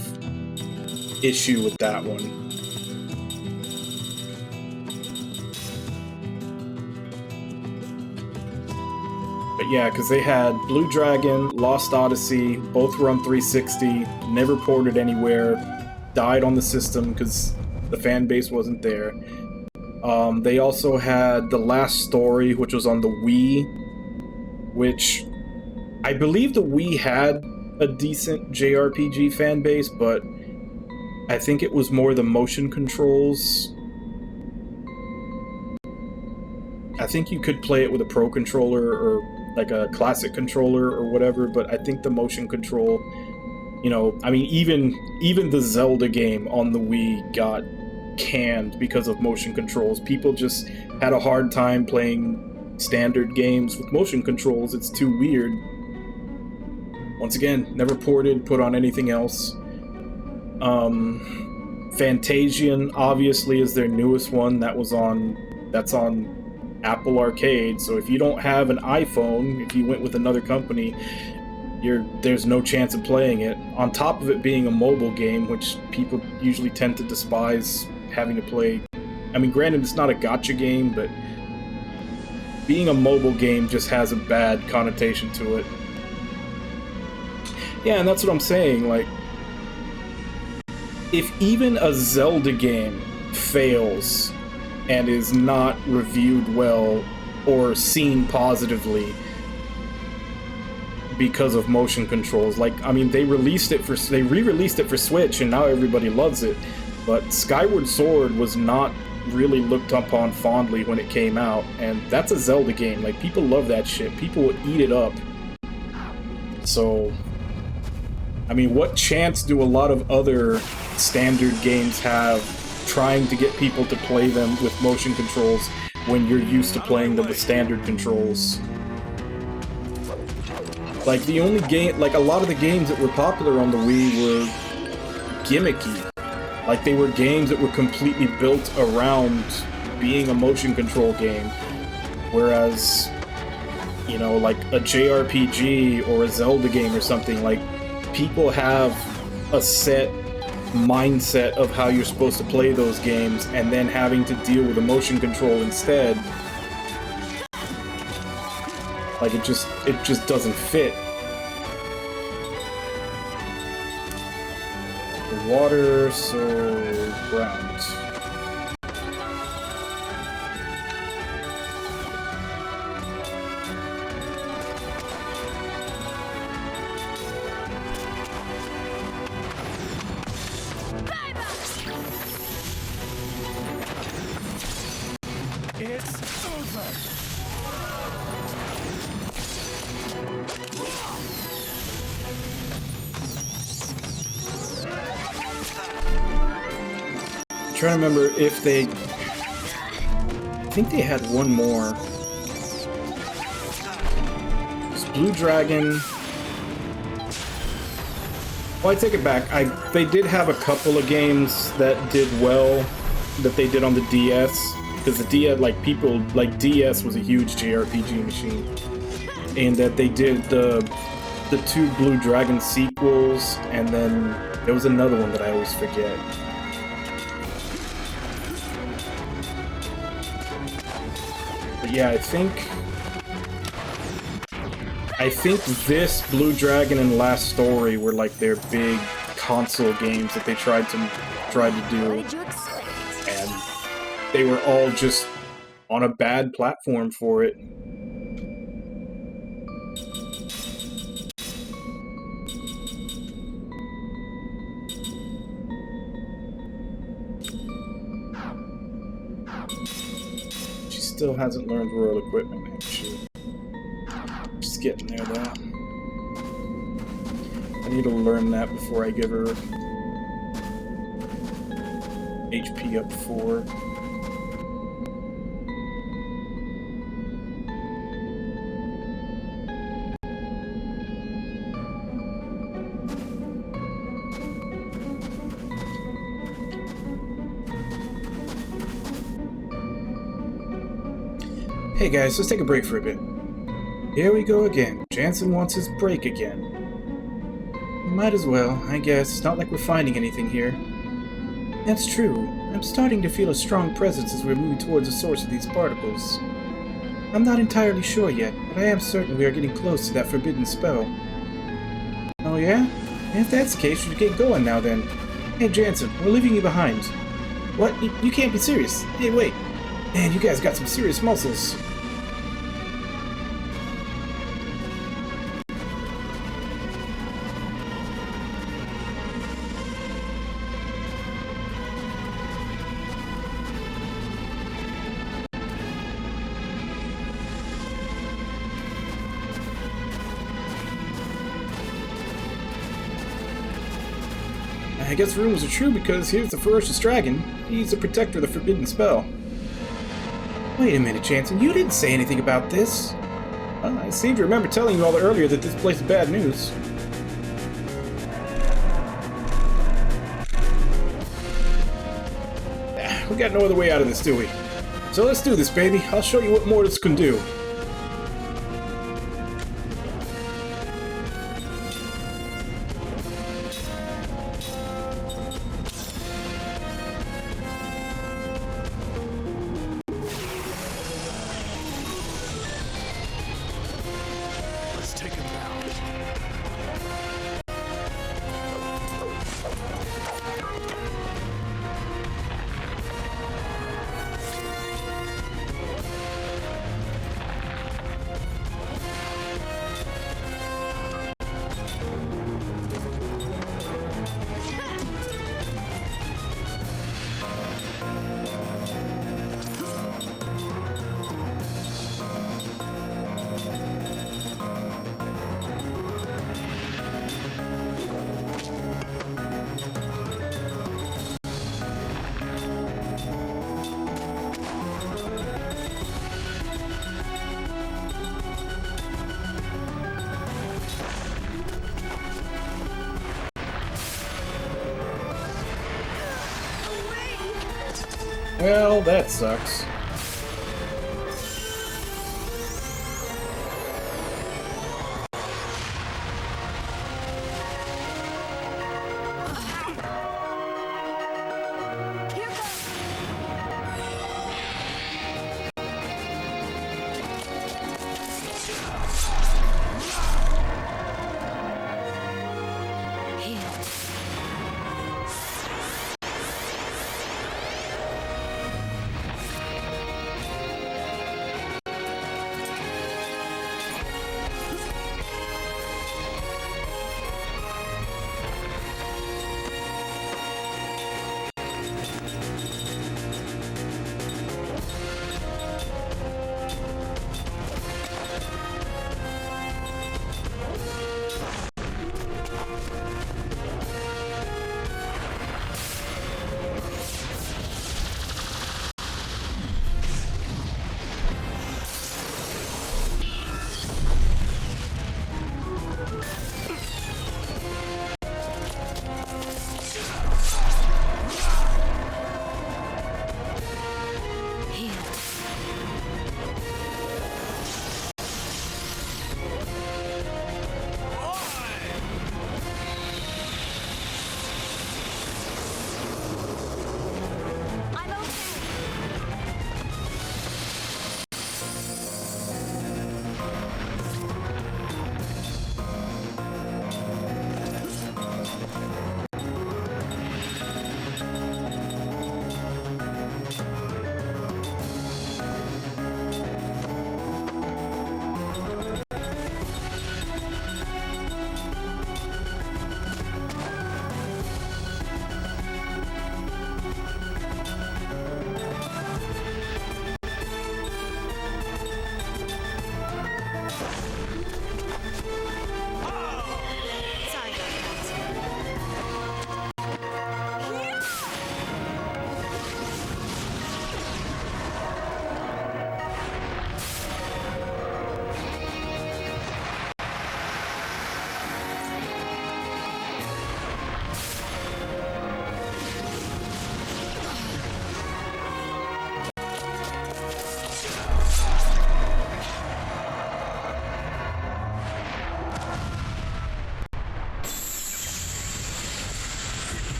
issue with that one. But yeah, because they had Blue Dragon, Lost Odyssey, both were on 360, never ported anywhere, died on the system because the fan base wasn't there. They also had The Last Story, which was on the Wii, which I believe the Wii had a decent JRPG fan base, but I think it was more the motion controls. I think you could play it with a Pro Controller or like a classic controller or whatever, but I think the motion control, you know, I mean, even the Zelda game on the Wii got canned because of motion controls. People just had a hard time playing standard games with motion controls. It's too weird. Once again, never ported, put on anything else. Fantasian obviously is their newest one. That's on Apple Arcade. So if you don't have an iPhone, if you went with another company, there's no chance of playing it. On top of it being a mobile game, which people usually tend to despise having to play. I mean, granted, it's not a gacha game, but being a mobile game just has a bad connotation to it. Yeah, and that's what I'm saying, like, if even a Zelda game fails and is not reviewed well or seen positively because of motion controls, like, I mean, they re-released it for Switch and now everybody loves it, but Skyward Sword was not really looked upon fondly when it came out, and that's a Zelda game. Like, people love that shit. People will eat it up. So, I mean, what chance do a lot of other standard games have trying to get people to play them with motion controls when you're used to playing them with standard controls? Like, the only game, like, a lot of the games that were popular on the Wii were gimmicky. Like, they were games that were completely built around being a motion control game. Whereas, you know, like a JRPG or a Zelda game or something, like, people have a set mindset of how you're supposed to play those games, and then having to deal with a motion control instead, like, it just doesn't fit. The water, so ground. It's over. I'm trying to remember if they... I think they had one more. It's Blue Dragon. Well, I take it back. They did have a couple of games that did well that they did on the DS. Because the DS, like, people, like, DS was a huge JRPG machine. And that they did the two Blue Dragon sequels, and then there was another one that I always forget. But yeah, I think I think this, Blue Dragon, and Last Story were like their big console games that they tried to do, What did you expect? and they were all just on a bad platform for it. She still hasn't learned royal equipment, has she? Just getting there, though. I need to learn that before I give her HP up 4. Hey guys, let's take a break for a bit. Here we go again. Jansen wants his break again. Might as well, I guess. It's not like we're finding anything here. That's true. I'm starting to feel a strong presence as we're moving towards the source of these particles. I'm not entirely sure yet, but I am certain we are getting close to that forbidden spell. Oh yeah? If that's the case, we should get going now then. Hey Jansen, we're leaving you behind. What? You can't be serious. Hey, wait. Man, you guys got some serious muscles. I guess the rumors are true because here's the ferocious dragon. He's a protector of the forbidden spell. Wait a minute, Jansen, you didn't say anything about this. I seem to remember telling you all earlier that this place is bad news. We got no other way out of this, do we? So let's do this, baby. I'll show you what mortals can do. Let's take him down. Well, that sucks.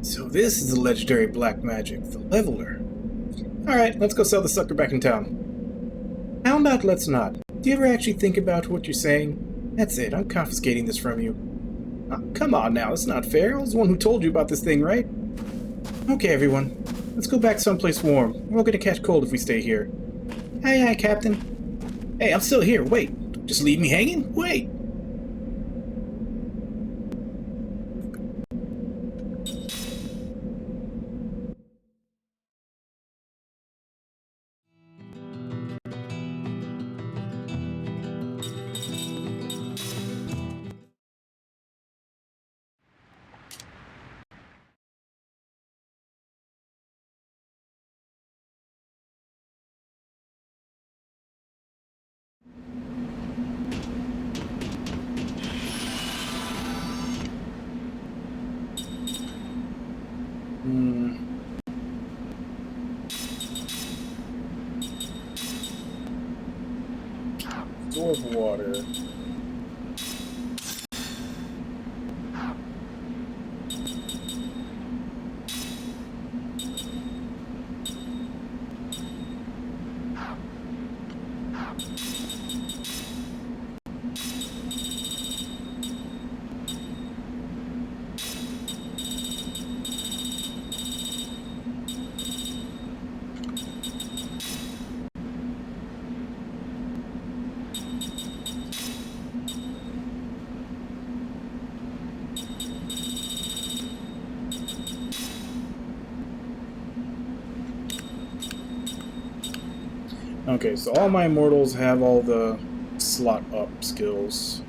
So this is the legendary black magic, the Leveler. Alright, let's go sell the sucker back in town. How about let's not? Do you ever actually think about what you're saying? That's it, I'm confiscating this from you. Oh, come on now, it's not fair. I was the one who told you about this thing, right? Okay, everyone. Let's go back someplace warm. We're all gonna catch cold if we stay here. Aye, aye, Captain. Hey, I'm still here. Wait. Just leave me hanging? Wait. Store of water. Okay, so all my immortals have all the slot up skills.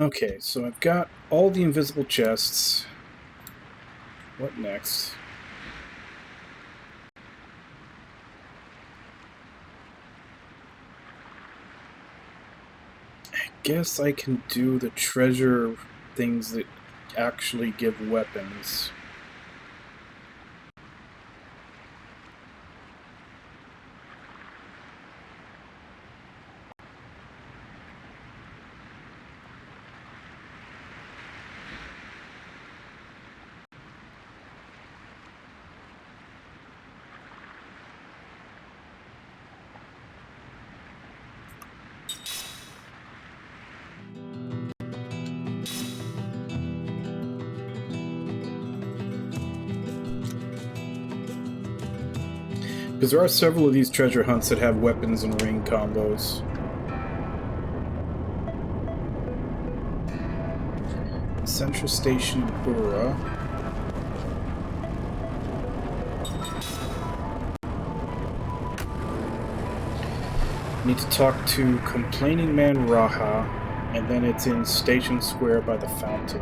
Okay, so I've got all the invisible chests. What next? I guess I can do the treasure things that actually give weapons. Because there are several of these treasure hunts that have weapons and ring combos. Central Station Bura. Need to talk to Complaining Man Raha, and then it's in Station Square by the fountain.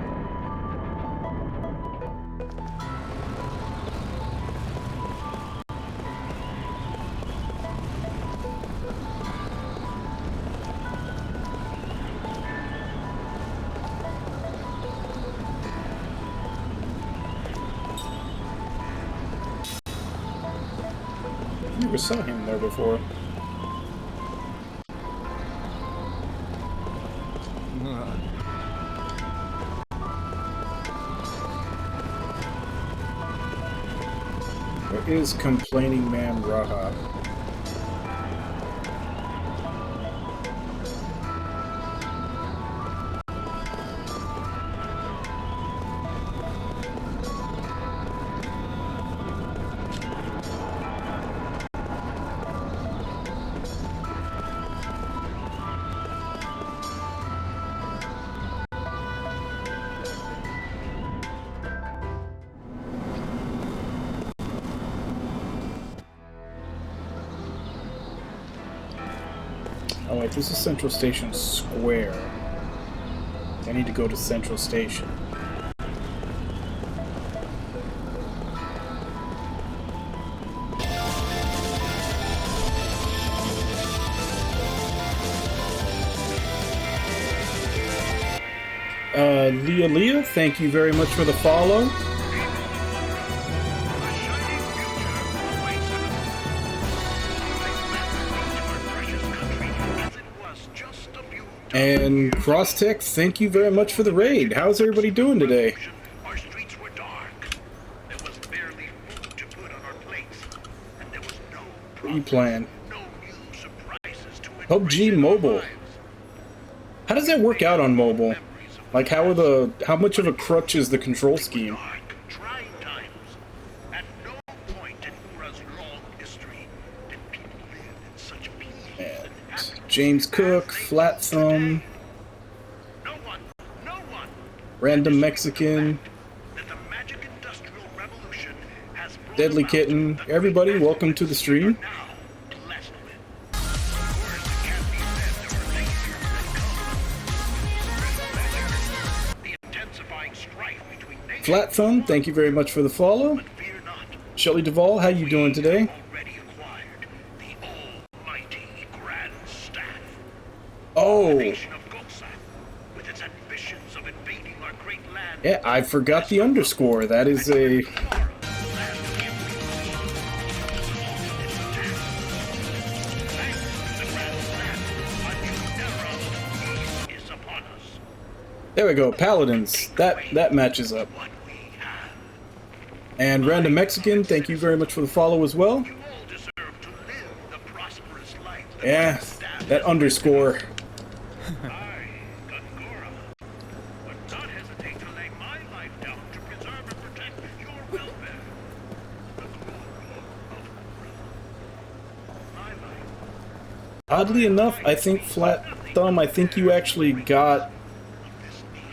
Never saw him there before. Where is Complaining Man Raha? Oh wait, this is Central Station Square. I need to go to Central Station. Leah, thank you very much for the follow. And Crosstech, thank you very much for the raid. How's everybody doing today? Our streets were dark. There was barely food to put on our plates, and there was no What are you playing? no new surprises to PUBG Mobile. How does that work out on mobile? Like, how much of a crutch is the control scheme? Trying times. At no point in Ura's long history did people live in such peace and happiness. James Cook, Flat Thumb, No one Random Mexican, that the magic industrial revolution has brought Deadly about Kitten. the Everybody, welcome to the stream. now blessed with. Words that can't be said or later than come. The intensifying strife between nations. Flat Thumb, thank you very much for the follow. But fear not. Shelley Duvall, how you doing today? Already acquired the almighty Grand Staff. Oh, Nation of Goksa, with its ambitions of invading our great land. yeah, I forgot the underscore. That is a... There we go, Paladins. That matches up. And Random Mexican, thank you very much for the follow as well. Yeah, that underscore. Oddly enough, I think Flat Thumb, I think you actually got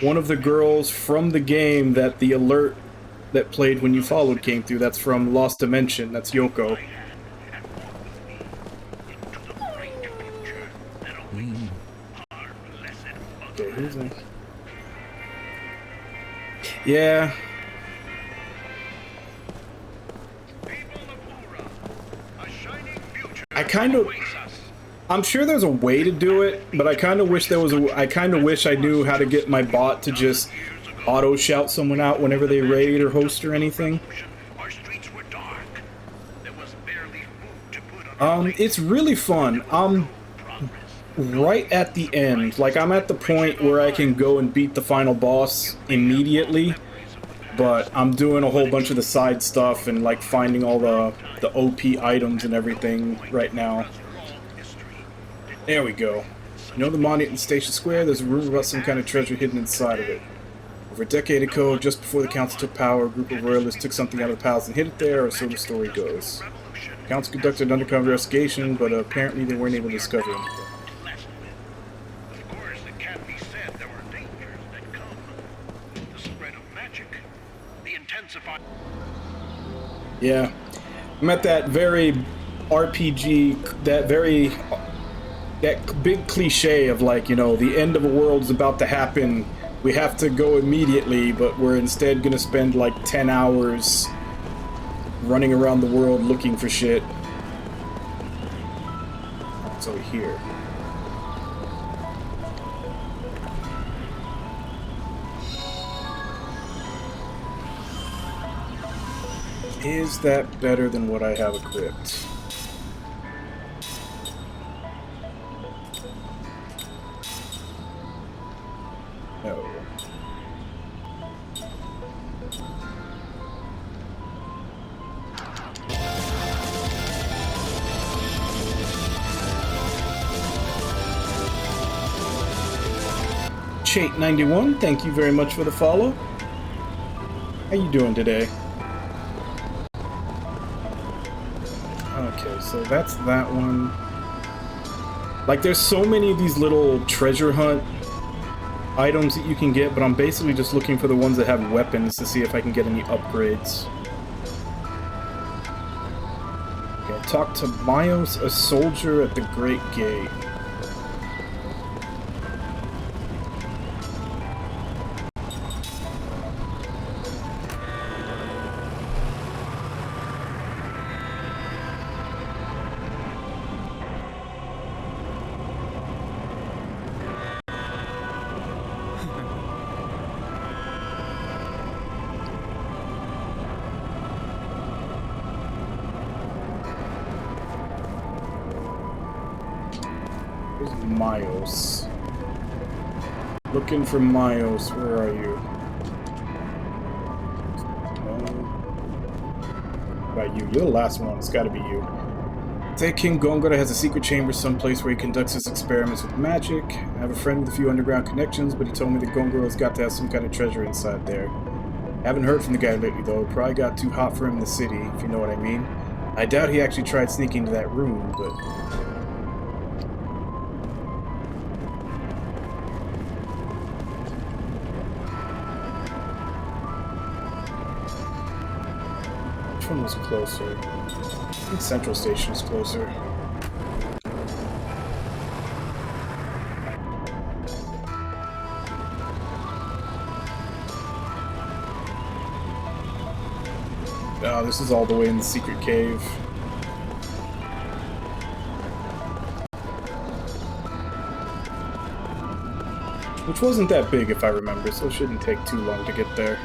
one of the girls from the game that the alert that played when you followed came through. That's from Lost Dimension. That's Yoko. Okay, who's that? Yeah. I kind of... I'm sure there's a way to do it, but I kind of wish there was a... I kind of wish I knew how to get my bot to just auto-shout someone out whenever they raid or host or anything. It's really fun. I'm right at the end. Like, I'm at the point where I can go and beat the final boss immediately, but I'm doing a whole bunch of the side stuff and, like, finding all the OP items and everything right now. There we go. You know the monument in Station Square? There's a rumor about some kind of treasure hidden inside of it. Over a decade ago, just before the council took power, a group of royalists took something out of the palace and hid it there, or so the story goes. The council conducted an undercover investigation, but apparently they weren't able to discover anything. Of course, it can be said there were dangers that come with the spread of magic, the intensified... Yeah. I'm at that very RPG, that big cliche of, like, you know, the end of a world's about to happen, we have to go immediately, but we're instead gonna spend like 10 hours running around the world looking for shit. What's over here? Is that better than what I have equipped? No. Chate91, thank you very much for the follow. How you doing today? Okay, so that's that one. Like, there's so many of these little treasure hunt items that you can get, but I'm basically just looking for the ones that have weapons to see if I can get any upgrades. Okay, talk to Myos, a soldier at the Great Gate. Myos. Looking for Myos. Where are you? About you. You're the last one. It's gotta be you. Say King Gongora has a secret chamber someplace where he conducts his experiments with magic. I have a friend with a few underground connections, but he told me that Gongora's got to have some kind of treasure inside there. Haven't heard from the guy lately, though. Probably got too hot for him in the city, if you know what I mean. I doubt he actually tried sneaking into that room, but... Which one was closer? I think Central Station is closer. Oh, this is all the way in the secret cave. Which wasn't that big, if I remember, so it shouldn't take too long to get there.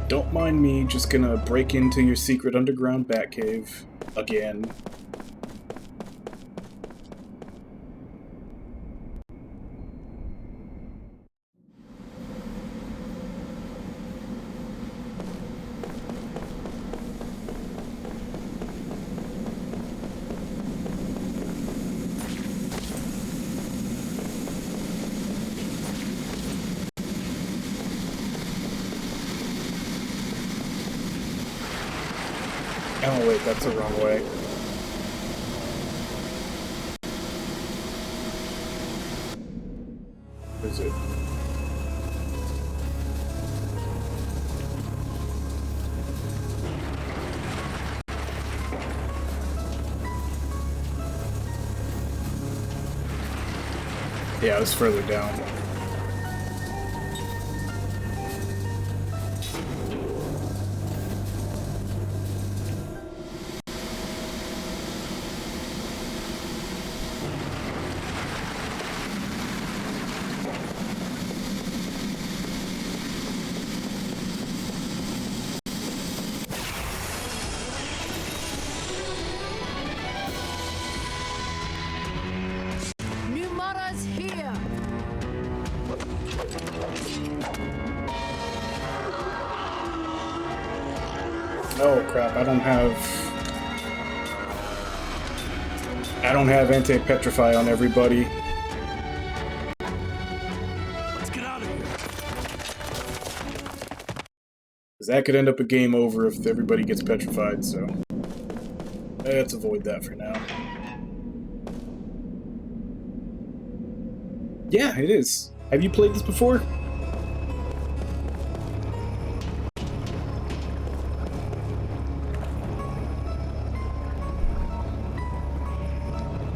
Don't mind me, just gonna break into your secret underground Batcave again. Oh wait, that's the wrong way. What is it? Yeah, it was further down. Numara's here. Oh crap, I don't have anti-petrify on everybody. Let's get out of here. Because that could end up a game over if everybody gets petrified, so let's avoid that for now. Yeah, it is. Have you played this before?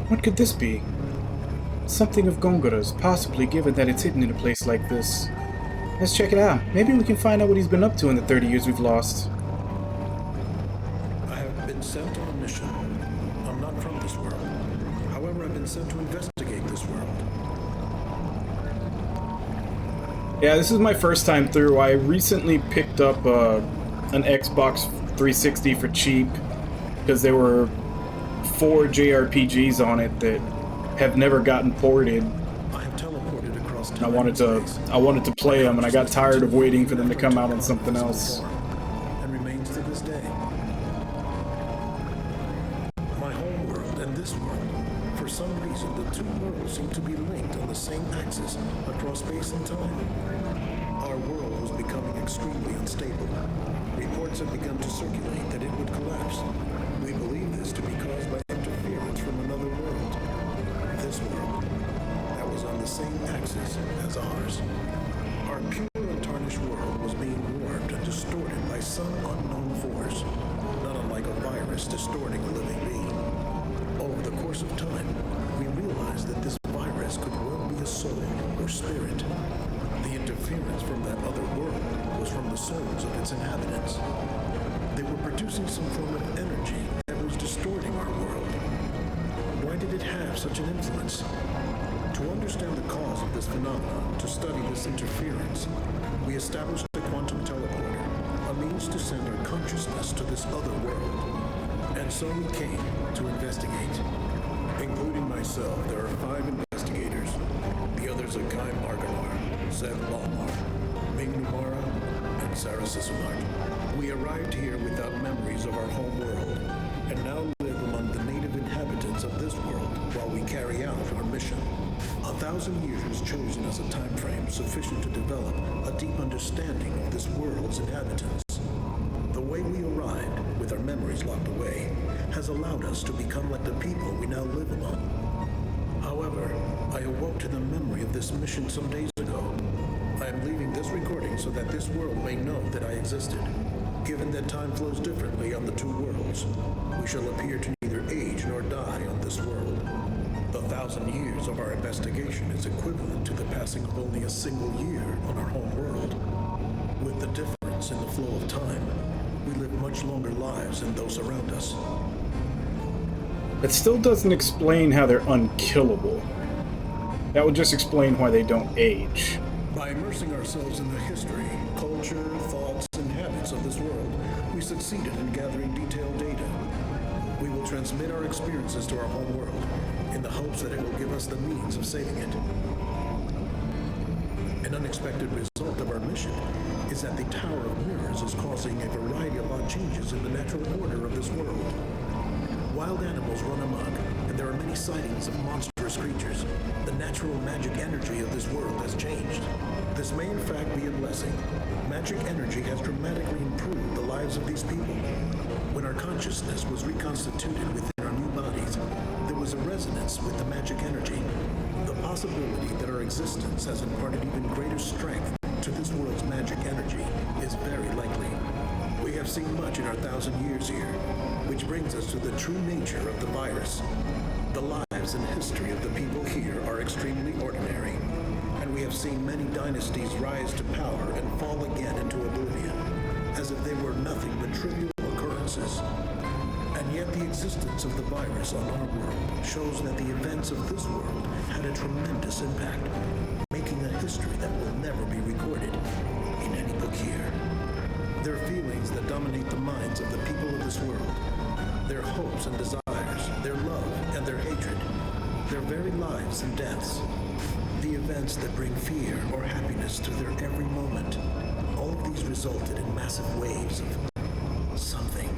What could this be? Something of Gongara's, possibly, given that it's hidden in a place like this. Let's check it out. Maybe we can find out what he's been up to in the 30 years we've lost. I have been sent on a mission. I'm not from this world. However, I've been sent to investigate this world. Yeah, this is my first time through. I recently picked up an Xbox 360 for cheap because there were 4 JRPGs on it that have never gotten ported. I have teleported across time. I wanted to play them, and I got tired of waiting for them to come out on something else. And remains to this day. My home world and this world, for some reason, the two worlds seem to be linked on the same axis across space and time. Our world was becoming extremely unstable. Reports have begun to circulate that it would collapse. We believe this to be caused by interference from another world. This world, that was on the same axis as ours. Our pure untarnished world was being warped and distorted by some unknown force, not unlike a virus distorting a living being. Over the course of time, we realized that this virus could well be a soul or spirit. The interference from that other world was from the souls of its inhabitants. They were producing some form of energy that was distorting our world. Why did it have such an influence? To understand the cause of this phenomenon, to study this interference, we established a quantum teleporter, a means to send our consciousness to this other world. And so we came to investigate. Including myself, there are 5 investigators. The others are Kai Margalar, Zev Balmar, Ming Numara, and Sarah Sisselart. We arrived here without memories of our home world, and now live among the native inhabitants of this world while we carry out our mission. 1,000 years was chosen as a time frame sufficient to develop a deep understanding of this world's inhabitants. The way we arrived, with our memories locked away, has allowed us to become like the people we now live among. However, I awoke to the memory of this mission some days ago. I am leaving this recording so that this world may know that I existed. Given that time flows differently on the two worlds, we shall appear to neither age nor die on this world. The 1,000 years of our investigation is equivalent to the passing of only a single year on our home world. With the difference in the flow of time, we live much longer lives than those around us. It still doesn't explain how they're unkillable. That would just explain why they don't age. By immersing ourselves in the history, culture, thoughts, and habits of this world, we succeeded in gathering detailed data. We will transmit our experiences to our home world in the hopes that it will give us the means of saving it. An unexpected result of our mission is that the Tower of Mirrors is causing a variety of odd changes in the natural order of this world. Wild animals run amok, and there are many sightings of monstrous creatures. The natural magic energy of this world has changed. This may in fact be a blessing. Magic energy has dramatically improved the lives of these people. when our consciousness was reconstituted within our new bodies, there was a resonance with the magic energy. The possibility that our existence has imparted even greater strength to this world's magic energy is very likely. We have seen much in our 1,000 years here, which brings us to the true nature of the virus. The lives and history of the people here are extremely ordinary, and we have seen many dynasties rise to power and fall again into oblivion, as if they were nothing but trivial occurrences. And yet the existence of the virus on our world shows that the events of this world had a tremendous impact, making a history that will never be recorded in any book here. Their feelings that dominate the minds of the people of this world, their hopes and desires, their love and their hatred, their very lives and deaths, the events that bring fear or happiness to their every moment, all of these resulted in massive waves of something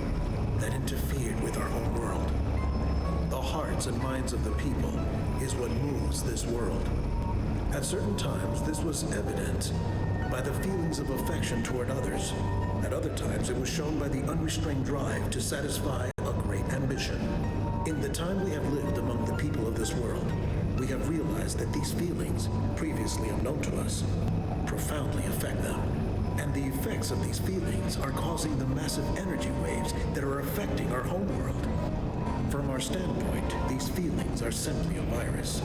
that interfered with our whole world. The hearts and minds of the people is what moves this world. At certain times, this was evident by the feelings of affection toward others. At other times, it was shown by the unrestrained drive to satisfy a great ambition. In the time we have lived among the people of this world, we have realized that these feelings, previously unknown to us, profoundly affect them. And the effects of these feelings are causing the massive energy waves that are affecting our home world. From our standpoint, these feelings are simply a virus.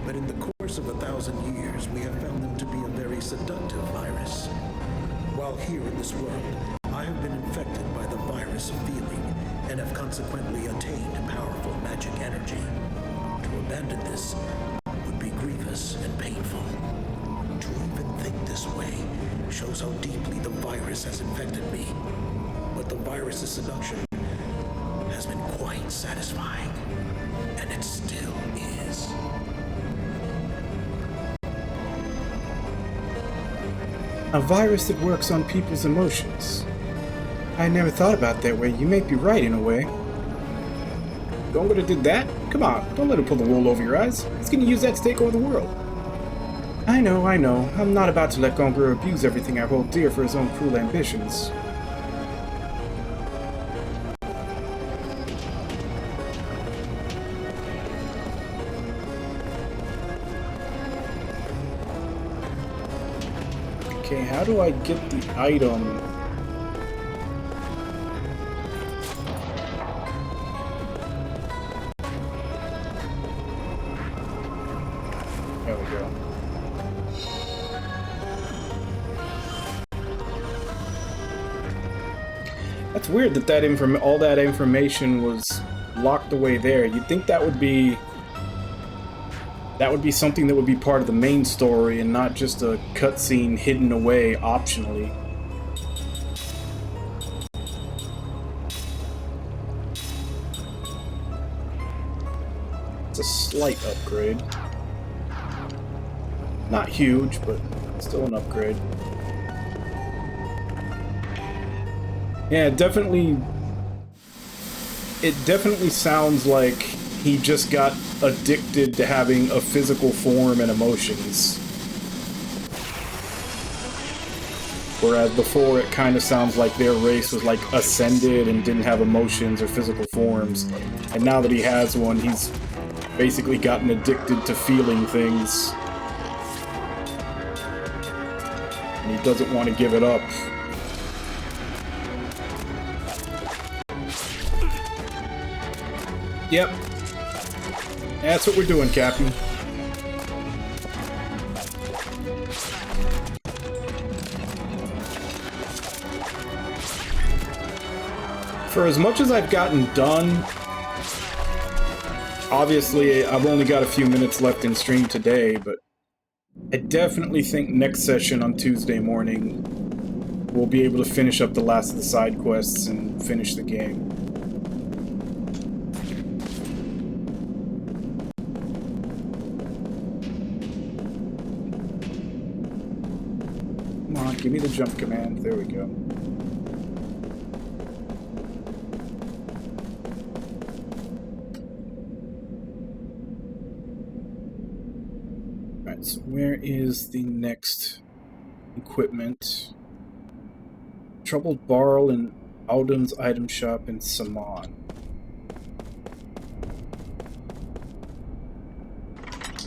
But in the course of 1,000 years, we have found them to be a very seductive virus. While here in this world, I have been infected by the virus of feeling and have consequently attained powerful magic energy. To abandon this would be grievous and painful. To even think this way shows how deeply the virus has infected me. But the virus's seduction has been quite satisfying, and it still is. A virus that works on people's emotions. I never thought about it that way. You may be right in a way. Gongra did that? Come on, don't let him pull the wool over your eyes. He's gonna use that to take over the world. I know. I'm not about to let Gongra abuse everything I hold dear for his own cruel ambitions. Okay, how do I get the item? There we go. That's weird that all that information was locked away there. You'd think that would be something that would be part of the main story and not just a cutscene hidden away optionally. It's a slight upgrade. Not huge, but still an upgrade. Yeah, it definitely sounds like he just got addicted to having a physical form and emotions. Whereas before it kind of sounds like their race was like ascended and didn't have emotions or physical forms. And now that he has one, he's basically gotten addicted to feeling things. And he doesn't want to give it up. Yep. That's what we're doing, Captain. For as much as I've gotten done, obviously I've only got a few minutes left in stream today, but I definitely think next session on Tuesday morning we'll be able to finish up the last of the side quests and finish the game. Come on, give me the jump command. There we go. Alright, so where is the next equipment? Troubled barrel and Alden's item shop in Saman.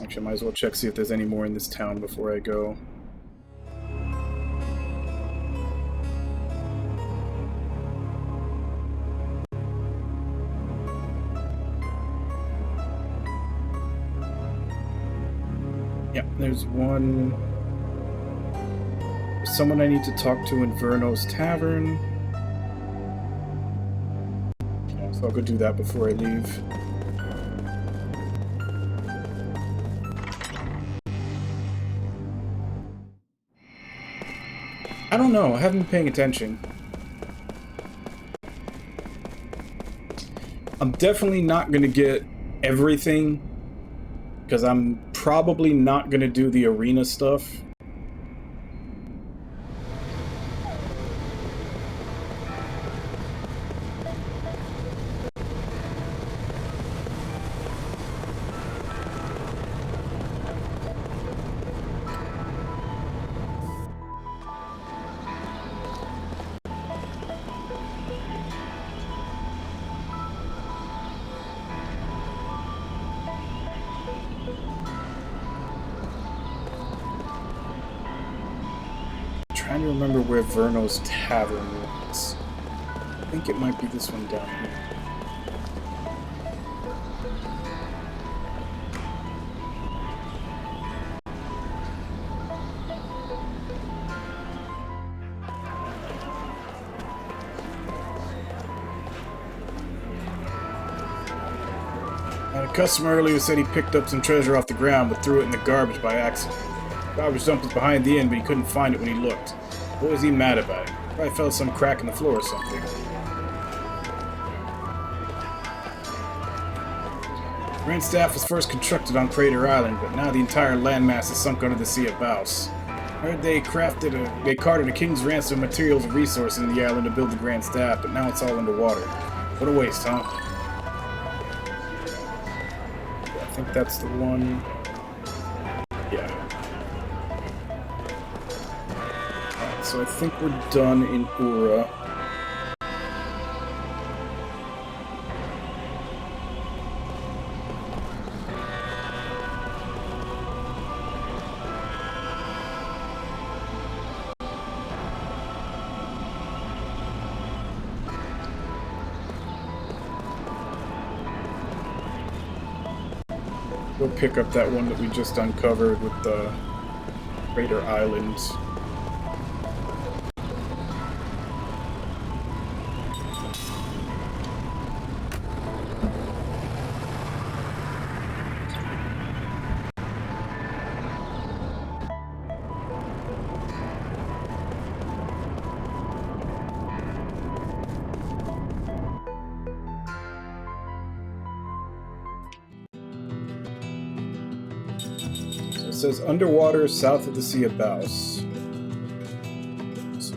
Actually, I might as well check, see if there's any more in this town before I go. Yeah, there's one. There's someone I need to talk to in Verno's Tavern. Yeah, so I'll go do that before I leave. I don't know, I haven't been paying attention. I'm definitely not going to get everything, because I'm probably not going to do the arena stuff. Trying to remember where Verno's Tavern was. I think it might be this one down here. I had a customer earlier said he picked up some treasure off the ground but threw it in the garbage by accident. The garbage dump was behind the inn, but he couldn't find it when he looked. What was he mad about it? Probably fell some crack in the floor or something. Grand Staff was first constructed on Crater Island, but now the entire landmass is sunk under the Sea of Baus. I heard they carted a king's ransom of materials and resources in the island to build the Grand Staff, but now it's all underwater. What a waste, huh? Yeah, I think that's the one. Yeah. Alright, so I think we're done in Ura. We'll pick up that one that we just uncovered with the Crater Islands. It says underwater south of the Sea of Baus. So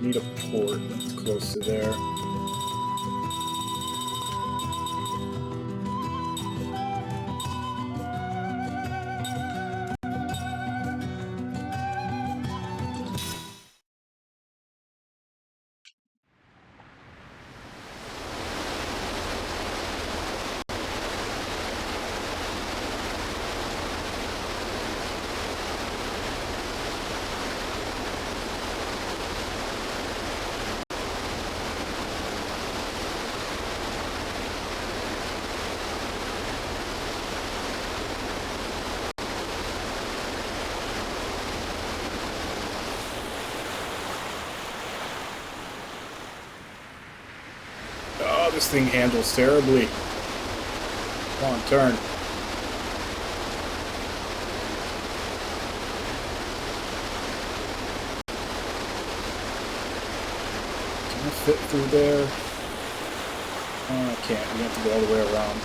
need a port that's close to there. Oh, this thing handles terribly. Come on, turn. Can I fit through there? Oh, I can't. We have to go all the way around.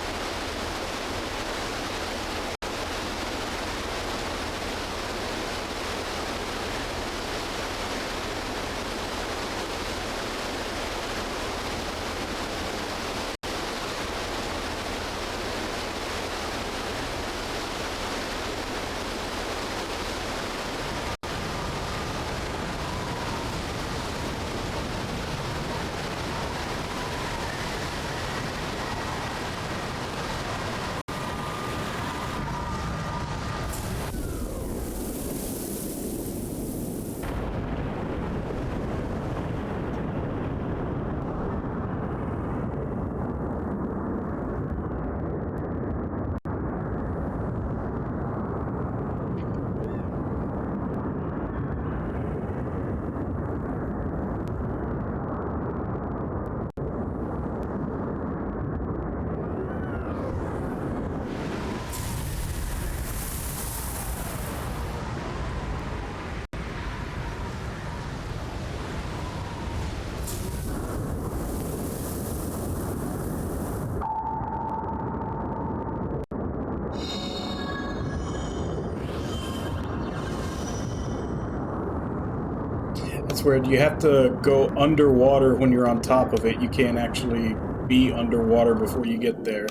it's where you have to go underwater when you're on top of it. You can't actually be underwater before you get there.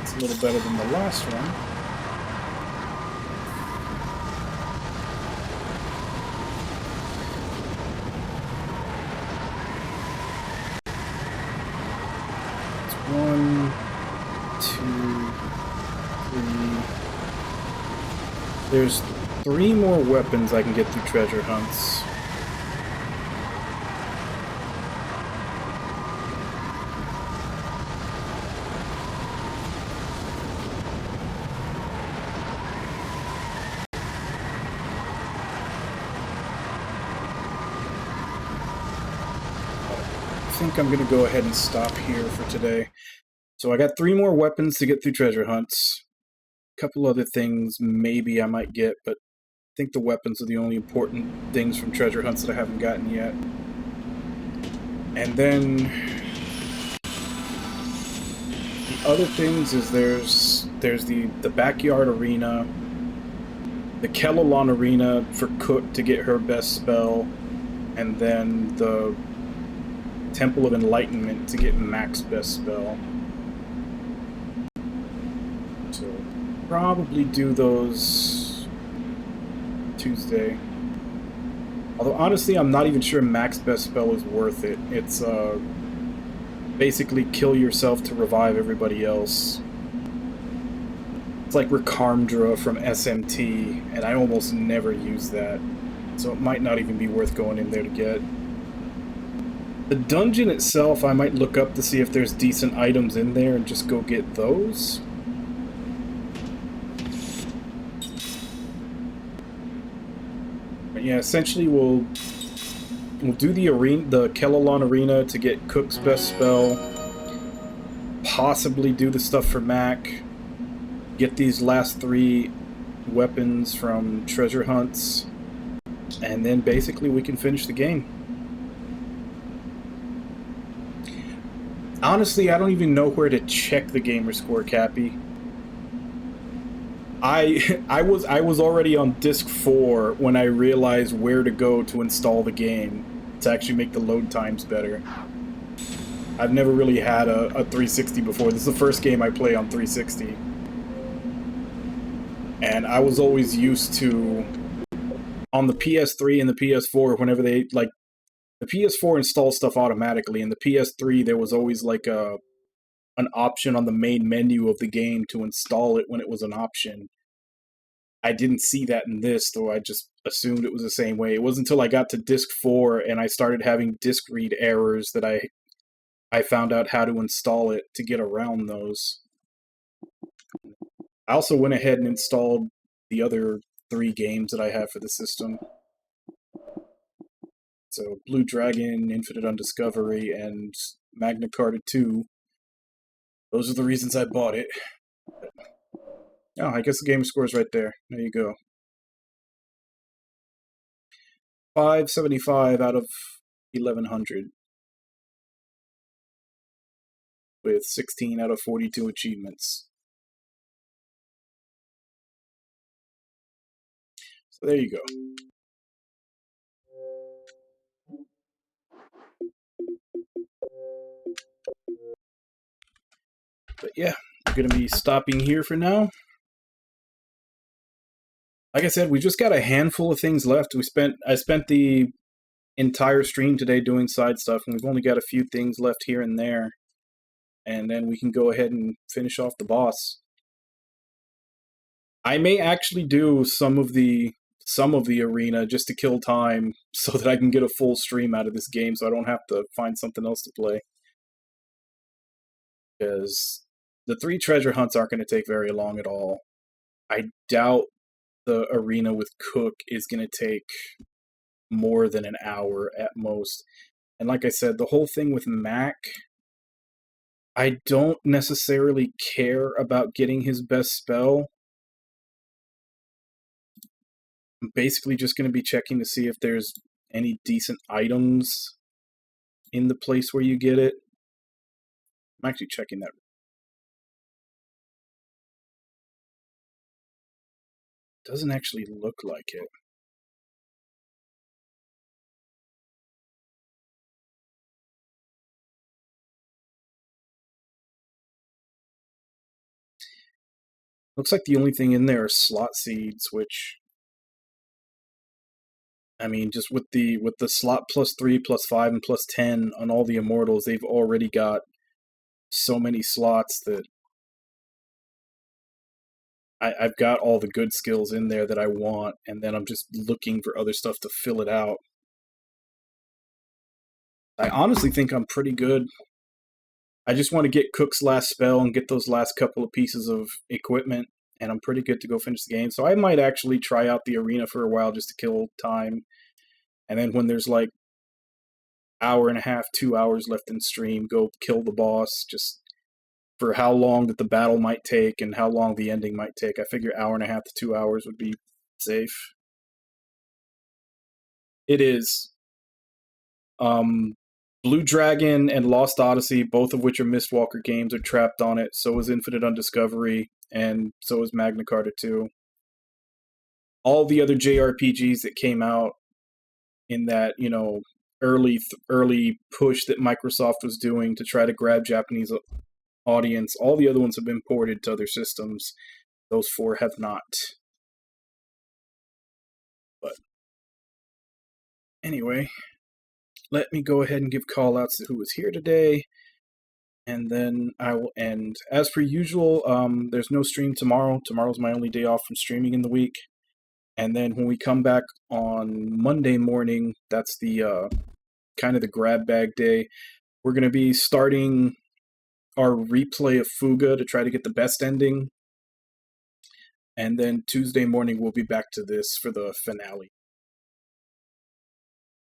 It's a little better than the last one. One, two, three. There's 3 more weapons I can get through treasure hunts. I think I'm going to go ahead and stop here for today. So I got 3 more weapons to get through treasure hunts. A couple other things maybe I might get, but I think the weapons are the only important things from treasure hunts that I haven't gotten yet. And then the other things is there's the backyard arena, the Kellalon arena for Cook to get her best spell, and then the Temple of Enlightenment to get Mac's best spell. So probably do those Tuesday. Although honestly, I'm not even sure Mac's best spell is worth it. It's basically kill yourself to revive everybody else. It's like Rakarmdra from SMT, and I almost never use that. So it might not even be worth going in there to get. The dungeon itself, I might look up to see if there's decent items in there and just go get those. But yeah, essentially we'll do the arena, the Kellalon arena to get Cook's best spell. Possibly do the stuff for Mac. Get these last 3 weapons from treasure hunts. And then basically we can finish the game. Honestly, I don't even know where to check the gamer score, Cappy. I was already on disc 4 when I realized where to go to install the game to actually make the load times better. I've never really had a 360 before. This is the first game I play on 360. And I was always used to, on the PS3 and the PS4, whenever they, like, the PS4 installs stuff automatically, and the PS3 there was always like an option on the main menu of the game to install it when it was an option. I didn't see that in this, though I just assumed it was the same way. It wasn't until I got to disc 4 and I started having disk read errors that I found out how to install it to get around those. I also went ahead and installed the other 3 games that I have for the system. So, Blue Dragon, Infinite Undiscovery, and Magna Carta 2. Those are the reasons I bought it. Oh, I guess the gamer score is right there. There you go. 575 out of 1100. With 16 out of 42 achievements. So there you go. But yeah, I'm going to be stopping here for now. Like I said, we just got a handful of things left. I spent the entire stream today doing side stuff, and we've only got a few things left here and there. And then we can go ahead and finish off the boss. I may actually do some of the arena just to kill time so that I can get a full stream out of this game so I don't have to find something else to play. Because the 3 treasure hunts aren't going to take very long at all. I doubt the arena with Cook is going to take more than an hour at most. And like I said, the whole thing with Mac, I don't necessarily care about getting his best spell. I'm basically just going to be checking to see if there's any decent items in the place where you get it. I'm actually checking that. Doesn't actually look like it. Looks like the only thing in there are slot seeds, which, I mean, just with the slot +3, +5, and +10 on all the immortals, they've already got so many slots that I've got all the good skills in there that I want, and then I'm just looking for other stuff to fill it out. I honestly think I'm pretty good. I just want to get Cook's last spell and get those last couple of pieces of equipment, and I'm pretty good to go finish the game. So I might actually try out the arena for a while just to kill time. And then when there's like hour and a half, 2 hours left in stream, go kill the boss, just for how long that the battle might take and how long the ending might take. I figure hour and a half to 2 hours would be safe. It is. Blue Dragon and Lost Odyssey, both of which are Mistwalker games, are trapped on it. So is Infinite Undiscovery, and so is Magna Carta 2. All the other JRPGs that came out in that, you know, early push that Microsoft was doing to try to grab Japanese audience, all the other ones have been ported to other systems. Those 4 have not. But anyway, let me go ahead and give call-outs to who was here today, and then I will end. As per usual, there's no stream tomorrow. Tomorrow's my only day off from streaming in the week. And then when we come back on Monday morning, that's the kind of the grab bag day. We're going to be starting our replay of Fuga to try to get the best ending. And then Tuesday morning, we'll be back to this for the finale.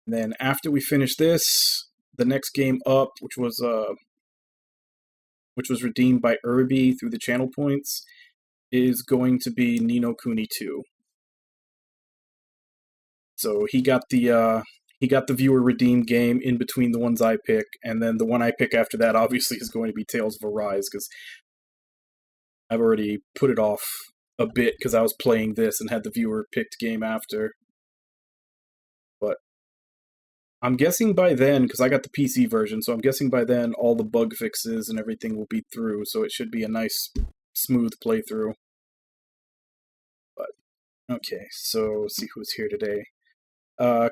And then after we finish this, the next game up, which was redeemed by Irby through the channel points, is going to be Ni no Kuni 2. So he got the viewer redeemed game in between the ones I pick, and then the one I pick after that obviously is going to be Tales of Arise, because I've already put it off a bit because I was playing this and had the viewer picked game after. But I'm guessing by then, because I got the PC version, so I'm guessing by then all the bug fixes and everything will be through, so it should be a nice, smooth playthrough. But, okay, so let's see who's here today.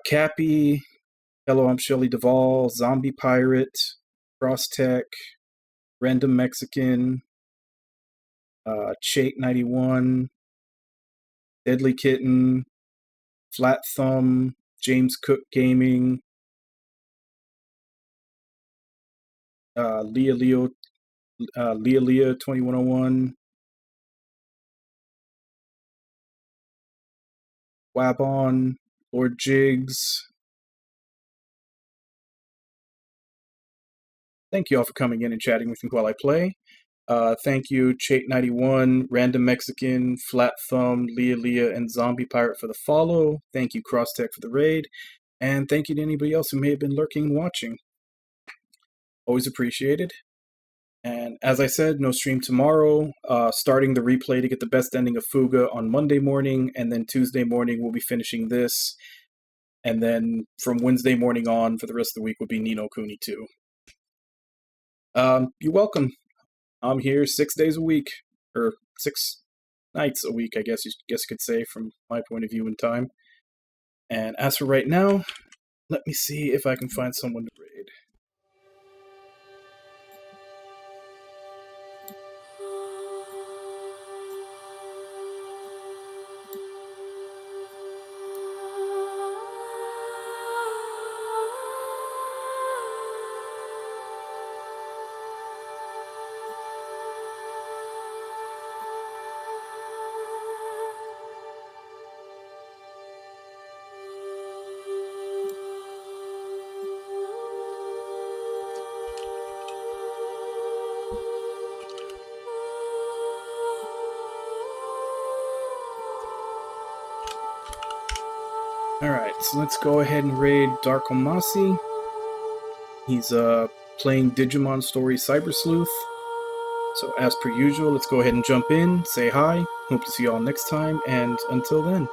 Cappy, hello, I'm Shelly Duvall, Zombie Pirate, Cross Tech, Random Mexican, Chate91, Deadly Kitten, Flat Thumb, James Cook Gaming, Leah 2101, Wabon, Lord Jigs. Thank you all for coming in and chatting with me while I play. Thank you, Chate91, Random Mexican, Flat Thumb, Leah, and Zombie Pirate for the follow. Thank you, Crosstech, for the raid. And thank you to anybody else who may have been lurking and watching. Always appreciated. And as I said, no stream tomorrow. Starting the replay to get the best ending of Fuga on Monday morning, and then Tuesday morning we'll be finishing this. And then from Wednesday morning on for the rest of the week will be Ni no Kuni 2. You're welcome. I'm here 6 days a week, or 6 nights a week, I guess you could say, from my point of view in time. And as for right now, let me see if I can find someone to raid. Alright, so let's go ahead and raid Dark Omasi. He's playing Digimon Story Cyber Sleuth. So as per usual, let's go ahead and jump in, say hi, hope to see you all next time, and until then.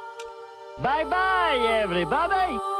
Bye-bye, everybody!